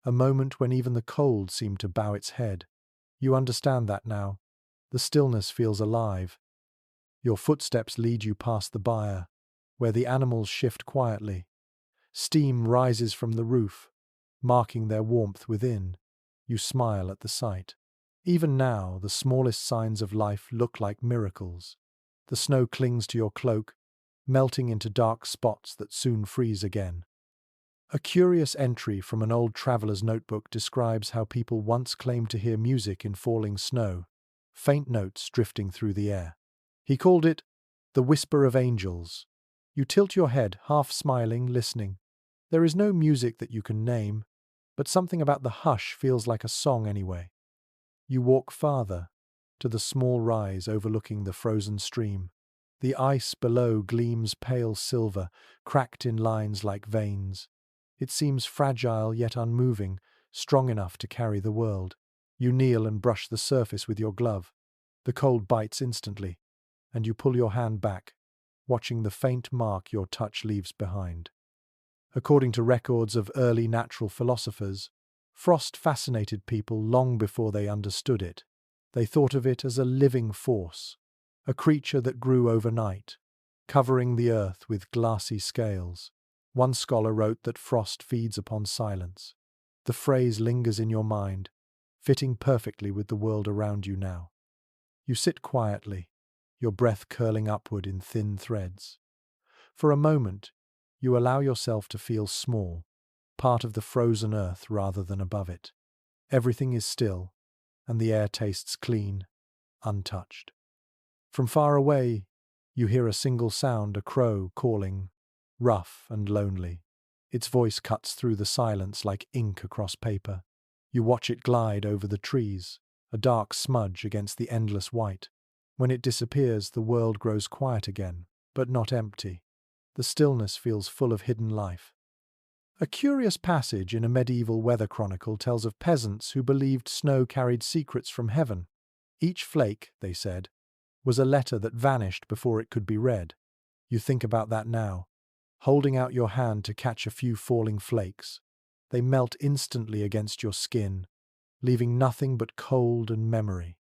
a moment when even the cold seemed to bow its head. You understand that now. The stillness feels alive. Your footsteps lead you past the byre, where the animals shift quietly. Steam rises from the roof, marking their warmth within. You smile at the sight. Even now, the smallest signs of life look like miracles. The snow clings to your cloak, melting into dark spots that soon freeze again. A curious entry from an old traveler's notebook describes how people once claimed to hear music in falling snow, faint notes drifting through the air. He called it the whisper of angels. You tilt your head, half smiling, listening. There is no music that you can name, but something about the hush feels like a song anyway. You walk farther, to the small rise overlooking the frozen stream. The ice below gleams pale silver, cracked in lines like veins. It seems fragile yet unmoving, strong enough to carry the world. You kneel and brush the surface with your glove. The cold bites instantly, and you pull your hand back, watching the faint mark your touch leaves behind. According to records of early natural philosophers, frost fascinated people long before they understood it. They thought of it as a living force, a creature that grew overnight, covering the earth with glassy scales. One scholar wrote that frost feeds upon silence. The phrase lingers in your mind, fitting perfectly with the world around you now. You sit quietly, your breath curling upward in thin threads. For a moment, you allow yourself to feel small, part of the frozen earth rather than above it. Everything is still, and the air tastes clean, untouched. From far away, you hear a single sound, a crow calling, rough and lonely. Its voice cuts through the silence like ink across paper. You watch it glide over the trees, a dark smudge against the endless white. When it disappears, the world grows quiet again, but not empty. The stillness feels full of hidden life. A curious passage in a medieval weather chronicle tells of peasants who believed snow carried secrets from heaven. Each flake, they said, was a letter that vanished before it could be read. You think about that now, holding out your hand to catch a few falling flakes. They melt instantly against your skin, leaving nothing but cold and memory.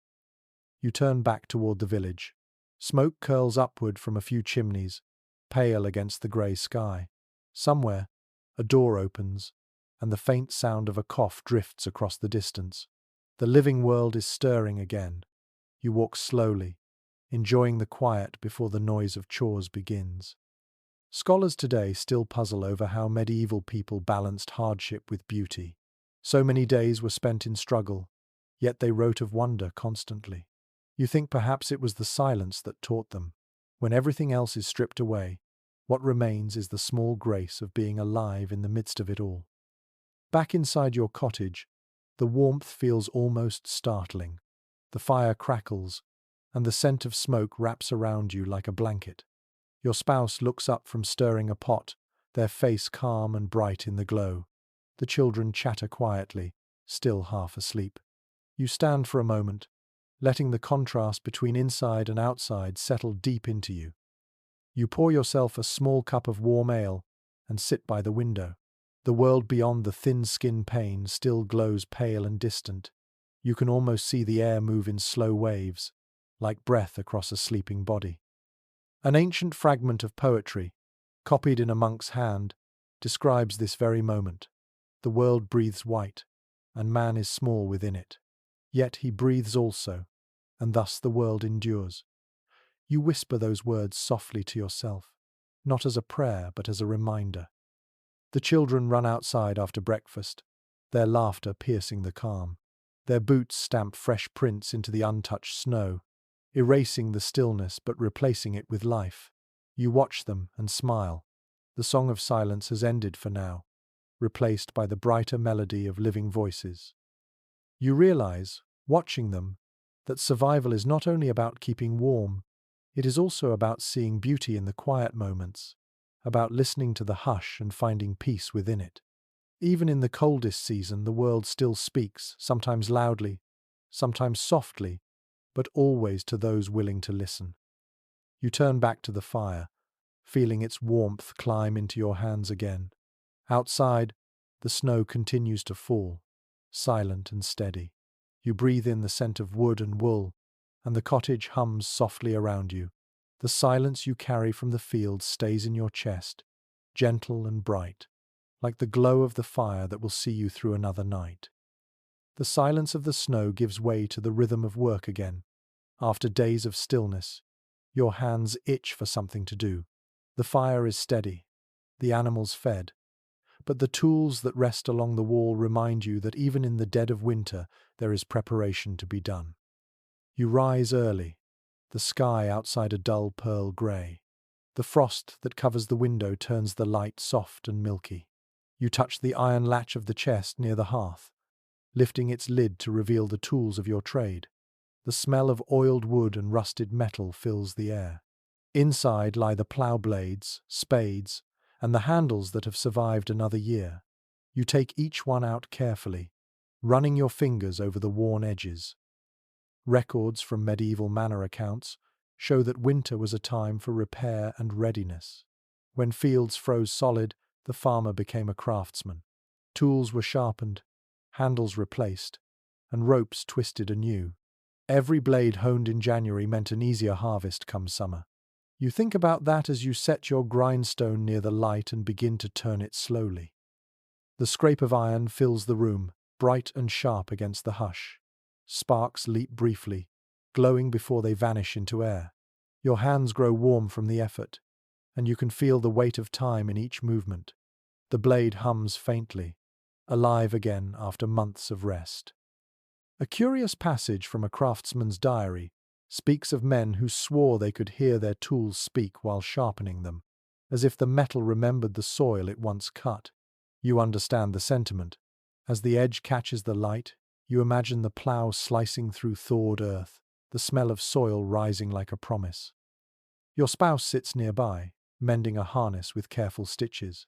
You turn back toward the village. Smoke curls upward from a few chimneys, pale against the grey sky. Somewhere, a door opens, and the faint sound of a cough drifts across the distance. The living world is stirring again. You walk slowly, enjoying the quiet before the noise of chores begins. Scholars today still puzzle over how medieval people balanced hardship with beauty. So many days were spent in struggle, yet they wrote of wonder constantly. You think perhaps it was the silence that taught them. When everything else is stripped away, what remains is the small grace of being alive in the midst of it all. Back inside your cottage, the warmth feels almost startling. The fire crackles, and the scent of smoke wraps around you like a blanket. Your spouse looks up from stirring a pot, their face calm and bright in the glow. The children chatter quietly, still half asleep. You stand for a moment, letting the contrast between inside and outside settle deep into you. You pour yourself a small cup of warm ale and sit by the window. The world beyond the thin skin pane still glows pale and distant. You can almost see the air move in slow waves, like breath across a sleeping body. An ancient fragment of poetry, copied in a monk's hand, describes this very moment. The world breathes white, and man is small within it. Yet he breathes also, and thus the world endures. You whisper those words softly to yourself, not as a prayer but as a reminder. The children run outside after breakfast, their laughter piercing the calm. Their boots stamp fresh prints into the untouched snow, erasing the stillness but replacing it with life. You watch them and smile. The song of silence has ended for now, replaced by the brighter melody of living voices. You realize, watching them, that survival is not only about keeping warm, it is also about seeing beauty in the quiet moments, about listening to the hush and finding peace within it. Even in the coldest season, the world still speaks, sometimes loudly, sometimes softly, but always to those willing to listen. You turn back to the fire, feeling its warmth climb into your hands again. Outside, the snow continues to fall, silent and steady. You breathe in the scent of wood and wool, and the cottage hums softly around you. The silence you carry from the field stays in your chest, gentle and bright, like the glow of the fire that will see you through another night. The silence of the snow gives way to the rhythm of work again. After days of stillness, your hands itch for something to do. The fire is steady, the animals fed, but the tools that rest along the wall remind you that even in the dead of winter there is preparation to be done. You rise early, the sky outside a dull pearl grey. The frost that covers the window turns the light soft and milky. You touch the iron latch of the chest near the hearth, lifting its lid to reveal the tools of your trade. The smell of oiled wood and rusted metal fills the air. Inside lie the plough blades, spades, and the handles that have survived another year. You take each one out carefully, running your fingers over the worn edges. Records from medieval manor accounts show that winter was a time for repair and readiness. When fields froze solid, the farmer became a craftsman. Tools were sharpened, handles replaced, and ropes twisted anew. Every blade honed in January meant an easier harvest come summer. You think about that as you set your grindstone near the light and begin to turn it slowly. The scrape of iron fills the room, bright and sharp against the hush. Sparks leap briefly, glowing before they vanish into air. Your hands grow warm from the effort, and you can feel the weight of time in each movement. The blade hums faintly, alive again after months of rest. A curious passage from a craftsman's diary speaks of men who swore they could hear their tools speak while sharpening them. as if the metal remembered the soil it once cut. You understand the sentiment. As the edge catches the light, you imagine the plow slicing through thawed earth, the smell of soil rising like a promise. Your spouse sits nearby, mending a harness with careful stitches.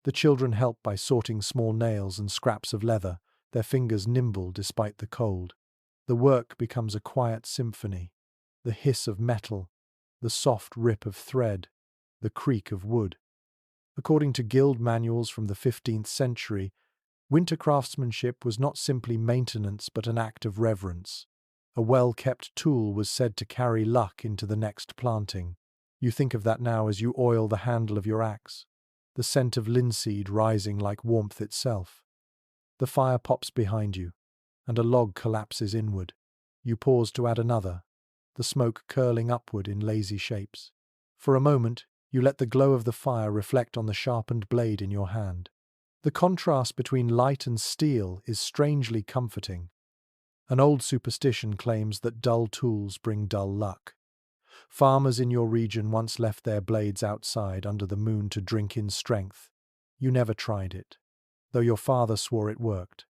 The children help by sorting small nails and scraps of leather, their fingers nimble despite the cold. The work becomes a quiet symphony. The hiss of metal, the soft rip of thread, the creak of wood. According to guild manuals from the 15th century, winter craftsmanship was not simply maintenance but an act of reverence. A well-kept tool was said to carry luck into the next planting. You think of that now as you oil the handle of your axe, the scent of linseed rising like warmth itself. The fire pops behind you, and a log collapses inward. You pause to add another, the smoke curling upward in lazy shapes. For a moment, you let the glow of the fire reflect on the sharpened blade in your hand. The contrast between light and steel is strangely comforting. An old superstition claims that dull tools bring dull luck. Farmers in your region once left their blades outside under the moon to drink in strength. You never tried it, though your father swore it worked.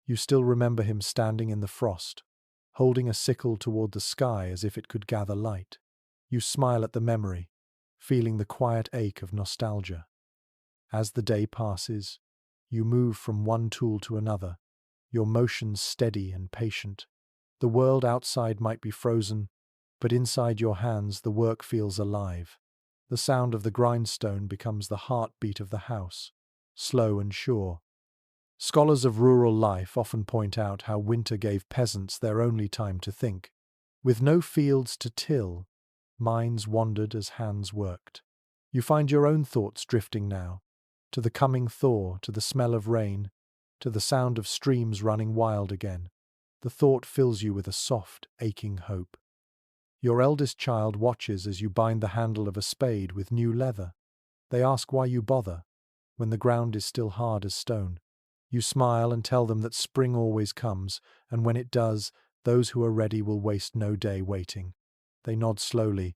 You still remember him standing in the frost, holding a sickle toward the sky as if it could gather light. You smile at the memory, feeling the quiet ache of nostalgia. As the day passes, you move from one tool to another, your motions steady and patient. The world outside might be frozen, but inside your hands the work feels alive. The sound of the grindstone becomes the heartbeat of the house, slow and sure. Scholars of rural life often point out how winter gave peasants their only time to think. With no fields to till, minds wandered as hands worked. You find your own thoughts drifting now, to the coming thaw, to the smell of rain, to the sound of streams running wild again. The thought fills you with a soft, aching hope. Your eldest child watches as you bind the handle of a spade with new leather. They ask why you bother, when the ground is still hard as stone. You smile and tell them that spring always comes, and when it does, those who are ready will waste no day waiting. They nod slowly,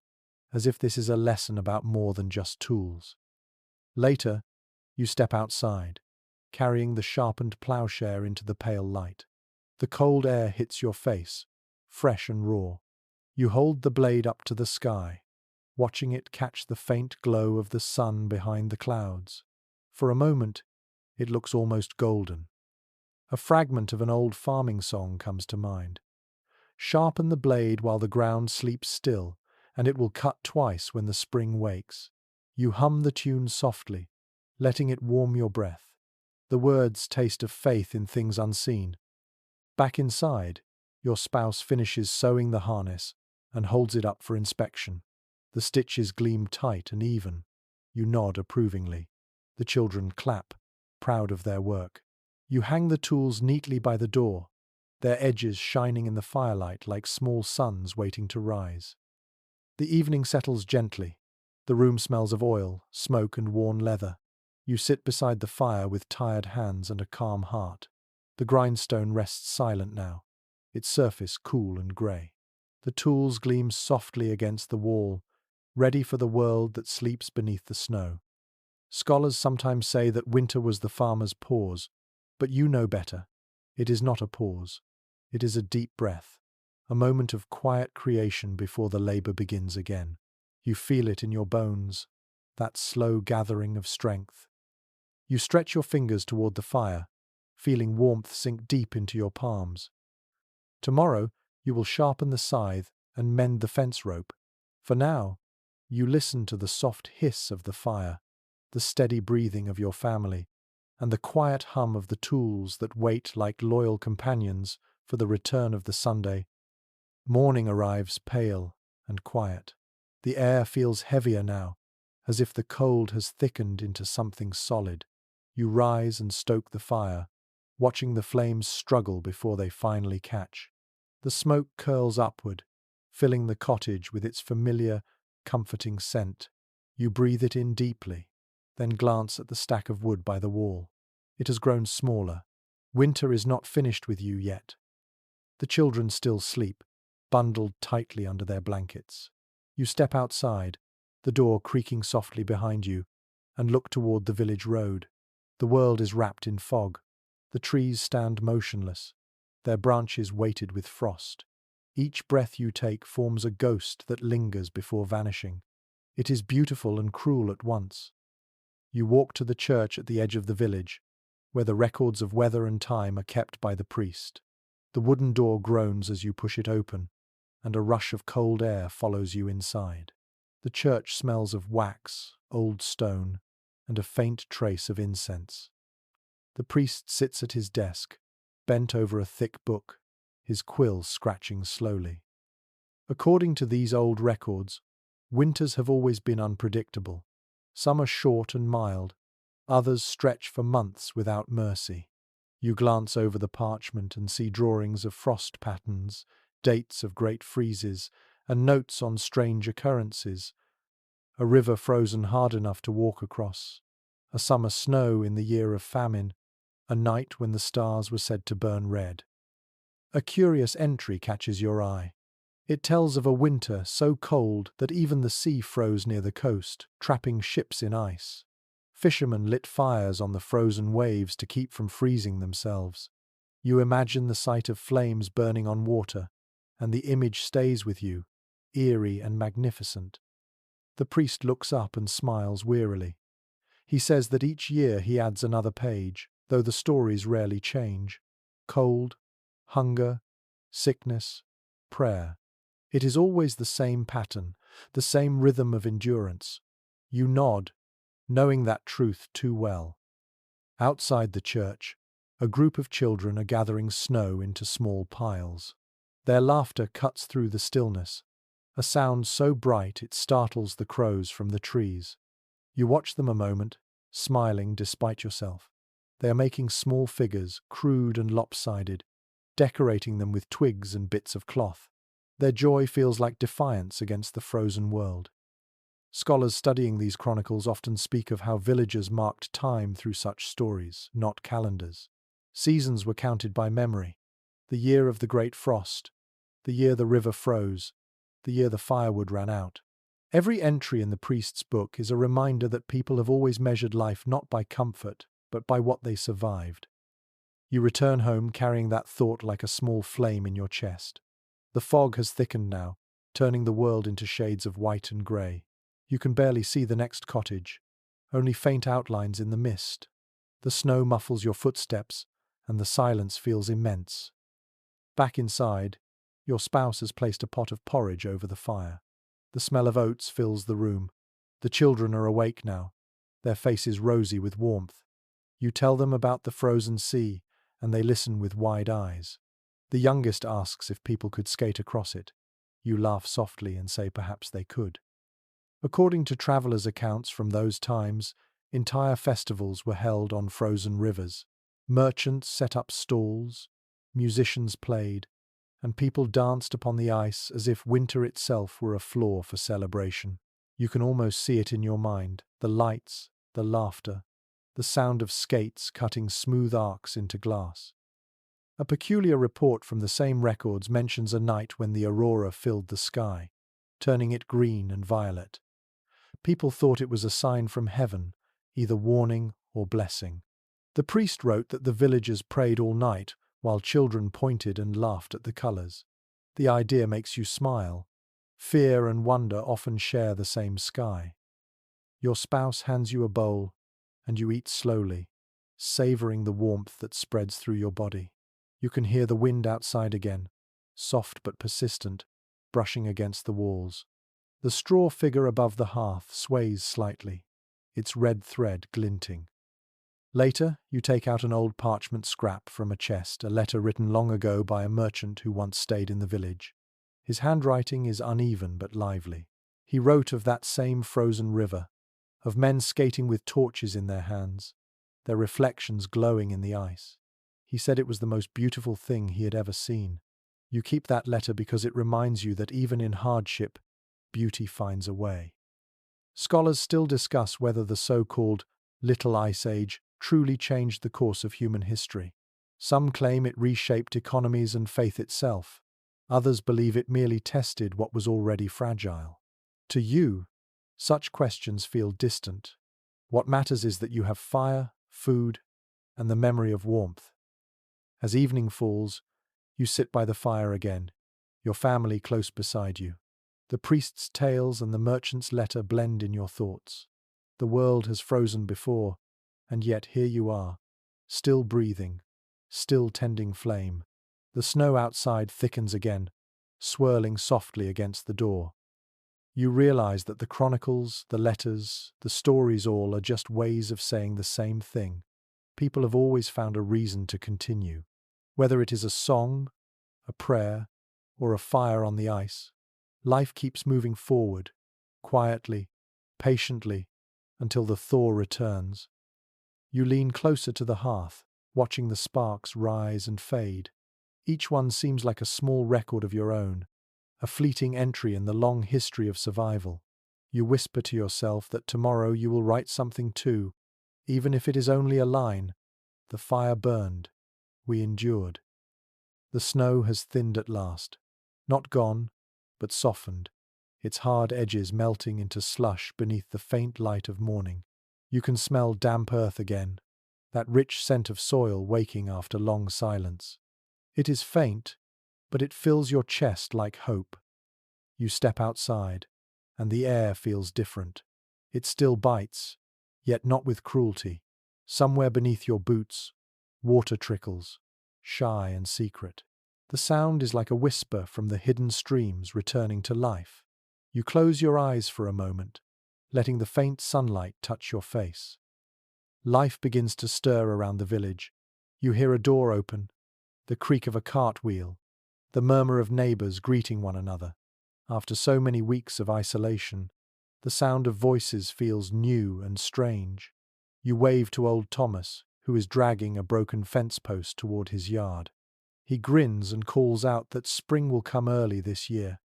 as if this is a lesson about more than just tools. Later, you step outside, carrying the sharpened plowshare into the pale light. The cold air hits your face, fresh and raw. You hold the blade up to the sky, watching it catch the faint glow of the sun behind the clouds. For a moment, it looks almost golden. A fragment of an old farming song comes to mind. Sharpen the blade while the ground sleeps still, and it will cut twice when the spring wakes. You hum the tune softly, letting it warm your breath. The words taste of faith in things unseen. Back inside, your spouse finishes sewing the harness and holds it up for inspection. The stitches gleam tight and even. You nod approvingly. The children clap, proud of their work. You hang the tools neatly by the door, their edges shining in the firelight like small suns waiting to rise. The evening settles gently. The room smells of oil, smoke, and worn leather. You sit beside the fire with tired hands and a calm heart. The grindstone rests silent now, its surface cool and grey. The tools gleam softly against the wall, ready for the world that sleeps beneath the snow. Scholars sometimes say that winter was the farmer's pause, but you know better. It is not a pause. It is a deep breath, a moment of quiet creation before the labour begins again. You feel it in your bones, that slow gathering of strength. You stretch your fingers toward the fire, feeling warmth sink deep into your palms. Tomorrow, you will sharpen the scythe and mend the fence rope. For now, you listen to the soft hiss of the fire, the steady breathing of your family, and the quiet hum of the tools that wait like loyal companions for the return of the Sunday. Morning arrives pale and quiet. The air feels heavier now, as if the cold has thickened into something solid. You rise and stoke the fire, watching the flames struggle before they finally catch. The smoke curls upward, filling the cottage with its familiar, comforting scent. You breathe it in deeply, then glance at the stack of wood by the wall. It has grown smaller. Winter is not finished with you yet. The children still sleep, bundled tightly under their blankets. You step outside, the door creaking softly behind you, and look toward the village road. The world is wrapped in fog. The trees stand motionless, their branches weighted with frost. Each breath you take forms a ghost that lingers before vanishing. It is beautiful and cruel at once. You walk to the church at the edge of the village, where the records of weather and time are kept by the priest. The wooden door groans as you push it open, and a rush of cold air follows you inside. The church smells of wax, old stone, and a faint trace of incense. The priest sits at his desk, bent over a thick book, his quill scratching slowly. According to these old records, winters have always been unpredictable. Some are short and mild, others stretch for months without mercy. You glance over the parchment and see drawings of frost patterns, dates of great freezes, and notes on strange occurrences. A river frozen hard enough to walk across, a summer snow in the year of famine, a night when the stars were said to burn red. A curious entry catches your eye. It tells of a winter so cold that even the sea froze near the coast, trapping ships in ice. Fishermen lit fires on the frozen waves to keep from freezing themselves. You imagine the sight of flames burning on water, and the image stays with you, eerie and magnificent. The priest looks up and smiles wearily. He says that each year he adds another page, though the stories rarely change. Cold, hunger, sickness, prayer. It is always the same pattern, the same rhythm of endurance. You nod, knowing that truth too well. Outside the church, a group of children are gathering snow into small piles. Their laughter cuts through the stillness, a sound so bright it startles the crows from the trees. You watch them a moment, smiling despite yourself. They are making small figures, crude and lopsided, decorating them with twigs and bits of cloth. Their joy feels like defiance against the frozen world. Scholars studying these chronicles often speak of how villagers marked time through such stories, not calendars. Seasons were counted by memory. The year of the great frost, the year the river froze, the year the firewood ran out. Every entry in the priest's book is a reminder that people have always measured life not by comfort, but by what they survived. You return home carrying that thought like a small flame in your chest. The fog has thickened now, turning the world into shades of white and grey. You can barely see the next cottage, only faint outlines in the mist. The snow muffles your footsteps, and the silence feels immense. Back inside, your spouse has placed a pot of porridge over the fire. The smell of oats fills the room. The children are awake now, their faces rosy with warmth. You tell them about the frozen sea, and they listen with wide eyes. The youngest asks if people could skate across it. You laugh softly and say perhaps they could. According to travelers' accounts from those times, entire festivals were held on frozen rivers. Merchants set up stalls, musicians played, and people danced upon the ice as if winter itself were a floor for celebration. You can almost see it in your mind, the lights, the laughter, the sound of skates cutting smooth arcs into glass. A peculiar report from the same records mentions a night when the aurora filled the sky, turning it green and violet. People thought it was a sign from heaven, either warning or blessing. The priest wrote that the villagers prayed all night, while children pointed and laughed at the colors. The idea makes you smile. Fear and wonder often share the same sky. Your spouse hands you a bowl, and you eat slowly, savoring the warmth that spreads through your body. You can hear the wind outside again, soft but persistent, brushing against the walls. The straw figure above the hearth sways slightly, its red thread glinting. Later, you take out an old parchment scrap from a chest, a letter written long ago by a merchant who once stayed in the village. His handwriting is uneven but lively. He wrote of that same frozen river, of men skating with torches in their hands, their reflections glowing in the ice. He said it was the most beautiful thing he had ever seen. You keep that letter because it reminds you that even in hardship, beauty finds a way. Scholars still discuss whether the so-called Little Ice Age truly changed the course of human history. Some claim it reshaped economies and faith itself. Others believe it merely tested what was already fragile. To you, such questions feel distant. What matters is that you have fire, food, and the memory of warmth. As evening falls, you sit by the fire again, your family close beside you. The priest's tales and the merchant's letter blend in your thoughts. The world has frozen before, and yet here you are, still breathing, still tending flame. The snow outside thickens again, swirling softly against the door. You realize that the chronicles, the letters, the stories all are just ways of saying the same thing. People have always found a reason to continue. Whether it is a song, a prayer, or a fire on the ice, life keeps moving forward, quietly, patiently, until the thaw returns. You lean closer to the hearth, watching the sparks rise and fade. Each one seems like a small record of your own, a fleeting entry in the long history of survival. You whisper to yourself that tomorrow you will write something too, even if it is only a line. The fire burned. We endured. The snow has thinned at last. Not gone, but softened, its hard edges melting into slush beneath the faint light of morning. You can smell damp earth again, that rich scent of soil waking after long silence. It is faint, but it fills your chest like hope. You step outside, and the air feels different. It still bites, yet not with cruelty. Somewhere beneath your boots, water trickles, shy and secret. The sound is like a whisper from the hidden streams returning to life. You close your eyes for a moment, letting the faint sunlight touch your face. Life begins to stir around the village. You hear a door open, the creak of a cartwheel, the murmur of neighbors greeting one another. After so many weeks of isolation, the sound of voices feels new and strange. You wave to old Thomas, who is dragging a broken fence post toward his yard. He grins and calls out that spring will come early this year.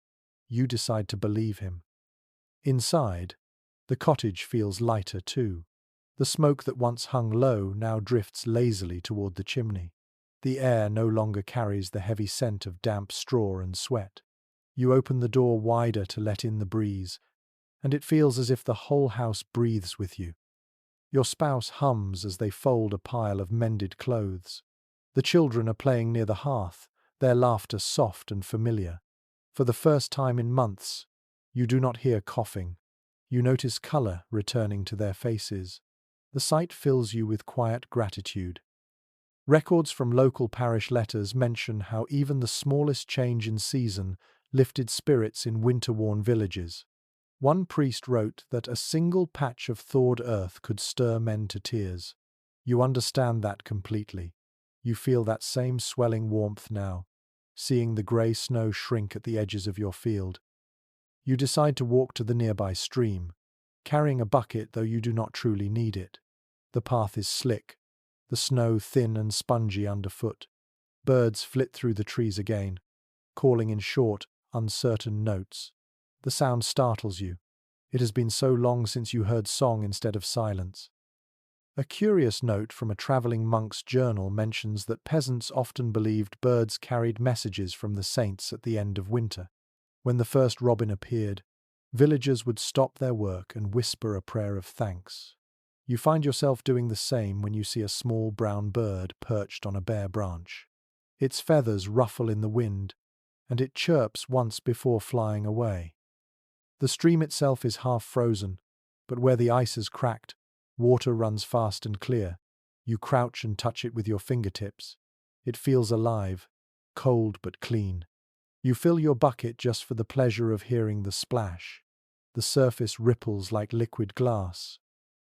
You decide to believe him. Inside, the cottage feels lighter too. The smoke that once hung low now drifts lazily toward the chimney. The air no longer carries the heavy scent of damp straw and sweat. You open the door wider to let in the breeze, and it feels as if the whole house breathes with you. Your spouse hums as they fold a pile of mended clothes. The children are playing near the hearth, their laughter soft and familiar. For the first time in months, you do not hear coughing. You notice color returning to their faces. The sight fills you with quiet gratitude. Records from local parish letters mention how even the smallest change in season lifted spirits in winter-worn villages. One priest wrote that a single patch of thawed earth could stir men to tears. You understand that completely. You feel that same swelling warmth now, seeing the grey snow shrink at the edges of your field. You decide to walk to the nearby stream, carrying a bucket though you do not truly need it. The path is slick, the snow thin and spongy underfoot. Birds flit through the trees again, calling in short, uncertain notes. The sound startles you. It has been so long since you heard song instead of silence. A curious note from a traveling monk's journal mentions that peasants often believed birds carried messages from the saints at the end of winter. When the first robin appeared, villagers would stop their work and whisper a prayer of thanks. You find yourself doing the same when you see a small brown bird perched on a bare branch. Its feathers ruffle in the wind, and it chirps once before flying away. The stream itself is half frozen, but where the ice has cracked, water runs fast and clear. You crouch and touch it with your fingertips. It feels alive, cold but clean. You fill your bucket just for the pleasure of hearing the splash. The surface ripples like liquid glass,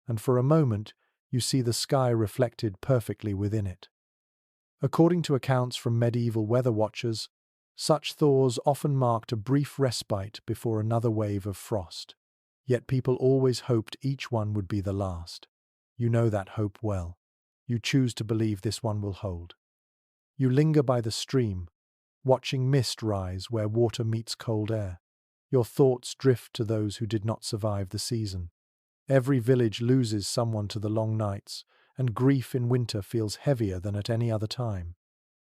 and for a moment you see the sky reflected perfectly within it. According to accounts from medieval weather watchers, such thaws often marked a brief respite before another wave of frost. Yet people always hoped each one would be the last. You know that hope well. You choose to believe this one will hold. You linger by the stream, watching mist rise where water meets cold air. Your thoughts drift to those who did not survive the season. Every village loses someone to the long nights, and grief in winter feels heavier than at any other time.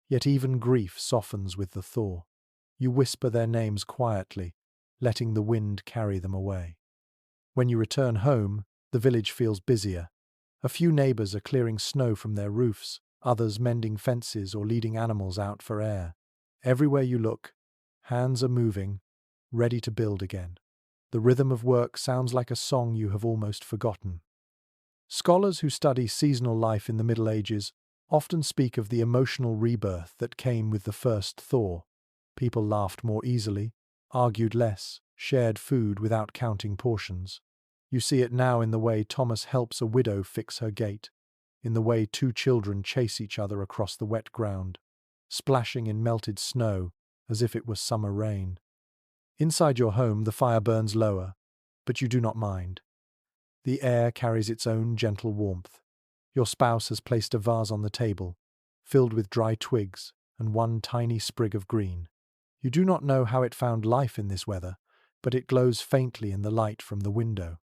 Yet even grief softens with the thaw. You whisper their names quietly, letting the wind carry them away. When you return home, The village feels busier. A few neighbors are clearing snow from their roofs, others mending fences or leading animals out for air. Everywhere you look, hands are moving, ready to build again. The rhythm of work sounds like a song you have almost forgotten. Scholars who study seasonal life in the Middle Ages often speak of the emotional rebirth that came with the first thaw. People laughed more easily, argued less, shared food without counting portions. You see it now in the way Thomas helps a widow fix her gate, in the way two children chase each other across the wet ground, splashing in melted snow as if it was summer rain. Inside your home, the fire burns lower, but you do not mind. The air carries its own gentle warmth. Your spouse has placed a vase on the table, filled with dry twigs and one tiny sprig of green. You do not know how it found life in this weather, but it glows faintly in the light from the window.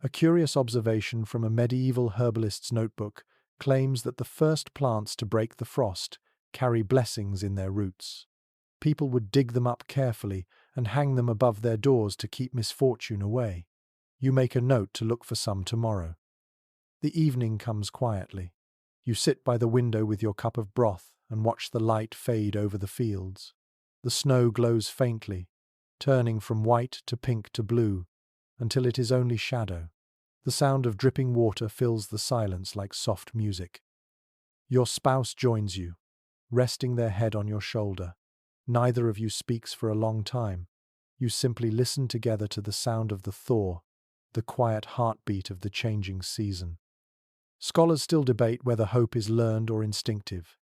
A curious observation from a medieval herbalist's notebook claims that the first plants to break the frost carry blessings in their roots. People would dig them up carefully and hang them above their doors to keep misfortune away. You make a note to look for some tomorrow. The evening comes quietly. You sit by the window with your cup of broth and watch the light fade over the fields. The snow glows faintly, turning from white to pink to blue, until it is only shadow. The sound of dripping water fills the silence like soft music. Your spouse joins you, resting their head on your shoulder. Neither of you speaks for a long time. You simply listen together to the sound of the thaw, the quiet heartbeat of the changing season. Scholars still debate whether hope is learned or instinctive.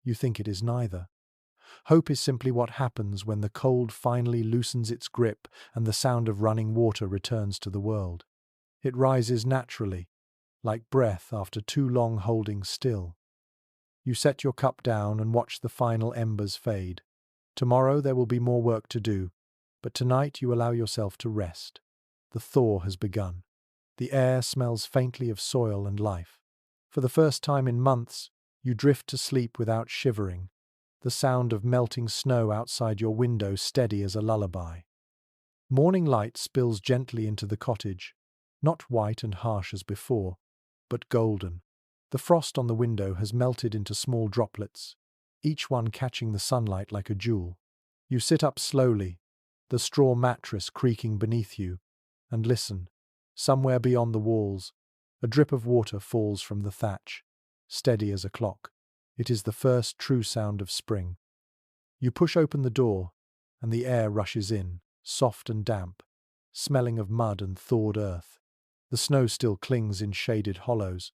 You think it is neither. Hope is simply what happens when the cold finally loosens its grip and the sound of running water returns to the world. It rises naturally, like breath after too long holding still. You set your cup down and watch the final embers fade. Tomorrow there will be more work to do, but tonight you allow yourself to rest. The thaw has begun. The air smells faintly of soil and life. For the first time in months, you drift to sleep without shivering, the sound of melting snow outside your window steady as a lullaby. Morning light spills gently into the cottage, not white and harsh as before, but golden. The frost on the window has melted into small droplets, each one catching the sunlight like a jewel. You sit up slowly, the straw mattress creaking beneath you, and listen. Somewhere beyond the walls, a drip of water falls from the thatch, steady as a clock. It is the first true sound of spring. You push open the door, and the air rushes in, soft and damp, smelling of mud and thawed earth. The snow still clings in shaded hollows,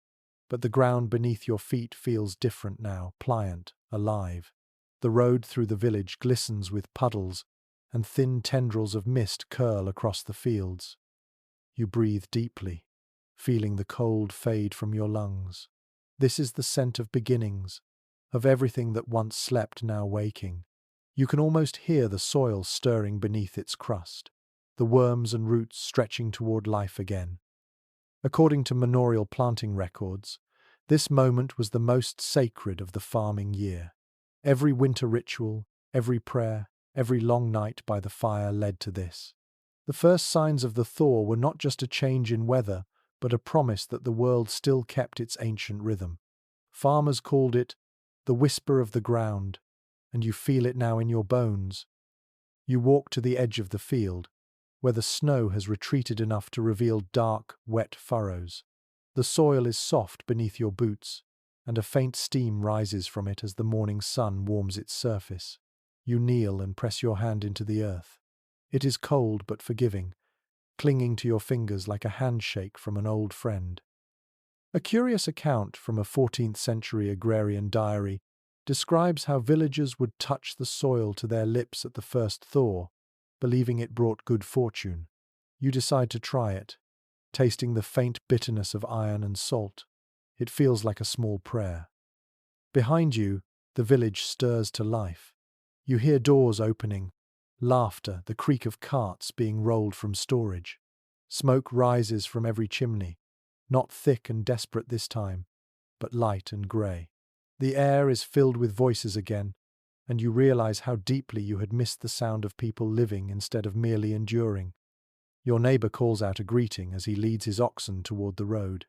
but the ground beneath your feet feels different now, pliant, alive. The road through the village glistens with puddles, and thin tendrils of mist curl across the fields. You breathe deeply, feeling the cold fade from your lungs. This is the scent of beginnings, of everything that once slept now waking. You can almost hear the soil stirring beneath its crust, the worms and roots stretching toward life again. According to manorial planting records, this moment was the most sacred of the farming year. Every winter ritual, every prayer, every long night by the fire led to this. The first signs of the thaw were not just a change in weather, but a promise that the world still kept its ancient rhythm. Farmers called it the whisper of the ground, and you feel it now in your bones. You walk to the edge of the field, where the snow has retreated enough to reveal dark, wet furrows. The soil is soft beneath your boots, and a faint steam rises from it as the morning sun warms its surface. You kneel and press your hand into the earth. It is cold but forgiving, clinging to your fingers like a handshake from an old friend. A curious account from a 14th century agrarian diary describes how villagers would touch the soil to their lips at the first thaw, believing it brought good fortune. You decide to try it, tasting the faint bitterness of iron and salt. It feels like a small prayer. Behind you, the village stirs to life. You hear doors opening, laughter, the creak of carts being rolled from storage. Smoke rises from every chimney, not thick and desperate this time, but light and grey. The air is filled with voices again, and you realize how deeply you had missed the sound of people living instead of merely enduring. Your neighbor calls out a greeting as he leads his oxen toward the road.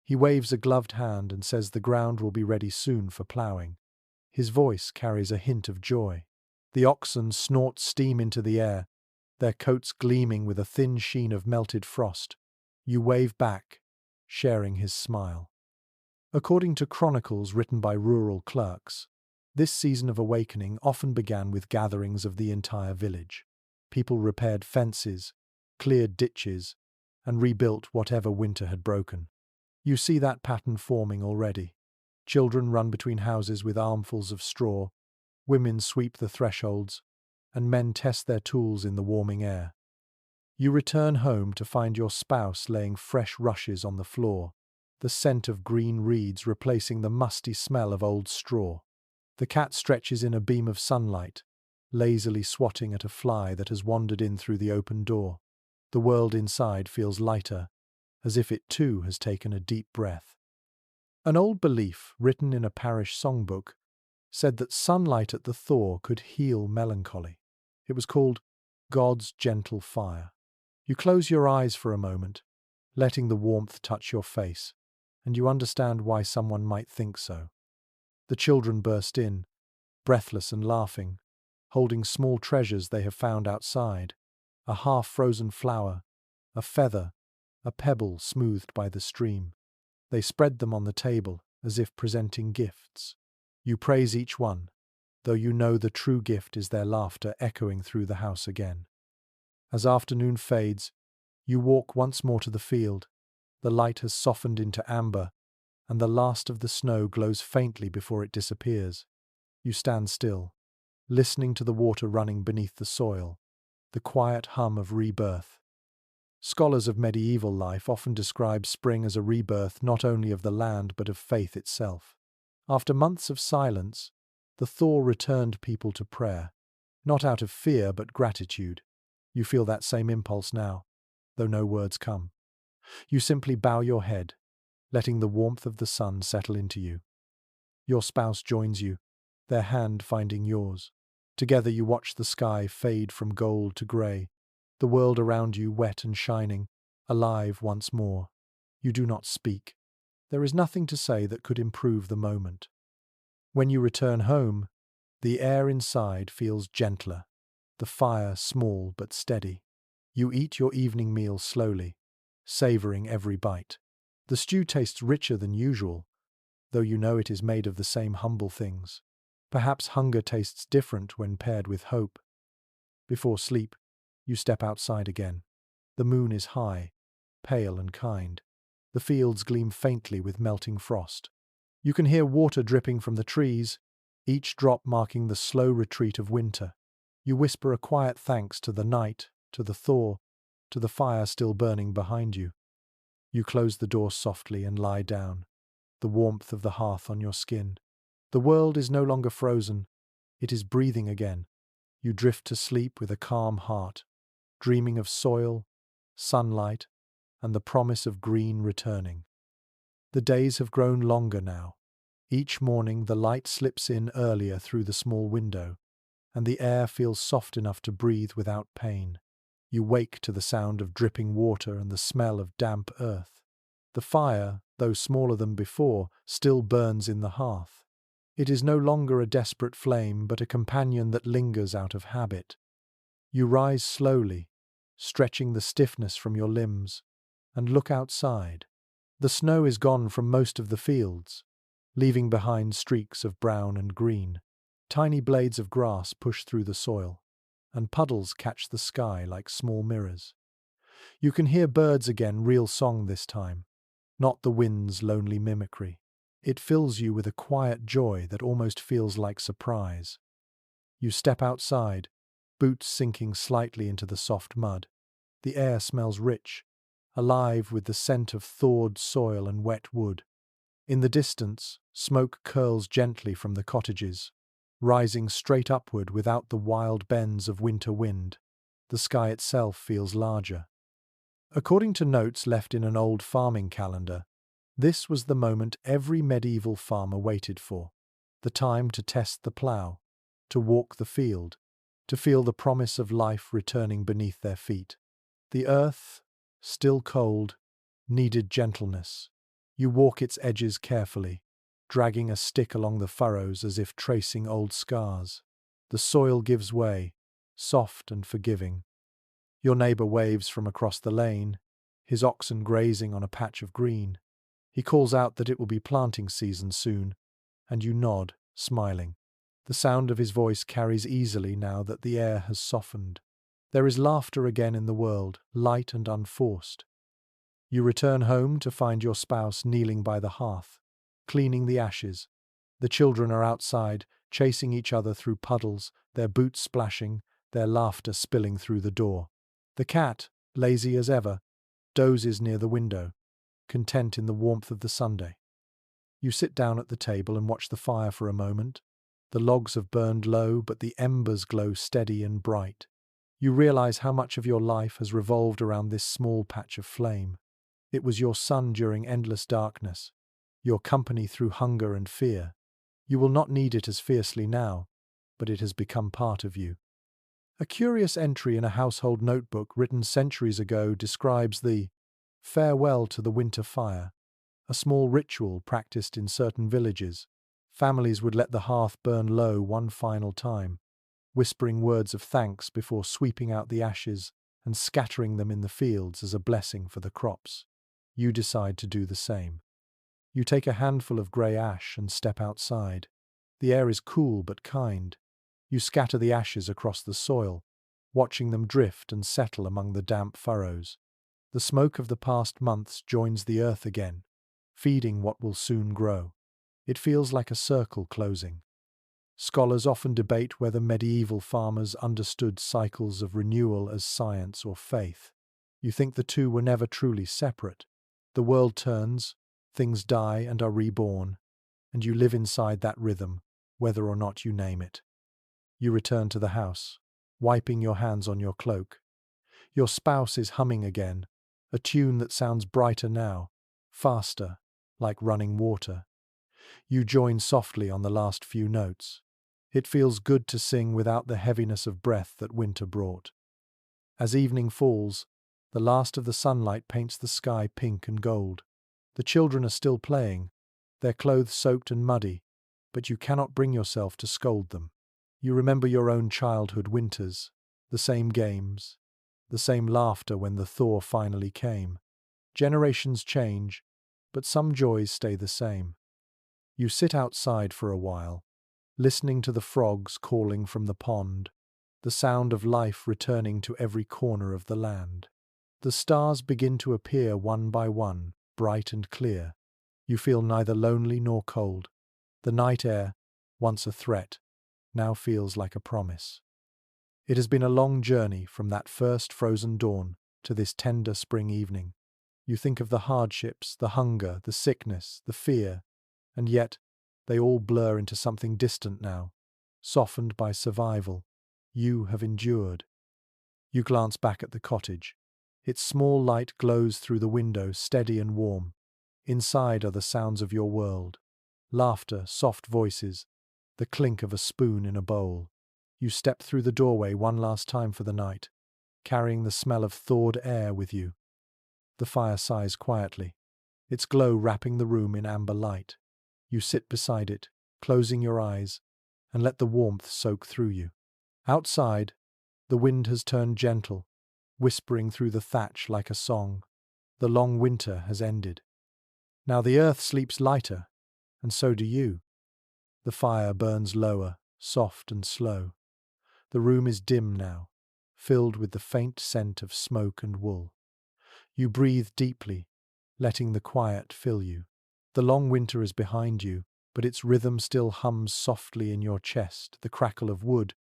He waves a gloved hand and says the ground will be ready soon for plowing. His voice carries a hint of joy. The oxen snort steam into the air, their coats gleaming with a thin sheen of melted frost. You wave back, sharing his smile. According to chronicles written by rural clerks, this season of awakening often began with gatherings of the entire village. People repaired fences, cleared ditches, and rebuilt whatever winter had broken. You see that pattern forming already. Children run between houses with armfuls of straw, women sweep the thresholds, and men test their tools in the warming air. You return home to find your spouse laying fresh rushes on the floor, the scent of green reeds replacing the musty smell of old straw. The cat stretches in a beam of sunlight, lazily swatting at a fly that has wandered in through the open door. The world inside feels lighter, as if it too has taken a deep breath. An old belief, written in a parish songbook, said that sunlight at the thaw could heal melancholy. It was called God's gentle fire. You close your eyes for a moment, letting the warmth touch your face, and you understand why someone might think so. The children burst in, breathless and laughing, holding small treasures they have found outside, a half-frozen flower, a feather, a pebble smoothed by the stream. They spread them on the table as if presenting gifts. You praise each one, though you know the true gift is their laughter echoing through the house again. As afternoon fades, you walk once more to the field. The light has softened into amber, and the last of the snow glows faintly before it disappears. You stand still, listening to the water running beneath the soil, the quiet hum of rebirth. Scholars of medieval life often describe spring as a rebirth not only of the land but of faith itself. After months of silence, the thaw returned people to prayer, not out of fear but gratitude. You feel that same impulse now, though no words come. You simply bow your head, letting the warmth of the sun settle into you. Your spouse joins you, their hand finding yours. Together you watch the sky fade from gold to grey, the world around you wet and shining, alive once more. You do not speak. There is nothing to say that could improve the moment. When you return home, the air inside feels gentler, the fire small but steady. You eat your evening meal slowly, savouring every bite. The stew tastes richer than usual, though you know it is made of the same humble things. Perhaps hunger tastes different when paired with hope. Before sleep, you step outside again. The moon is high, pale and kind. The fields gleam faintly with melting frost. You can hear water dripping from the trees, each drop marking the slow retreat of winter. You whisper a quiet thanks to the night, to the thaw, to the fire still burning behind you. You close the door softly and lie down, the warmth of the hearth on your skin. The world is no longer frozen, it is breathing again. You drift to sleep with a calm heart, dreaming of soil, sunlight, and the promise of green returning. The days have grown longer now. Each morning the light slips in earlier through the small window, and the air feels soft enough to breathe without pain. You wake to the sound of dripping water and the smell of damp earth. The fire, though smaller than before, still burns in the hearth. It is no longer a desperate flame, but a companion that lingers out of habit. You rise slowly, stretching the stiffness from your limbs, and look outside. The snow is gone from most of the fields, leaving behind streaks of brown and green. Tiny blades of grass push through the soil, and puddles catch the sky like small mirrors. You can hear birds again, real song this time, not the wind's lonely mimicry. It fills you with a quiet joy that almost feels like surprise. You step outside, boots sinking slightly into the soft mud. The air smells rich, alive with the scent of thawed soil and wet wood. In the distance, smoke curls gently from the cottages, rising straight upward without the wild bends of winter wind. The sky itself feels larger. According to notes left in an old farming calendar, this was the moment every medieval farmer waited for, the time to test the plough, to walk the field, to feel the promise of life returning beneath their feet. The earth, still cold, needed gentleness. You walk its edges carefully, dragging a stick along the furrows as if tracing old scars. The soil gives way, soft and forgiving. Your neighbor waves from across the lane, his oxen grazing on a patch of green. He calls out that it will be planting season soon, and you nod, smiling. The sound of his voice carries easily now that the air has softened. There is laughter again in the world, light and unforced. You return home to find your spouse kneeling by the hearth, cleaning the ashes. The children are outside, chasing each other through puddles, their boots splashing, their laughter spilling through the door. The cat, lazy as ever, dozes near the window, content in the warmth of the Sunday. You sit down at the table and watch the fire for a moment. The logs have burned low, but the embers glow steady and bright. You realize how much of your life has revolved around this small patch of flame. It was your sun during endless darkness, your company through hunger and fear. You will not need it as fiercely now, but it has become part of you. A curious entry in a household notebook written centuries ago describes the farewell to the winter fire, a small ritual practiced in certain villages. Families would let the hearth burn low one final time, whispering words of thanks before sweeping out the ashes and scattering them in the fields as a blessing for the crops. You decide to do the same. You take a handful of grey ash and step outside. The air is cool but kind. You scatter the ashes across the soil, watching them drift and settle among the damp furrows. The smoke of the past months joins the earth again, feeding what will soon grow. It feels like a circle closing. Scholars often debate whether medieval farmers understood cycles of renewal as science or faith. You think the two were never truly separate. The world turns, things die and are reborn, and you live inside that rhythm, whether or not you name it. You return to the house, wiping your hands on your cloak. Your spouse is humming again, a tune that sounds brighter now, faster, like running water. You join softly on the last few notes. It feels good to sing without the heaviness of breath that winter brought. As evening falls, the last of the sunlight paints the sky pink and gold. The children are still playing, their clothes soaked and muddy, but you cannot bring yourself to scold them. You remember your own childhood winters, the same games, the same laughter when the thaw finally came. Generations change, but some joys stay the same. You sit outside for a while, listening to the frogs calling from the pond, the sound of life returning to every corner of the land. The stars begin to appear one by one, bright and clear. You feel neither lonely nor cold. The night air, once a threat, now feels like a promise. It has been a long journey from that first frozen dawn to this tender spring evening. You think of the hardships, the hunger, the sickness, the fear, and yet they all blur into something distant now, softened by survival. You have endured. You glance back at the cottage. Its small light glows through the window, steady and warm. Inside are the sounds of your world. Laughter, soft voices, the clink of a spoon in a bowl. You step through the doorway one last time for the night, carrying the smell of thawed air with you. The fire sighs quietly, its glow wrapping the room in amber light. You sit beside it, closing your eyes, and let the warmth soak through you. Outside, the wind has turned gentle, whispering through the thatch like a song. The long winter has ended. Now the earth sleeps lighter, and so do you. The fire burns lower, soft and slow. The room is dim now, filled with the faint scent of smoke and wool. You breathe deeply, letting the quiet fill you. The long winter is behind you, but its rhythm still hums softly in your chest, the crackle of wood,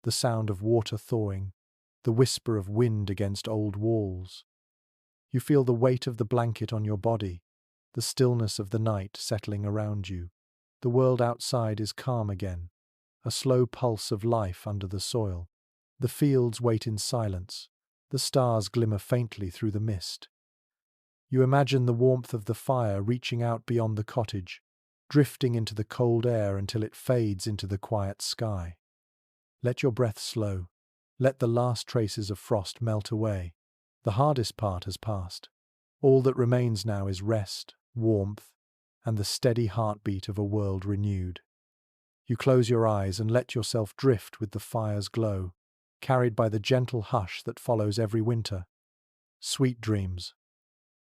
the sound of water thawing, the whisper of wind against old walls. You feel the weight of the blanket on your body, the stillness of the night settling around you. The world outside is calm again, a slow pulse of life under the soil. The fields wait in silence, the stars glimmer faintly through the mist. You imagine the warmth of the fire reaching out beyond the cottage, drifting into the cold air until it fades into the quiet sky. Let your breath slow. Let the last traces of frost melt away. The hardest part has passed. All that remains now is rest, warmth, and the steady heartbeat of a world renewed. You close your eyes and let yourself drift with the fire's glow, carried by the gentle hush that follows every winter. Sweet dreams.